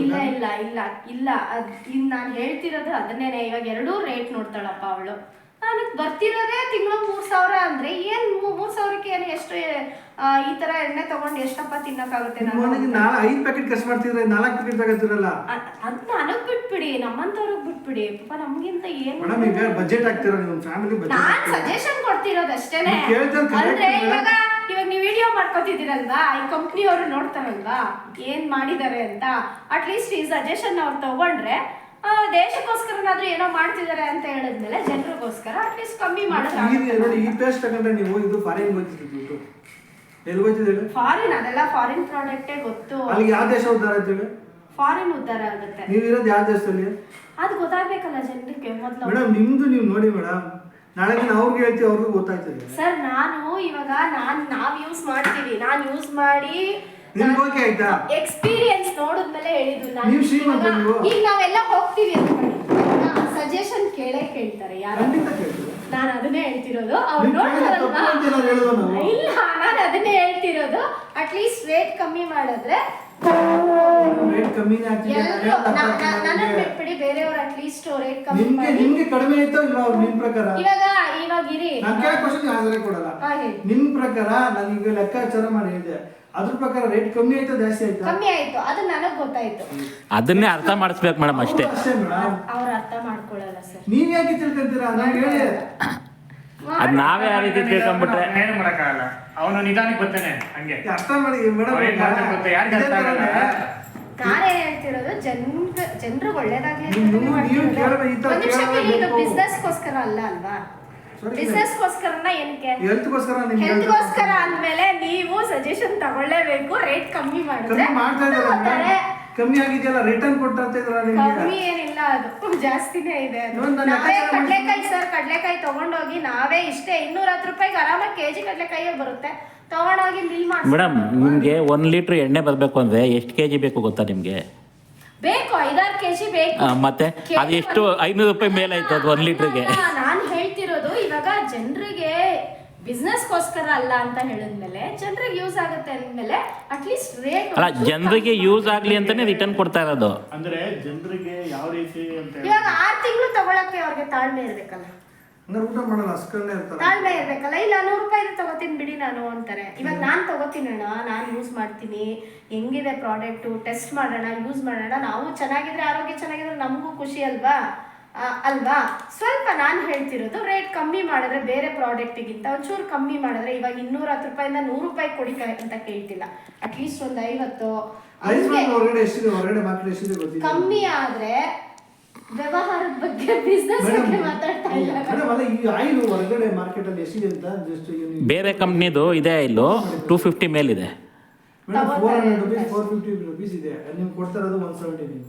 ಇಲ್ಲ ಇನ್ ನಾನು ಹೇಳ್ತಿರೋದು ಅದನ್ನೇನೆ. ಇವಾಗ 2 ರೇಟ್ ನೋಡ್ತಾಳಪ್ಪ ಅವಳು. ನನಗೆ ಬರ್ತಿರೋದೇ ತಿಂಗಳು 3,000 ಅಂದ್ರೆ ಏನ್ 3,000ಕ್ಕೆ ಏನು ಎಷ್ಟು ಈ ತರ ಎಣ್ಣೆ ತಗೊಂಡು ಎಷ್ಟಪ್ಪ ತಿನ್ನಕ್ಕಾಗುತ್ತೆ? ನಾನು 5 ಪ್ಯಾಕೆಟ್ ಖರ್ಚು ಮಾಡ್ತಿದ್ರೆ 4 ಪ್ಯಾಕೆಟ್ ತಗೋತಿರಲ್ಲ. ಅದ್ ನನಗ್ ಬಿಟ್ಬಿಡಿ, ನಮ್ಮಂತವ್ರಿಗೆ ಬಿಟ್ಬಿಡಿ ಪಾಪ. ನಮ್ಗಿಂತ ಏನು ಮೇಡಮ್ ಈಗ ಬಜೆಟ್ ಆಗ್ತಿರೋ ನಿಮ್ಮ ಫ್ಯಾಮಿಲಿ ಬಜೆಟ್. ನಾನ್ ಸಜೆಷನ್ ಕೊಡ್ತಿರೋದು ಅಷ್ಟೇನೆ. ಅಂದ್ರೆ ಇವಾಗ ನೀವು ವಿಡಿಯೋ ಮಾಡ್ಕೊತಿದ್ದೀರಲ್ವಾ, ಈ ಕಂಪ್ನಿಯವರು ನೋಡ್ತಾರಲ್ವಾ ಏನ್ ಮಾಡಿದ್ದಾರೆ ಅಂತ. ಅಟ್ಲೀಸ್ಟ್ ಈ ಸಜೆಷನ್ ಅವ್ರು ತಗೊಂಡ್ರೆ ದೇಶಕ್ಕೋಸ್ಕರನಾದ್ರೂ ಏನೋ ಮಾಡ್ತಿದ್ದಾರೆ ಅಂತ ಹೇಳಿದ್ಮೇಲೆ ಜನರಿಗೋಸ್ಕರ ಅಟ್ಲೀಸ್ಟ್ ಕಮ್ಮಿ ನೋಡಿ ಈ ಪೇಸ್ಟ್ ತಗೊಂಡ್ರೆ ನೀವು ಇದು ಫಾರಿನ್ ಹೋಗ್ತಿದ್ದು ಎಲ್ಲಿ ಹೋಗ್ತಿದ್ದೀವಿ ಫಾರಿನ್, ಅದೆಲ್ಲ ಫಾರಿನ್ ಪ್ರಾಡಕ್ಟೇ ಗೊತ್ತು. ಅಲ್ಲಿಗೆ ಯಾವ ದೇಶ ಉದ್ಧಾರ ಆಯ್ತೀವಿ? ಫಾರಿನ್ ಉದ್ಧಾರ ಆಗುತ್ತೆ. ನೀವು ಇರೋದು ಯಾವ ದೇಶದಲ್ಲಿ? ಅದು ಗೊತ್ತಾಗ್ಬೇಕಲ್ಲ ಜನರಿಗೆ ಮೊದಲು. ಮೇಡಮ್ ನಿಮ್ದು ನೀವು ನೋಡಿ ಮೇಡಮ್, ನಾಳೆ ದಿನ ಅವ್ರಿಗೆ ಹೇಳ್ತೀವಿ, ಅವ್ರಿಗೂ ಗೊತ್ತಾಗ್ತದೆ. ಸರ್ ನಾನು ಇವಾಗ ನಾವ್ ಯೂಸ್ ಮಾಡ್ತೀವಿ, ನಾನು ಯೂಸ್ ಮಾಡಿ ನಿಮ್ಗೆ ಓಕೆ ಆಯ್ತಾ? ಎಕ್ಸ್ಪೀರಿಯನ್ಸ್ ನೋಡಿದ್ಮೇಲೆ ಹೇಳಿದ್ದು ನಾನು. ನೀವು ಶ್ರೀಮಂತ ನೀವು. ಈಗ ನಾವೆಲ್ಲ ಹೋಗ್ತೀವಿ ಅಂತ ಸಜೆಷನ್ ಕೇಳ್ತಾರೆ ಯಾರು? ಖಂಡಿತ ಕೇಳ್ತೀವಿ. ನಾನು ಅದನ್ನೇ ಹೇಳ್ತಿರೋದು. ಅವ್ರು ನೀವು ಕೇಳಿದ್ರೆ ತಪ್ಪು ಅಂತ ಏನಾದ್ರು ಹೇಳಿದ್ವಾ ನಾವು? ಇಲ್ಲ, ನಾನು ಅದನ್ನೇ ಹೇಳ್ತಿರೋದು. ಅಟ್ಲೀಸ್ಟ್ ರೇಟ್ ಕಮ್ಮಿ ಮಾಡಿದ್ರೆ ರೇಟ್ ಕಮ್ಮಿನೇ ಆಗ್ತಿದೆ. ನನ್ನ ಬಿಟ್ಬಿಡಿ, ಬೇರೆಯವ್ರು ಅಟ್ಲೀಸ್ಟ್ ರೇಟ್ ಕಮ್ಮಿ ನಿಮ್ಗೆ ಮಾಡಿ. ನಿಮ್ಗೆ ಕಡಿಮೆ ಆಯ್ತಾ ಇಲ್ವಾ ನಿಮ್ ಪ್ರಕಾರ? ಇವಾಗ ಇರಿ, ನಾನು ಕೇಳೋ ಕ್ವಶನ್ ಆನ್ಸರ್ ಕೊಡಲ್ಲ. ನಿಮ್ ಪ್ರಕಾರ ನಾನು ಈಗ ಲೆಕ್ಕಾಚಾರ ಮಾಡಿ ಹೇಳಿದೆ, ಅದ್ರ ಪ್ರಕಾರ ರೇಟ್ ಕಮ್ಮಿ ಆಯ್ತಾ ಜಾಸ್ತಿ ಆಯ್ತಾ? ಕಮ್ಮಿ ಆಯ್ತು, ಅದು ನನಗ್ ಗೊತ್ತಾಯ್ತು. ಅದನ್ನೇ ಅರ್ಥ ಮಾಡಿಸ್ಬೇಕು ಮೇಡಮ್ ಅಷ್ಟೇ. ಅಷ್ಟೇ ಮೇಡಮ್. ಅವ್ರು ಅರ್ಥ ಮಾಡ್ಕೊಳ್ಳಲ್ಲ ಸರ್. ನೀವ್ ಯಾಕೆ ತಿಳ್ಕೊಂತೀರಾ? ನಾನು ಹೇಳಿ ಅದು ನಾವೇ ಆ ರೀತಿ ತಿಳ್ಕೊಂಡ್ಬಿಟ್ರೆ ಏನು ಮಾಡಕ್ಕಾಗಲ್ಲ. ಅವನು ನಿಧಾನಕ್ಕೆ ಬರ್ತಾನೆ ಹಂಗೆ. ಅರ್ಥ ಮಾಡಿ ಮೇಡಮ್. ಅವ್ರು ಏನ್ ಮಾಡ್ತಾರೆ ಗೊತ್ತಾ? ಯಾರ್ಗೆ ಅರ್ಥ ಆಗಲ್ಲ? ನಾನೇ ಹೇಳ್ತಿರೋದು ಜನರು ಒಳ್ಳೇದಾಗ್ಲಿ ಅಂತ ನೀವು ಮಾಡ್ತಿರೋದು. ಕೇಳೋದು ಈ ತರ ಒಂದ್ ನಿಮಿಷ ಕೇಳಿ, ಇದು ಕೇಳಬೇಕು. ಬಿಸ್ನೆಸ್ಗೋಸ್ಕರ ಅಲ್ಲ ಅಲ್ವಾ? ಬಿಸ್ನೆಸ್ಗೋಸ್ಕರನ ಏನಕ್ಕೆ? ಹೆಲ್ತ್ಗೋಸ್ಕರ ನಿಮ್ಗೆ ಹೆಲ್ತ್ಗೋಸ್ಕರ ಅಂದ್ಮೇಲೆ ನೀವು ಸಜೆಷನ್ ತಗೊಳ್ಳೇಬೇಕು. ರೇಟ್ ಕಮ್ಮಿ ಮಾಡಿದ್ರೆ ಕಮ್ಮಿ ಮಾಡ್ತಾ ಇದ್ದಾರೆ. ಕಮ್ಮಿ ಆಗಿದೆಯಲ್ಲ, ರಿಟರ್ನ್ ಕೊಡ್ತಾ ಇದ್ದಾರ ನಿಮ್ಗೆ. ಕಮ್ಮಿ ಏನಿಲ್ಲ, ಅದು ಜಾಸ್ತಿನೇ ಇದೆ. ಅದು ಇವತ್ತು ನಾನು ನಾವೇ ಲೆಕ್ಕಾಚಾರ ಕಡ್ಲೆಕಾಯಿ ಸರ್, ಕಡ್ಲೆಕಾಯಿ ತಗೊಂಡೋಗಿ ನಾವೇ ಇಷ್ಟೇ 210 ರೂಪಾಯಿಗೆ ಆರಾಮಾಗಿ ಕೆಜಿ ಕಡ್ಲೆಕಾಯಿಯೇ ಬರುತ್ತೆ. ತಗೊಂಡೋಗಿ ಮಿಲ್ ಮಾಡಿ ಮೇಡಮ್, ನಿಮಗೆ 1 ಲೀಟ್ರ್ ಎಣ್ಣೆ ಬರಬೇಕು ಅಂದರೆ ಎಷ್ಟು ಕೆ ಜಿ ಬೇಕು ಗೊತ್ತಾ ನಿಮಗೆ? ಬೇಕು 5-6 ಕೆಜಿ ಬೇಕು. ಮತ್ತೆ ಅದು ಎಷ್ಟು 500 ರೂಪಾಯಿ ಮೇಲೆ ಆಯ್ತು ಅದು 1 ಲೀಟ್ರಿಗೆ. ನಾನು ಹೇಳ್ತಿರೋದು ಇವಾಗ ಜನರಿಗೆ ಬಿಸ್ನೆಸ್ಗೋಸ್ಕರ ಅಲ್ಲ ಅಂತ ಹೇಳಿದ್ಮೇಲೆ ಜನರಿಗೆ ಯೂಸ್ ಆಗುತ್ತೆ ಅಂದ್ಮೇಲೆ ಅಟ್ಲೀಸ್ಟ್ ರೇಟ್ ಅಲ್ಲ, ಜನರಿಗೆ ಯೂಸ್ ಆಗಲಿ ಅಂತಾನೆ ರಿಟರ್ನ್ ಕೊಡ್ತಾ ಇರೋದು. ಅಂದ್ರೆ ಜನರಿಗೆ ಯಾವ ರೀತಿ ಅಂತ ಇವಾಗ 6 ತಿಂಗಳು ತಗೊಳಕ್ಕೆ ಅವ್ರಿಗೆ ತಾಳ್ಮೆ ಇರ್ಬೇಕಲ್ಲ. ಅಂದ್ರೆ ಊಟ ಮಾಡಲ್ಲ, ಅಸ್ಕಂಡೆ ಇರ್ತಾರೆ. ತಾಳ್ಮೆ ಇರ್ಬೇಕಲ್ಲ. ಇಲ್ಲ 100 ರೂಪಾಯಿ ತಗೋತೀನಿ ಬಿಡಿ ನಾನು ಅಂತಾರೆ. ಇವಾಗ ನಾನು ತಗೋತೀನಿ ಅಣ್ಣ, ನಾನು ಯೂಸ್ ಮಾಡ್ತೀನಿ, ಹೆಂಗಿದೆ ಪ್ರಾಡಕ್ಟು, ಟೆಸ್ಟ್ ಮಾಡೋಣ, ಯೂಸ್ ಮಾಡೋಣ. ನಾವು ಚೆನ್ನಾಗಿದ್ರೆ, ಆರೋಗ್ಯ ಚೆನ್ನಾಗಿದ್ರೆ ನಮಗೂ ಖುಷಿ ಅಲ್ವಾ? ಸ್ವಲ್ಪ ನಾನು ಹೇಳ್ತಿರೋದು ರೇಟ್ ಕಮ್ಮಿ ಮಾಡಿದ್ರೆ ಬೇರೆ ಪ್ರಾಡಕ್ಟಿಗಿಂತ ಒಂಚೂರು ಕಮ್ಮಿ ಮಾಡಿದ್ರೆ, ಇವಾಗ 210 ರೂಪಾಯಿಂದ 100 ರೂಪಾಯಿ ಕೊಡಿ ಅಂತ ಕೇಳ್ತಿಲ್ಲ. ಅಟ್ಲೀಸ್ಟ್ ಒಂದು 50 ಹೊರಗಡೆ ಎಷ್ಟಿದೆ, ಹೊರಗಡೆ ಮಾರ್ಕೆಟ್ ಎಷ್ಟಿದೆ ಗೊತ್ತಿಲ್ಲ. ಕಮ್ಮಿ ಆದ್ರೆ ವ್ಯವಹಾರದ ಬಗ್ಗೆ, ಬಿಸ್ನೆಸ್ ಬಗ್ಗೆ ಮಾತಾಡ್ತಾ ಇಲ್ಲ. ಮೇಡಮ್ ಅಲ್ಲ, ಈ ಆಯಿಲ್ ಹೊರಗಡೆ ಮಾರ್ಕೆಟ್ ಅಲ್ಲಿ ಎಷ್ಟಿದೆ ಅಂತ ಜಸ್ಟ್ ಬೇರೆ ಕಂಪ್ನಿದು ಇದೆ ಇಲ್ಲೂ 250 ಮೇಲಿದೆ. ಮೇಡಮ್ 400 ರೂಪೀಸ್ 450 ರೂಪೀಸ್ ಇದೆ. ನಿಮ್ಗೆ ಕೊಡ್ತಾ ಇರೋದು 170.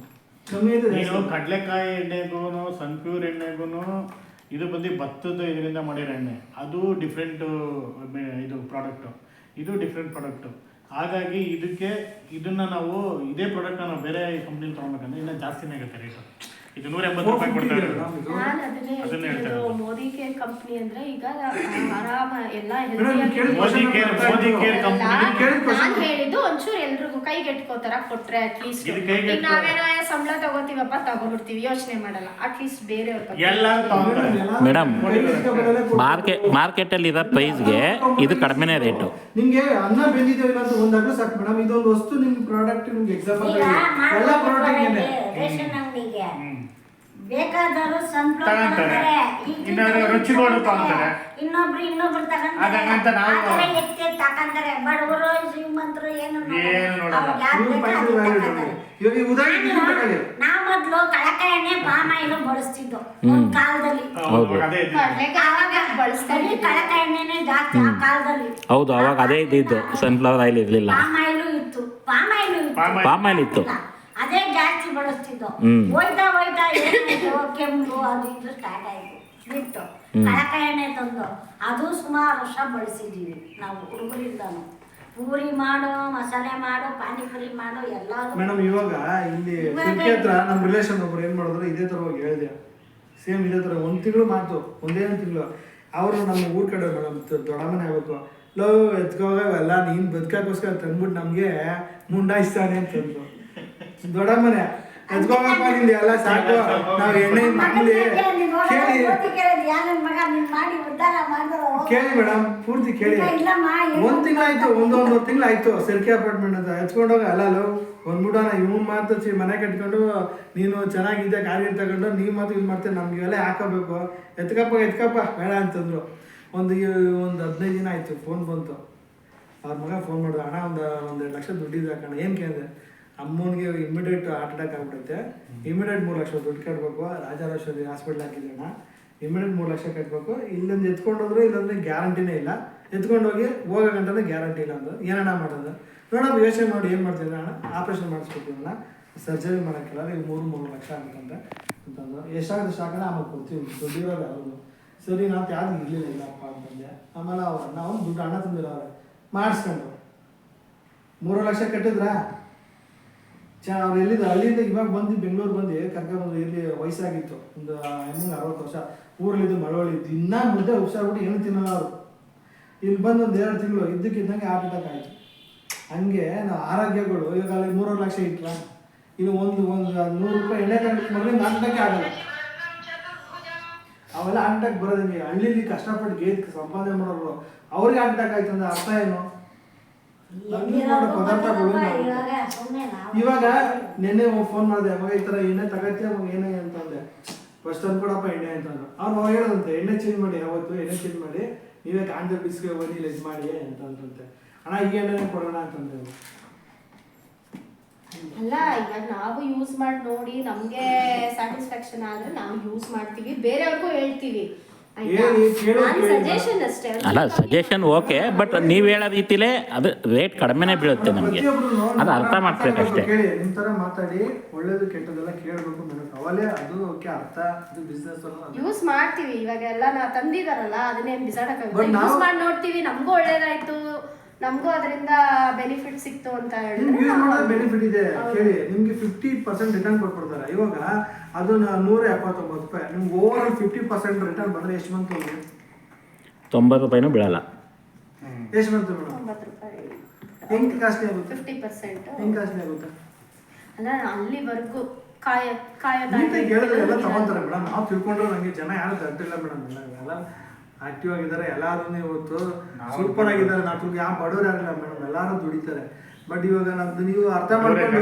ಕಮ್ಮಿ ಇದೆ. ನೀನು ಕಡಲೆಕಾಯಿ ಎಣ್ಣೆಗೂ ಸನ್ಪ್ಯೂರ್ ಎಣ್ಣೆಗೂ ಇದು ಬಂದು ಭತ್ತದ ಇದರಿಂದ ಮಾಡಿರೋ ಎಣ್ಣೆ, ಅದು ಡಿಫ್ರೆಂಟ್ ಇದು ಪ್ರಾಡಕ್ಟು, ಇದು ಡಿಫ್ರೆಂಟ್ ಪ್ರಾಡಕ್ಟು. ಹಾಗಾಗಿ ಇದನ್ನ ನಾವು ಇದೇ ಪ್ರಾಡಕ್ಟ್ನ ನಾವು ಬೇರೆ ಕಂಪ್ನಿಲಿ ತೊಗೊಬೇಕಂದ್ರೆ ಇನ್ನೂ ಜಾಸ್ತಿನೇ ಆಗುತ್ತೆ ರೇಟು. ಇದು 180 ರೂಪಾಯಿ ಕೊಡ್ತಾ ಇರೋದು. ನಾನು ಅದನ್ನೇ ಹೇಳ್ತಿರೋದು, ಮೋದಿ ಕೇರ್ ಕಂಪ್ನಿ ಅಂದ್ರೆ ಈಗ ಆರಾಮ ಎಲ್ಲ ನಾನು ಹೇಳಿದ್ದು ಒಂಚೂರು ಎಲ್ರಿಗೂ ಕೈಗೆಟ್ಕೋತರ ಕೊಟ್ರೆ ಅಟ್ಲೀಸ್ಟ್ ನಾವೇನೋ ಸಂಬಳ ತಗೋತೀವಪ್ಪ ತಗೋಬಿಡ್ತೀವಿ, ಯೋಚನೆ ಮಾಡಲ್ಲ. ಅಟ್ಲೀಸ್ಟ್ ಬೇರೆಯವ್ರ ಮೇಡಮ್, ಮಾರ್ಕೆಟಲ್ಲಿ ಇರೋ ಪ್ರೈಸ್ಗೆ ಇದು ಕಡಿಮೆನೇ ರೇಟು. ನಿಮ್ಗೆ ಅನ್ನ ಬೆಂದಿದೆ ಇಲ್ಲ ಅಂತ ಒಂದಾಗ್ಲೂ ಸಾಕು ಮೇಡಮ್. ಇದೊಂದು ವಸ್ತು ನಿಮ್ ಪ್ರಾಡಕ್ಟ್ ನಿಮ್ಗೆ ಎಕ್ಸಾಂಪಲ್ ಎಲ್ಲ ಪ್ರಾಡಕ್ಟ್ ಇದೆ. ರೇಷನ್ ಅಂಗಡಿಗೆ ಬೇಕಾದವರು ಇನ್ನೊಬ್ರು ತಗೊಂತಾರೆ. ಬಡವರು ಶ್ರೀಮಂತರು ಏನು ನಾವ್ ಮೊದ್ಲು ಕಳಕಾಯಿ ಎಣ್ಣೆ ಪಾಮ್ ಆಯಿಲ್ ಬಳಸ್ತಿದ್ದು ಒಂದ್ ಕಾಲದಲ್ಲಿ. ಕಳಕಾಯಿ ಎಣ್ಣೆನೆ ಜಾಸ್ತಿ ಆ ಕಾಲದಲ್ಲಿ. ಹೌದು, ಅವಾಗ ಅದೇ ಇದ್ದಿದ್ದು, ಸನ್ಫ್ಲವರ್ ಆಯಿಲ್ ಇರಲಿಲ್ಲ. ಪಾಮ್ ಆಯಿಲ್ ಇತ್ತು, ಅದೇ ಜಾಸ್ತಿ ಬಳಸ್ತಿದ್ದು. ಹೋಯ್ತಾ ಏನಾಯ್ತು, ಕೆಮ್ಮು ಅದು ಇದು ಸ್ಟಾರ್ಟ್ ಆಯ್ತು, ಬಿಟ್ಟು ಕಳಕಾಯಿ ಎಣ್ಣೆ ತಂದು ಅದು ಸುಮಾರು ವರ್ಷ ಬಳಸಿದೀವಿ ನಾವು ಹುಡುಗರಿಂದಾನು. ಪೂರಿ ಮಾಡು, ಮಸಾಲೆ ಮಾಡು, ಪಾನಿಪುರಿ ಮಾಡು ಎಲ್ಲ. ಮೇಡಮ್ ಇವಾಗ ಇಲ್ಲಿ ಸಿರ್ಕೆ ಹತ್ರ ನಮ್ಮ ರಿಲೇಷನ್ ಒಬ್ರು ಏನ್ ಮಾಡಿದ್ರು, ಇದೇ ತರ ಹೋಗಿ ಹೇಳಿದೆ, ಸೇಮ್ ಇದೇ ತರ 1 ತಿಂಗಳು ಮಾತು, ಒಂದೇ 1 ತಿಂಗಳು. ಅವರು ನಮ್ಮ ಊರ್ ಕಡೆ ಮೇಡಮ್ ದೊಡ್ಡಮ್ಮನೆ ಆಗ್ಬೇಕು, ಲೋ ಎತ್ಕೋವೆಲ್ಲ ನೀನ್ ಬದುಕೋಸ್ಕರ ತಂದ್ಬಿಟ್ಟು ನಮ್ಗೆ ಮುಂಡಾಯಿಸ್ತಾನೆ ಅಂತಂದ್ರು. ದೊಡ್ಡಮ್ಮನೆ ಎತ್ಕೋಬೇಕಪ್ಪ ನಿಂದು ಎಲ್ಲ ಸಾಕು, ನಾವು ಎಣ್ಣೆ ಮಾಮೂಲಿ ಕೇಳಿ ಮೇಡಮ್, ಪೂರ್ತಿ ಕೇಳಿ. 1 ತಿಂಗಳಾಯ್ತು, ಒಂದೊಂದು ತಿಂಗಳಾಯ್ತು ಸೆರ್ಕೆ ಅಪಾರ್ಟ್ಮೆಂಟ್ ಅಂತ ಎತ್ಕೊಂಡೋಗ ಅಲ್ಲ ಬಂದ್ಬಿಟ್ಟು ಇವ್ನು ಮಾತು ಮನೆ ಕಟ್ಕೊಂಡು ನೀನು ಚೆನ್ನಾಗಿದ್ದೆ ಕಾರ್ಯ ತಗೊಂಡು ನೀವು ಮಾತು ಇದು ಮಾಡ್ತೇನೆ, ನಮ್ಗೆ ಎಲ್ಲ ಹಾಕೋಬೇಕು, ಎತ್ಕಪ್ಪ ಬೇಡ ಅಂತಂದ್ರು. ಒಂದು 15 ದಿನ ಆಯ್ತು, ಫೋನ್ ಬಂತು. ಅವ್ರ ಮಗ ಫೋನ್ ಮಾಡಿದ, ಅಣ್ಣ ಒಂದು 2 ಲಕ್ಷ ದುಡ್ಡಿದೆ ಕಣ. ಏನು ಕೇಳಿದೆ? ಅಮ್ಮನಿಗೆ ಇಮಿಡಿಯೇಟ್ ಹಾರ್ಟ್ ಅಟ್ಯಾಕ್ ಆಗ್ಬಿಡುತ್ತೆ, ಇಮಿಡಿಯೇಟ್ 3 ಲಕ್ಷ ದುಡ್ಡು ಕಟ್ಟಬೇಕು. ರಾಜರಾಜೇಶ್ವರಿ ಹಾಸ್ಪಿಟ್ಲ್ ಹಾಕಿದ್ದಣ್ಣ, ಇಮಿಡಿಯೇಟ್ 3 ಲಕ್ಷ ಕಟ್ಟಬೇಕು. ಇಲ್ಲೊಂದು ಎತ್ಕೊಂಡು ಹೋದ್ರೆ ಇಲ್ಲಂದ್ರೆ ಗ್ಯಾರಂಟಿನೇ ಇಲ್ಲ, ಎತ್ಕೊಂಡೋಗಿ ಹೋಗೋ ಗಂಟೆ ಗ್ಯಾರಂಟಿ ಇಲ್ಲ ಅಂದ್ರೆ ಏನಣ್ಣ ಮಾಡೋದು? ನೋಡೋದು ಯೋಚನೆ ಮಾಡಿ ಏನು ಮಾಡ್ತಿದ್ದೆ ಅಣ್ಣ, ಆಪ್ರೇಷನ್ ಮಾಡಿಸ್ಕೊತೀವಣ್ಣ, ಸರ್ಜರಿ ಮಾಡೋಕ್ಕಿಲ್ಲ, ಈಗ 3 ಲಕ್ಷ ಅಂತಂದ್ರೆ ಅಂತಂದು ಎಷ್ಟಾಗುತ್ತೆ ಶಾಕನ ಆಮೇಲೆ ಕೊಡ್ತೀವಿ, ದುಡ್ಡಿರೋದು ಅವ್ರು. ಸರಿ ನಾವು ಯಾವ್ದು ಇರಲಿಲ್ಲ ಇಲ್ಲಪ್ಪ ಅಂತಂದೆ. ಆಮೇಲೆ ನಾವು ದುಡ್ಡು ಹಣ ತಂದಿರೋರು ಮಾಡಿಸ್ಕೊಂಡು 3 ಲಕ್ಷ ಕಟ್ಟಿದ್ರಾ ಅವ್ರು ಎಲ್ಲಿದ್ದು ಅಲ್ಲಿಂದ ಇವಾಗ ಬಂದು ಬೆಂಗಳೂರು ಬಂದು ಕರ್ಕೊಂಡ್ಬಂದು. ಇಲ್ಲಿ ವಯಸ್ಸಾಗಿತ್ತು, ಒಂದು ಹೆಣ್ಣಿಗೆ 60 ವರ್ಷ, ಊರಲ್ಲಿದ್ದು ಮಳವಳ್ಳಿ ದಿನ ಮುದ್ದೆ ಹುಷಾರ್ಬಿಟ್ಟು ಏನು ತಿನ್ನಲ್ಲ ಅವರು. ಇಲ್ಲಿ ಬಂದು ಒಂದು 2 ತಿಂಗಳು ಇದ್ದಕ್ಕಿದ್ದಂಗೆ ಹಾರ್ಟ್ ಅಟ್ಯಾಕ್ ಆಯಿತು. ಹಂಗೆ ನಾವು ಆರೋಗ್ಯಗಳು ಇವಾಗ ಅಲ್ಲಿ 3 ಲಕ್ಷ ಇಟ್ಲ, ಇನ್ನು ಒಂದು 100 ರೂಪಾಯಿ ಎಣ್ಣೆ ತಗೊಂಡು ಹಾರ್ಟ್ ಆಗಲ್ಲ. ಅವೆಲ್ಲ ಹಾರ್ಟ್ ಅಟ್ಯಾಕ್ ಬರೋದಂಗೆ. ಹಳ್ಳಿಲಿ ಕಷ್ಟಪಟ್ಟು ಗೇದ್ ಸಂಪಾದನೆ ಮಾಡೋರು ಅವ್ರಿಗೆ ಹಾರ್ಟ್ ಅಟ್ಯಾಕ್ ಆಯ್ತು ಅಂದ್ರೆ ಅರ್ಥ ಏನು? ಪದಾರ್ಥಗಳು ಇವಾಗ ನೆನ್ನೆ ಫೋನ್ ಮಾಡಿದೆ, ಅವಾಗ ಈ ಥರ ಎಣ್ಣೆ ತಗತ್ತೆ, ಅವಾಗ ಏನೇ ಅಂತಂದೆ. ಫಸ್ಟ್ ತಂದ್ಕೊಡಪ್ಪ ಎಣ್ಣೆ ಅಂತಂದ್ರು. ಅವ್ರು ಹೇಳೋದಂತೆ ಎಣ್ಣೆ ಚೇಂಜ್ ಮಾಡಿ, ಯಾವತ್ತು ಎಣ್ಣೆ ಚೇಂಜ್ ಮಾಡಿ ನೀವೇ ಕಾಂಜ ಬಿಸ್ಗೆ ಬನ್ನಿ ಲೆಜ್ ಮಾಡಿ ಅಂತಂದ್ರಂತೆ. ಅಣ್ಣ ಈಗ ಎಣ್ಣೆ ಕೊಡೋಣ ಅಂತಂದ್ರೆ ಅಲ್ಲ, ಇವಾಗ ನಾವು ಯೂಸ್ ಮಾಡಿ ನೋಡಿ ನಮ್ಗೆ ಸ್ಯಾಟಿಸ್ಫ್ಯಾಕ್ಷನ್ ಆದ್ರೆ ನಾವು ಯೂಸ್ ಮಾಡ್ತೀವಿ, ಬೇರೆಯವ್ರಿಗೂ ಹೇಳ್ತೀವಿ. ಸಜೆಷನ್ ಅಷ್ಟೇ. ಅಲ್ಲ ಸಜೆಷನ್ ಓಕೆ, ಬಟ್ ನೀವು ಹೇಳೋ ರೀತಿಲೇ ಅದು ರೇಟ್ ಕಡಿಮೆನೇ ಬೀಳುತ್ತೆ ನಮಗೆ, ಅದು ಅರ್ಥ ಮಾಡ್ಬೇಕಷ್ಟೇ. ಕೇಳಿ ನಿಮ್ಮ ಥರ ಮಾತಾಡಿ ಒಳ್ಳೇದು ಕೆಟ್ಟದೆಲ್ಲ ಕೇಳಬೇಕು ನನಗೆ, ಅವಲೇ ಅದು ಓಕೆ ಅರ್ಥ. ಇದು ಬಿಸ್ನೆಸ್ ಯೂಸ್ ಮಾಡ್ತೀವಿ, ಇವಾಗ ಎಲ್ಲ ನಾವು ತಂದಿದಾರಲ್ಲ ಅದನ್ನೇನು ಬಿಸಾಡಕ್ಕಾಗಲ್ಲ. ಯೂಸ್ ಮಾಡಿ ನೋಡ್ತೀವಿ, ನಮಗೂ ಒಳ್ಳೇದಾಯ್ತು, ನಮಗೂ ಅದರಿಂದ ಬೆನಿಫಿಟ್ ಸಿಕ್ತು ಅಂತ ಹೇಳಿದ್ರೆ ಯೂಸ್ ಮಾಡೋದು ಬೆನಿಫಿಟ್ ಇದೆ. ಕೇಳಿ, ನಿಮ್ಗೆ 50% ರಿಟರ್ನ್ ಕೊಟ್ಬಿಡ್ತಾರೆ. ಇವಾಗ ಅದು 179 ರೂಪಾಯಿ, ನಿಮ್ಗೆ ಓವರ್ ಆಲ್ 50% ರಿಟರ್ನ್ ಬಂದ್ರೆ ಎಷ್ಟು ಬಂತು? 90 ರೂಪಾಯಿನೂ ಬೀಳಲ್ಲ. ಎಷ್ಟು ಬಂತು ಮೇಡಮ್? 90 ರೂಪಾಯಿ. ಹೆಂಗೆ ಕಾಸ್ಟ್ಲಿ ಆಗುತ್ತೆ? 50% ಹೆಂಗೆ ಕಾಸ್ಟ್ಲಿ ಆಗುತ್ತೆ? ಅಲ್ಲ, ಅಲ್ಲಿವರೆಗೂ ಕೇಳಿದ್ರೆ ಎಲ್ಲ ತಗೊಂತಾರೆ ಮೇಡಮ್. ನಾವು ತಿಳ್ಕೊಂಡ್ರೆ ನಂಗೆ ಜನ ಯಾರು ತರ್ತಿಲ್ಲ ಮೇಡಮ್. ಎಲ್ಲ ಆಕ್ಟಿವ್ ಆಗಿದ್ದಾರೆ, ಎಲ್ಲರೂ ಇವತ್ತು ಸೂಪರ್ ಆಗಿದ್ದಾರೆ. ನಾವು ಯಾವ ಬಡವರು ಆಗಿಲ್ಲ ಮೇಡಮ್, ಎಲ್ಲರೂ ದುಡಿತಾರೆ. ಬಟ್ ಇವಾಗ ನಮ್ದು ನೀವು ಅರ್ಥ ಮಾಡ್ಕೊಂಡು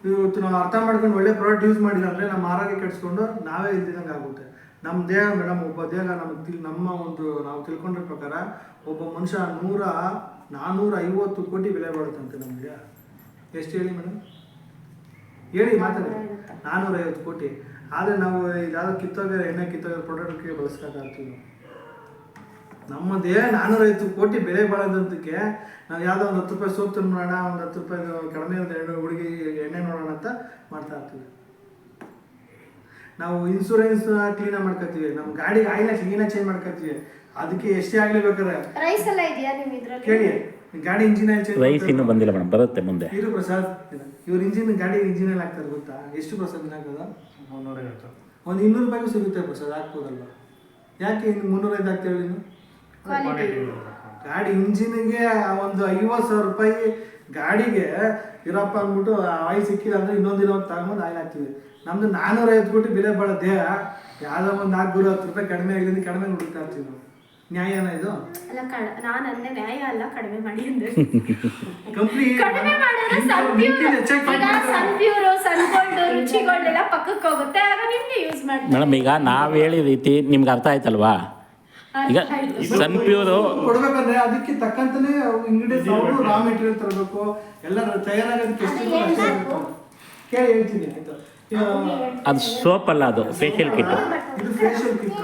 ಇವತ್ತು ನಾವು ಅರ್ಥ ಮಾಡ್ಕೊಂಡು ಒಳ್ಳೆ ಪ್ರಾಡಕ್ಟ್ ಯೂಸ್ ಮಾಡಿಲ್ಲ ಅಂದರೆ ನಮ್ಮ ಆರೋಗ್ಯ ಕೆಡಿಸ್ಕೊಂಡು ನಾವೇ ಇಲ್ದಿದಂಗೆ ಆಗುತ್ತೆ. ನಮ್ಮ ದೇಹ ಮೇಡಮ್, ಒಬ್ಬ ದೇಹ ನಮ್ಮ ಒಂದು ನಾವು ತಿಳ್ಕೊಂಡಿರೋ ಪ್ರಕಾರ ಒಬ್ಬ ಮನುಷ್ಯ 450 ಕೋಟಿ ಬೆಲೆ ಬಾಳುತ್ತಂತೆ ನಮಗೆ. ಎಷ್ಟು ಹೇಳಿ ಮೇಡಮ್? ಹೇಳಿ ಮಾತಾಡಿ. 450 ಕೋಟಿ. ಆದರೆ ನಾವು ಇದಾದ ಕಿತ್ತೋಗ ಎಣ್ಣೆ ಕಿತ್ತೋಗ ಪ್ರಾಡಕ್ಟ್ಗೆ ಬಳಸ್ಕೊತಾ ಇರ್ತೀವಿ. ನಮ್ಮ ದೇಹ 450 ಕೋಟಿ ಬೆಲೆ ಬಾಳೋದಕ್ಕೆ ನಾವು ಯಾವುದೋ ಒಂದು 10 ರೂಪಾಯಿ ಸೋಪ್ ತಂದ್ಬಿಡೋಣ, ಒಂದು 10 ರೂಪಾಯಿ ಕಡಿಮೆ ಇರೋದು ಹುಡುಗಿ ಎಣ್ಣೆ ನೋಡೋಣ ಅಂತ ಮಾಡ್ತಾ ಇರ್ತೀವಿ. ನಾವು ಇನ್ಶೂರೆನ್ಸ್ ಕ್ಲೀನಾಗಿ ಮಾಡ್ಕೊತೀವಿ, ನಮ್ಮ ಗಾಡಿ ಆಯಿಲ್ ಕ್ಲೀನಾಗಿ ಚೇಂಜ್ ಮಾಡ್ಕೊತೀವಿ. ಅದಕ್ಕೆ ಎಷ್ಟೇ ಆಗಲಿ ಬೇಕಾದ್ರೆ ರೈಸ್ ಎಲ್ಲ ಇದೆಯಾ ನಿಮ್ಮ ಇದ್ರಲ್ಲಿ? ಕೇಳಿ, ಗಾಡಿ ಇಂಜಿನ್ ಆಯಿಲ್ ಚೇಂಜ್ ರೈಸ್ ಇನ್ನೂ ಬಂದಿಲ್ಲ ಮೇಡಮ್, ಬರುತ್ತೆ ಮುಂದೆ. ಇರು ಪ್ರಸಾದ್, ಇವ್ರು ಗಾಡಿ ಇಂಜಿನ್ ಆಯಿಲ್ ಹಾಕ್ತಾರೆ ಗೊತ್ತಾ? ಎಷ್ಟು ಪ್ರಸಾದ್ ಹಾಕೋದು? 350. ಒಂದು 200 ರೂಪಾಯಿಗೂ ಸಿಗುತ್ತೆ ಪ್ರಸಾದ್, ಹಾಕ್ಬೋದಲ್ವ? ಯಾಕೆ ಇನ್ನು 305 ಹಾಕ್ತೇವೆ? ನೀನು ಗಾಡಿ ಇಂಜಿನ್ಗೆ ಒಂದು 50,000 ರೂಪಾಯಿ ಗಾಡಿಗೆ ಇರಪ್ಪ ಅಂದ್ಬಿಟ್ಟು ಆಯಿಲ್ ಸಿಕ್ಕಿಲ್ಲ ಅಂದ್ರೆ ಇನ್ನೊಂದಿನ ತಗೊಂಡು ಆಯಿಲ್ ಹಾಕ್ತೀವಿ. ನಮ್ದು 450 ಕೋಟಿ ಬೆಲೆ ಬಾಳೋ ದೇಹ ಯಾವುದೋ ಒಂದು 410 ರೂಪಾಯಿ ಕಡಿಮೆ ಆಗಲಿ ಕಡಿಮೆ ಹುಡುಕ್ತಾ ಇರ್ತೀವಿ ನಾವು. ನ್ಯಾಯನ ಇದು? ಅಲ್ಲ, ನಾನು ಅಂದೆ ನ್ಯಾಯ ಅಲ್ಲ, ಕಡಿಮೆ ಮಾಡಿ ಅಂದ್ರೆ ಕಂಪ್ನಿ ಕಡಿಮೆ ಮಾಡಿದ್ರೆ ಸನ್ಪ್ಯೂರ್, ಸನ್ಗೋಲ್ಡ್, ರುಚಿಗೋಲ್ಡ್ ಎಲ್ಲ ಪಕ್ಕಕ್ಕೆ ಹೋಗುತ್ತೆ, ಆಗ ನಿಮ್ಗೆ ಯೂಸ್ ಮಾಡಿ. ಮೇಡಮ್, ಈಗ ನಾವು ಹೇಳಿ ರೀತಿ ನಿಮ್ಗೆ ಅರ್ಥ ಆಯ್ತಲ್ವಾ? ಈಗ ಸನ್ಪ್ಯೂರು ಕೊಡ್ಬೇಕಂದ್ರೆ ಅದಕ್ಕೆ ತಕ್ಕಂತಾನೆ ಇಂಗ್ರೀಡಿಯೆಂಟ್ಸ್ ರಾ ಮೆಟೀರಿಯಲ್ ತರಬೇಕು, ಎಲ್ಲ ತಯಾರಾಗೋದಕ್ಕೆ ಎಷ್ಟು ಕೇಳಿ ಹೇಳ್ತೀನಿ ಆಯ್ತಾ? ಅದು ಸೋಪ್ ಅಲ್ಲ, ಅದು ಫೇಶಿಯಲ್ ಕಿಟ್. ಇದು ಫೇಶಿಯಲ್ ಕಿಟ್.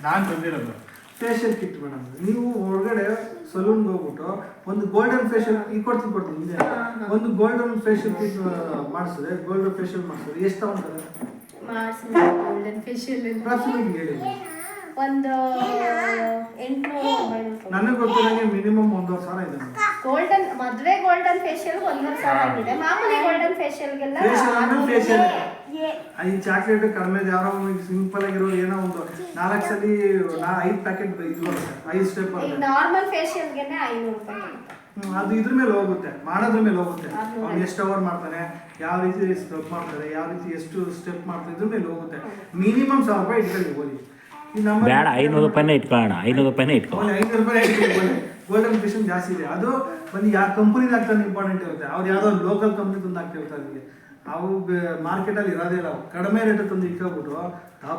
ನಾನು ತಂದಿರೋದು ಫೇಶಿಯಲ್ ಕಿಟ್ ಮೇಡಮ್. ನೀವು ಹೊರಗಡೆ ಸಲೂನ್ಗೆ ಹೋಗ್ಬಿಟ್ಟು ಒಂದು ಗೋಲ್ಡನ್ ಫೇಶಿಯಲ್ ಈಗ ಕೊಡ್ತೀನಿ ಇದೆ, ಒಂದು ಗೋಲ್ಡನ್ ಫೇಶಿಯಲ್ ಕಿಟ್ ಮಾಡಿಸಿದ್ರೆ, ಗೋಲ್ಡನ್ ಫೇಶಿಯಲ್ ಮಾಡಿಸಿದ್ರೆ ಎಷ್ಟು ತಗೊಂತಾರೆ? ಗೋಲ್ಡನ್ ಫೇಶಿಯಲ್ ಹೇಳಿ. ಒಂದು 800-900. ನನಗೆ ಗೊತ್ತಿರೋಂಗೆ ಮಿನಿಮಮ್ 1,500 ಇದೆ ಗೋಲ್ಡನ್ ಮದುವೆ ಗೋಲ್ಡನ್ ಫೇಶಿಯಲ್ 1,500 ಆಗಿದೆ. ಮಾಮೂಲಿ ಗೋಲ್ಡನ್ ಫೇಶಿಯಲ್ಗೆಲ್ಲ ಫೇಶಿಯಲ್ ಈ ಚಾಕ್ಲೇಟ್ ಕಡಿಮೆ ಯಾರೋ ಸಿಂಪಲ್ ಆಗಿರೋ ಏನೋ ಒಂದು 4 ಸಲ 5 ಪ್ಯಾಕೆಟ್ ಇದು ಬರುತ್ತೆ, 5 ಸ್ಟೆಪ್ ಬರುತ್ತೆ. ನಾರ್ಮಲ್ ಫೇಶಿಯಲ್ಗೆನೆ 500 ರೂಪಾಯಿ. ಅದು ಇದ್ರ ಮೇಲೆ ಹೋಗುತ್ತೆ, ಮಾಡೋದ್ರ ಮೇಲೆ ಹೋಗುತ್ತೆ. ಅವ್ನು ಎಷ್ಟು ಅವರ್ ಮಾಡ್ತಾನೆ, ಯಾವ ರೀತಿ ಸ್ಟೆಪ್ ಮಾಡ್ತಾರೆ, ಯಾವ ರೀತಿ ಎಷ್ಟು ಸ್ಟೆಪ್ ಮಾಡ್ತಾರೆ, ಇದ್ರ ಮೇಲೆ ಹೋಗುತ್ತೆ. ಮಿನಿಮಮ್ 1,000 ರೂಪಾಯಿ ಇಟ್ಕೊಳ್ಳಿ ಹೋಗಿ. ಬೇಡ, 500 ರೂಪಾಯಿನೇ ಇಟ್ಕೊಳ್ಳೋಣ. 500 ರೂಪಾಯಿನೇ ಇಟ್ಕೊಳ್ಳೋಣ. 500 ರೂಪಾಯಿ ಇಟ್ಕೊಳ್ಳಿ. ಗೋಲ್ಡನ್ ಫೇಶಿಯಲ್ ಜಾಸ್ತಿ ಇದೆ. ಅದು ಬಂದು ಯಾವ ಕಂಪನಿದು ಆಗ್ತಾನೆ ಇಂಪಾರ್ಟೆಂಟ್ ಇರುತ್ತೆ. ಅವ್ರು ಯಾವುದೋ ಒಂದು ಲೋಕಲ್ ಕಂಪ್ನಿ ತಂದು ಆಗ್ತಿರ್ತಾರೆ. ಅಲ್ಲಿ ಅವು ಮಾರ್ಕೆಟಲ್ಲಿ ಇರೋದೇ ಇಲ್ಲ. ಕಡಿಮೆ ರೇಟ್ ತಂದು ಇಟ್ಕೊಬಿಟ್ಟು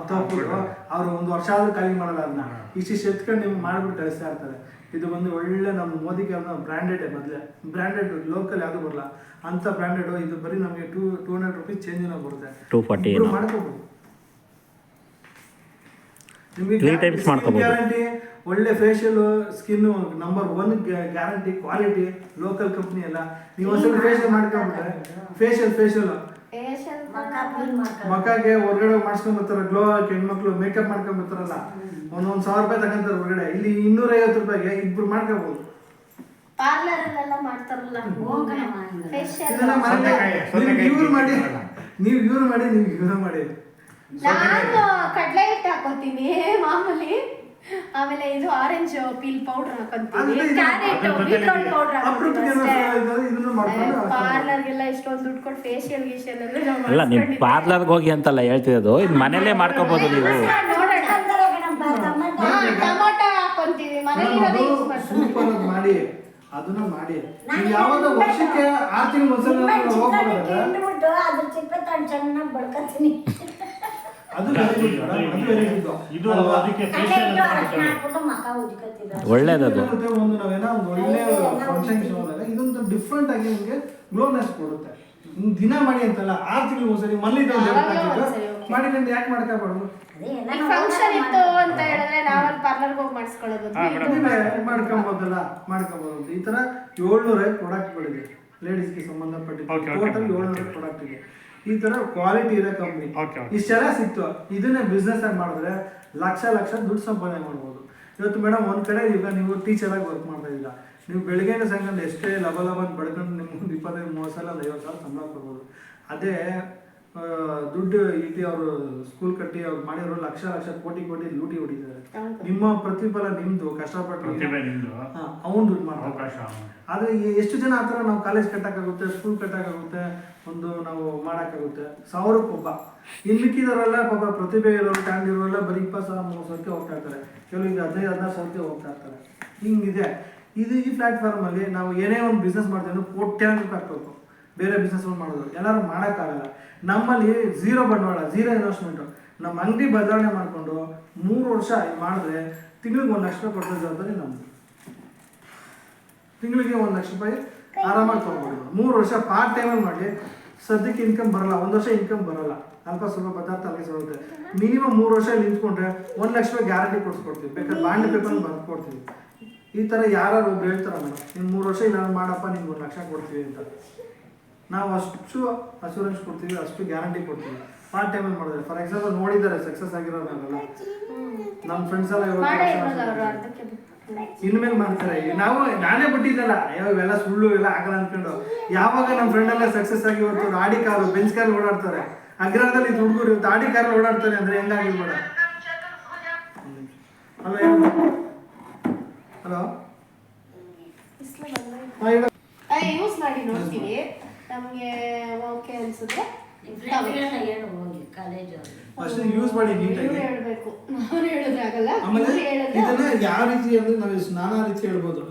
ತಪ್ಪಿಬಿಟ್ಟು ಅವ್ರು 1 ವರ್ಷ ಆದ್ರೂ ಖಾಲಿ ಮಾಡಲ್ಲ. ಅದನ್ನ ಇಷ್ಟಿಷ್ಟು ಎತ್ಕೊಂಡು ನಿಮ್ಗೆ ಮಾಡಿಬಿಟ್ಟು ಕಳಿಸ್ತಾ ಇರ್ತಾರೆ. ಇದು ಬಂದು ಒಳ್ಳೆ ನಮ್ಮ ಮೋದಿ ಬ್ರ್ಯಾಂಡೆಡ್ ಮೊದಲೇ ಬ್ರ್ಯಾಂಡೆಡ್ ಲೋಕಲ್ ಯಾವುದು ಬರಲ್ಲ ಅಂತ ಬ್ರ್ಯಾಂಡೆಡ್. ಇದು ಬರೀ ನಮಗೆ 200 ರುಪೀಸ್ ಚೇಂಜಿನ ಬರುತ್ತೆ. 240 ಇಬ್ರು ಮಾಡ್ಕೋಬೋದು. ನಿಮಗೆ 3 times ಮಾಡ್ಕೋಬೋದು. ಗ್ಯಾರಂಟಿ ಒಳ್ಳೆ facial skin number 1 guarantee quality local company ಎಲ್ಲ. ನೀವು ಒಂದ್ಸಲ ಫೇಶಿಯಲ್ ಮಾಡ್ಕೊಂಡ್ಬಿಟ್ರೆ ಫೇಶಿಯಲ್ ಮಕ್ಕ ಕ್ಲೀನ್ ಮಾಡ್ಕೊಳ್ಳೋದು. ಮಕ್ಕಗೆ ಹೊರಗಡೆ ಮಾಡ್ಸ್ಕೊಂಡ್ ಬರ್ತಾರೆ, ಗ್ಲೋ ಹಾಕಿ ಹೆಣ್ಮಕ್ಳು ಮೇಕಪ್ ಮಾಡ್ಕೊಂಡ್ ಬರ್ತಾರಲ್ಲ, 1,000 ರೂಪಾಯಿ ತಗೊಂತಾರೆ ಹೊರಗಡೆ. ಇಲ್ಲಿ 250 ರೂಪಾಯಿಗೆ ಇಬ್ರು ಮಾಡ್ಕೋಬಹುದು. ಪಾರ್ಲರ್ ಅಲ್ಲೆಲ್ಲ ಮಾಡ್ತಾರಲ್ಲ ಹೋಗಣಮ್ಮ ಹಂಗೆ. ಫೇಶಿಯಲ್. ಇದೆಲ್ಲ ಮಾಡಿದ್ರೆ ನೀವು ಇವ್ರು ಮಾಡಿ, ನೀವು ಇವ್ರು ಮಾಡಿ. ನಾನು ಕಡಲೆ ಹಿಟ್ಟು ಹಾಕೋತೀನಿ ಮಾಮೂಲಿ, ಆಮೇಲೆ ಇದು ಆರೆಂಜ್ ಪೀಲ್ ಪೌಡರ್ ಹಾಕೊಂತೀನಿ, ಅಂದ್ರೆ ಇದು ಕ್ಯಾರೆಟ್ ಬೀಟ್ರೋಟ್ ಪೌಡರ್ ಅಪರೂಪಕ್ಕೆ ಇದನ್ನು ಮಾಡ್ಕೊಂಡು ಪಾರ್ಲರ್ಗೆಲ್ಲ ಇಷ್ಟೊಂದು ದುಡ್ಡು ಕೊಟ್ಟು ಫೇಶಿಯಲ್ ಗೀಶಿಯಲ್ ಅಲ್ಲ ನೀವು ಪಾರ್ಲರ್ಗೆ ಹೋಗಿ ಅಂತಲ್ಲ ಹೇಳ್ತಿರೋದು, ಇದು ಮನೇಲೇ ಮಾಡ್ಕೋಬೋದು ನೀವು. ನೋಡೋಣ. ಅಂದ್ರೆ ಕಣಪ್ಪ, ಟೊಮೆಟೊ ಟೊಮಾಟೊ ಹಾಕೊಂತೀವಿ ಮನೇಲಿ ಯೂಸ್ ಮಾಡ್ತೀವಿ. ಸೂಪರ್ ಮಾಡಿ ಅದನ್ನ ಮಾಡಿ. ನೀವು ಯಾವಾಗ ವರ್ಷಕ್ಕೆ 6 ತಿಂಗಳು ಒಂದ್ಸಲ ಹೋಗ್ಬಿಡೋದ ತಿಂದ್ಬಿಟ್ಟು ಅದ್ರ ಚಿಪ್ಪೆ ತಗೊಂಡು ಚೆನ್ನಾಗಿ ಬಳ್ಕೊತೀನಿ. ಅದು ವೆರಿ ಗುಡ್, ಅದು ವೆರಿ ಗುಡ್. ಇದು ಅದಕ್ಕೆ ಫೇಶಿಯಲ್ ಅಂತ ಮಾಡ್ತಾರೆ. ಹಾಕ್ಬಿಟ್ಟು ಮಕ್ಕ ಉಜ್ಕೊತಿದ್ರು. ಒಳ್ಳೇದದು. ಒಂದು ನಾವೇನೋ ಒಂದು ಒಳ್ಳೆ ಫಂಕ್ಷನ್ ಹೋದಾಗ ಇದೊಂದು ಡಿಫ್ರೆಂಟ್ ಆಗಿ ನಿಮಗೆ ಗ್ಲೋನೆಸ್ ಕೊಡುತ್ತೆ. ದಿನ ಮಾಡಿ ಅಂತಲ್ಲ, 6 ತಿಂಗಳು ಒಂದ್ಸರಿ ಮಲ್ಲಿ ಮಾಡಿಕೊಂಡು ಯಾಕೆ ಮಾಡ್ಕೋಬಾರ್ದು? ಅದೇ ಎಲ್ಲ ಈಗ ಫಂಕ್ಷನ್ ಇತ್ತು ಅಂತ ಹೇಳಿದ್ರೆ ನಾವಲ್ಲಿ ಪಾರ್ಲರ್ಗೆ ಹೋಗಿ ಮಾಡಿಸ್ಕೊಳ್ಳೋದು. ಮಾಡ್ಕೋಬಹುದು. ಈ ತರ 700 ಪ್ರಾಡಕ್ಟ್ಗಳಿದೆ ಲೇಡೀಸ್ಗೆ ಸಂಬಂಧಪಟ್ಟಿದ್ದು. Okay, okay. ಟೋಟಲ್ 700 ಪ್ರಾಡಕ್ಟ್ ಇದೆ. ಈ ತರ ಕ್ವಾಲಿಟಿ ಇರೋ ಕಂಪ್ನಿ Okay. ಇಷ್ಟೆಲ್ಲ ಸಿಕ್ತು. ಇದನ್ನೇ ಬಿಸ್ನೆಸ್ ಆಗಿ ಮಾಡಿದ್ರೆ ಲಕ್ಷ ದುಡ್ಡು ಸಂಪಾದನೆ ಮಾಡ್ಬೋದು. ಇವತ್ತು ಮೇಡಮ್ ಒಂದ್ ಕಡೆ ಈಗ ನೀವು ಟೀಚರ್ ಆಗಿ ವರ್ಕ್ ಮಾಡ್ತಾ ಇದ್ದೀರಾ, ನೀವು ಬೆಳಿಗ್ಗೆ ಸಾಯಂಕಾಲ ಎಷ್ಟೇ ಲಬ ಅಂತ ಬಡ್ಕೊಂಡು ನಿಮ್ಗೆ 25-30 ಸಾವಿರ 50 ಸಾವಿರ ಸಂಬಳ ಕೊಡ್ಬೋದು. ಅದೇ ದುಡ್ಡು ಇಟ್ಟು ಅವರು ಸ್ಕೂಲ್ ಕಟ್ಟಿ ಅವ್ರು ಮಾಡಿರೋ ಲಕ್ಷ ಕೋಟಿ ಲೂಟಿ ಹೊಡಿತಾರೆ. ನಿಮ್ಮ ಪ್ರತಿಫಲ ನಿಮ್ದು ಕಷ್ಟಪಟ್ಟು ಅವನು ದುಡ್ಡು ಮಾಡ್ತಾರೆ. ಆದ್ರೆ ಎಷ್ಟು ಜನ ಆತರ ನಾವು ಕಾಲೇಜ್ ಕಟ್ಟಕ್ಕಾಗುತ್ತೆ, ಸ್ಕೂಲ್ ಕಟ್ಟಕ್ಕಾಗುತ್ತೆ, ಒಂದು ನಾವು ಮಾಡಕ್ಕಾಗುತ್ತೆ 1000ಕ್ಕೆ ಒಬ್ಬ. ಇನ್ನು ಮಿಕ್ಕಿದವರೆಲ್ಲ ಪಾಪ ಪ್ರತಿಭೆ ಇರೋರು ಟ್ಯಾಂಡ್ ಇರೋರೆಲ್ಲ ಬರೀ 20 ಸಾವಿರ 30 ಸಾವಿರಕ್ಕೆ ಹೋಗ್ತಾ ಇರ್ತಾರೆ. ಕೆಲವರಿಗೆ 15-16 ಸಾವಿರಕ್ಕೆ ಹೋಗ್ತಾ ಇರ್ತಾರೆ. ಹಿಂಗಿದೆ. ಈ ಪ್ಲಾಟ್ಫಾರ್ಮ್ ಅಲ್ಲಿ ನಾವು ಏನೇ ಒಂದು ಬಿಸ್ನೆಸ್ ಮಾಡ್ತೀವಿ ಕೋಟ್ಯಾಂತರ ಹಾಕ್ಬೇಕು. ಬೇರೆ ಬಿಸ್ನೆಸ್ ಮಾಡೋದು ಎಲ್ಲರೂ ಮಾಡೋಕ್ಕಾಗಲ್ಲ. ನಮ್ಮಲ್ಲಿ 0 ಬಂಡವಾಳ, 0 ಇನ್ವೆಸ್ಟ್ಮೆಂಟ್. ನಮ್ಮ ಅಂಗಡಿ ಬದಲಾವಣೆ ಮಾಡಿಕೊಂಡು 3 ವರ್ಷ ಮಾಡಿದ್ರೆ ತಿಂಗಳಿಗೆ 1 ಲಕ್ಷ ರೂಪಾಯಿ ಕೊಡೋ ಜವಾಬ್ದಾರಿ ನಮ್ಮದು. ತಿಂಗಳಿಗೆ 1 ಲಕ್ಷ ರೂಪಾಯಿ ಆರಾಮಾಗಿ ತೊಗೊಬೋದು. 3 ವರ್ಷ ಪಾರ್ಟ್ ಟೈಮಲ್ಲಿ ಮಾಡಿ. ಸದ್ಯಕ್ಕೆ ಇನ್ಕಮ್ ಬರಲ್ಲ, 1 ವರ್ಷ ಇನ್ಕಮ್ ಬರಲ್ಲ, ಅಲ್ಪ ಸ್ವಲ್ಪ ಪದಾರ್ಥ ಅಲ್ಲಿ ಸಿಗುತ್ತೆ. ಮಿನಿಮಮ್ 3 ವರ್ಷ ನಿಂತ್ಕೊಂಡ್ರೆ 1 ಲಕ್ಷ ರೂಪಾಯಿ ಗ್ಯಾರಂಟಿ ಕೊಡ್ಸ್ಕೊಡ್ತೀವಿ. ಬೇಕಾದ್ರೆ ಬಾಂಡ್ ಪೇಪರ್ ಬರ್ದು ಕೊಡ್ತೀವಿ. ಈ ಥರ ಯಾರು ಒಬ್ರು ಹೇಳ್ತಾರ ಮೇಡಮ್, ನೀನು 3 ವರ್ಷ ಇಲ್ಲ ಮಾಡಪ್ಪ ನಿಮ್ಗೆ 1 ಲಕ್ಷ ಕೊಡ್ತೀವಿ ಅಂತ. ನಾವು ಅಷ್ಟು ಅಶ್ಯೂರೆನ್ಸ್ ಕೊಡ್ತೀವಿ, ಅಷ್ಟು ಗ್ಯಾರಂಟಿ ಕೊಡ್ತೀವಿ. ಪಾರ್ಟ್ ಟೈಮಲ್ಲಿ ಮಾಡಿದ್ರೆ ಫಾರ್ ಎಕ್ಸಾಂಪಲ್ ನೋಡಿದ್ದಾರೆ ಸಕ್ಸಸ್ ಆಗಿರೋರೆಲ್ಲ ನಮ್ಮ ಫ್ರೆಂಡ್ಸ್ ಎಲ್ಲ ಇನ್ಮೇಲೆ ಮಾಡ್ತಾರೆ. ನಾನೇ ಬಿಟ್ಟಿದ್ದಲ್ಲ ಇವೆಲ್ಲ ಸುಳ್ಳು ಎಲ್ಲ ಆಗಲ್ಲ ಅನ್ಕೊಂಡು. ಯಾವಾಗ ನಮ್ಮ ಫ್ರೆಂಡ್ ಎಲ್ಲ ಸಕ್ಸಸ್ ಆಗಿ ಇವತ್ತು ಆಡಿ ಕಾರು ಬೆಂಚ್ ಕಾರ್ ಓಡಾಡ್ತಾರೆ, ಅಗ್ರದಲ್ಲಿ ಹುಡುಗರು ಇವತ್ತು ಆಡಿ ಕಾರ್ ಓಡಾಡ್ತಾರೆ ಅಂದ್ರೆ ಹೆಂಗಾಗಿರ್ಬೇಡ. ಹಲೋ ಯೂಸ್ ಮಾಡಿ ನೋಡ್ತೀವಿ, ನಮಗೆ ಓಕೆ ಅನ್ಸುತ್ತೆ ಹೇಳು ಹೋಗಿ ಕಾಲೇಜ್ ಅಷ್ಟೇ ಯೂಸ್ ಮಾಡಿ ನೀಟಾಗಿ. ಹೇಳ್ಬೇಕು, ನಾನು ಹೇಳಿದ್ರೆ ಆಗಲ್ಲ, ಆಮೇಲೆ ಹೇಳಿದ್ರೆ ಇದನ್ನ ಯಾವ ರೀತಿ ಅಂದ್ರೆ ನಾವು ನಾನಾ ರೀತಿ ಹೇಳ್ಬೋದು.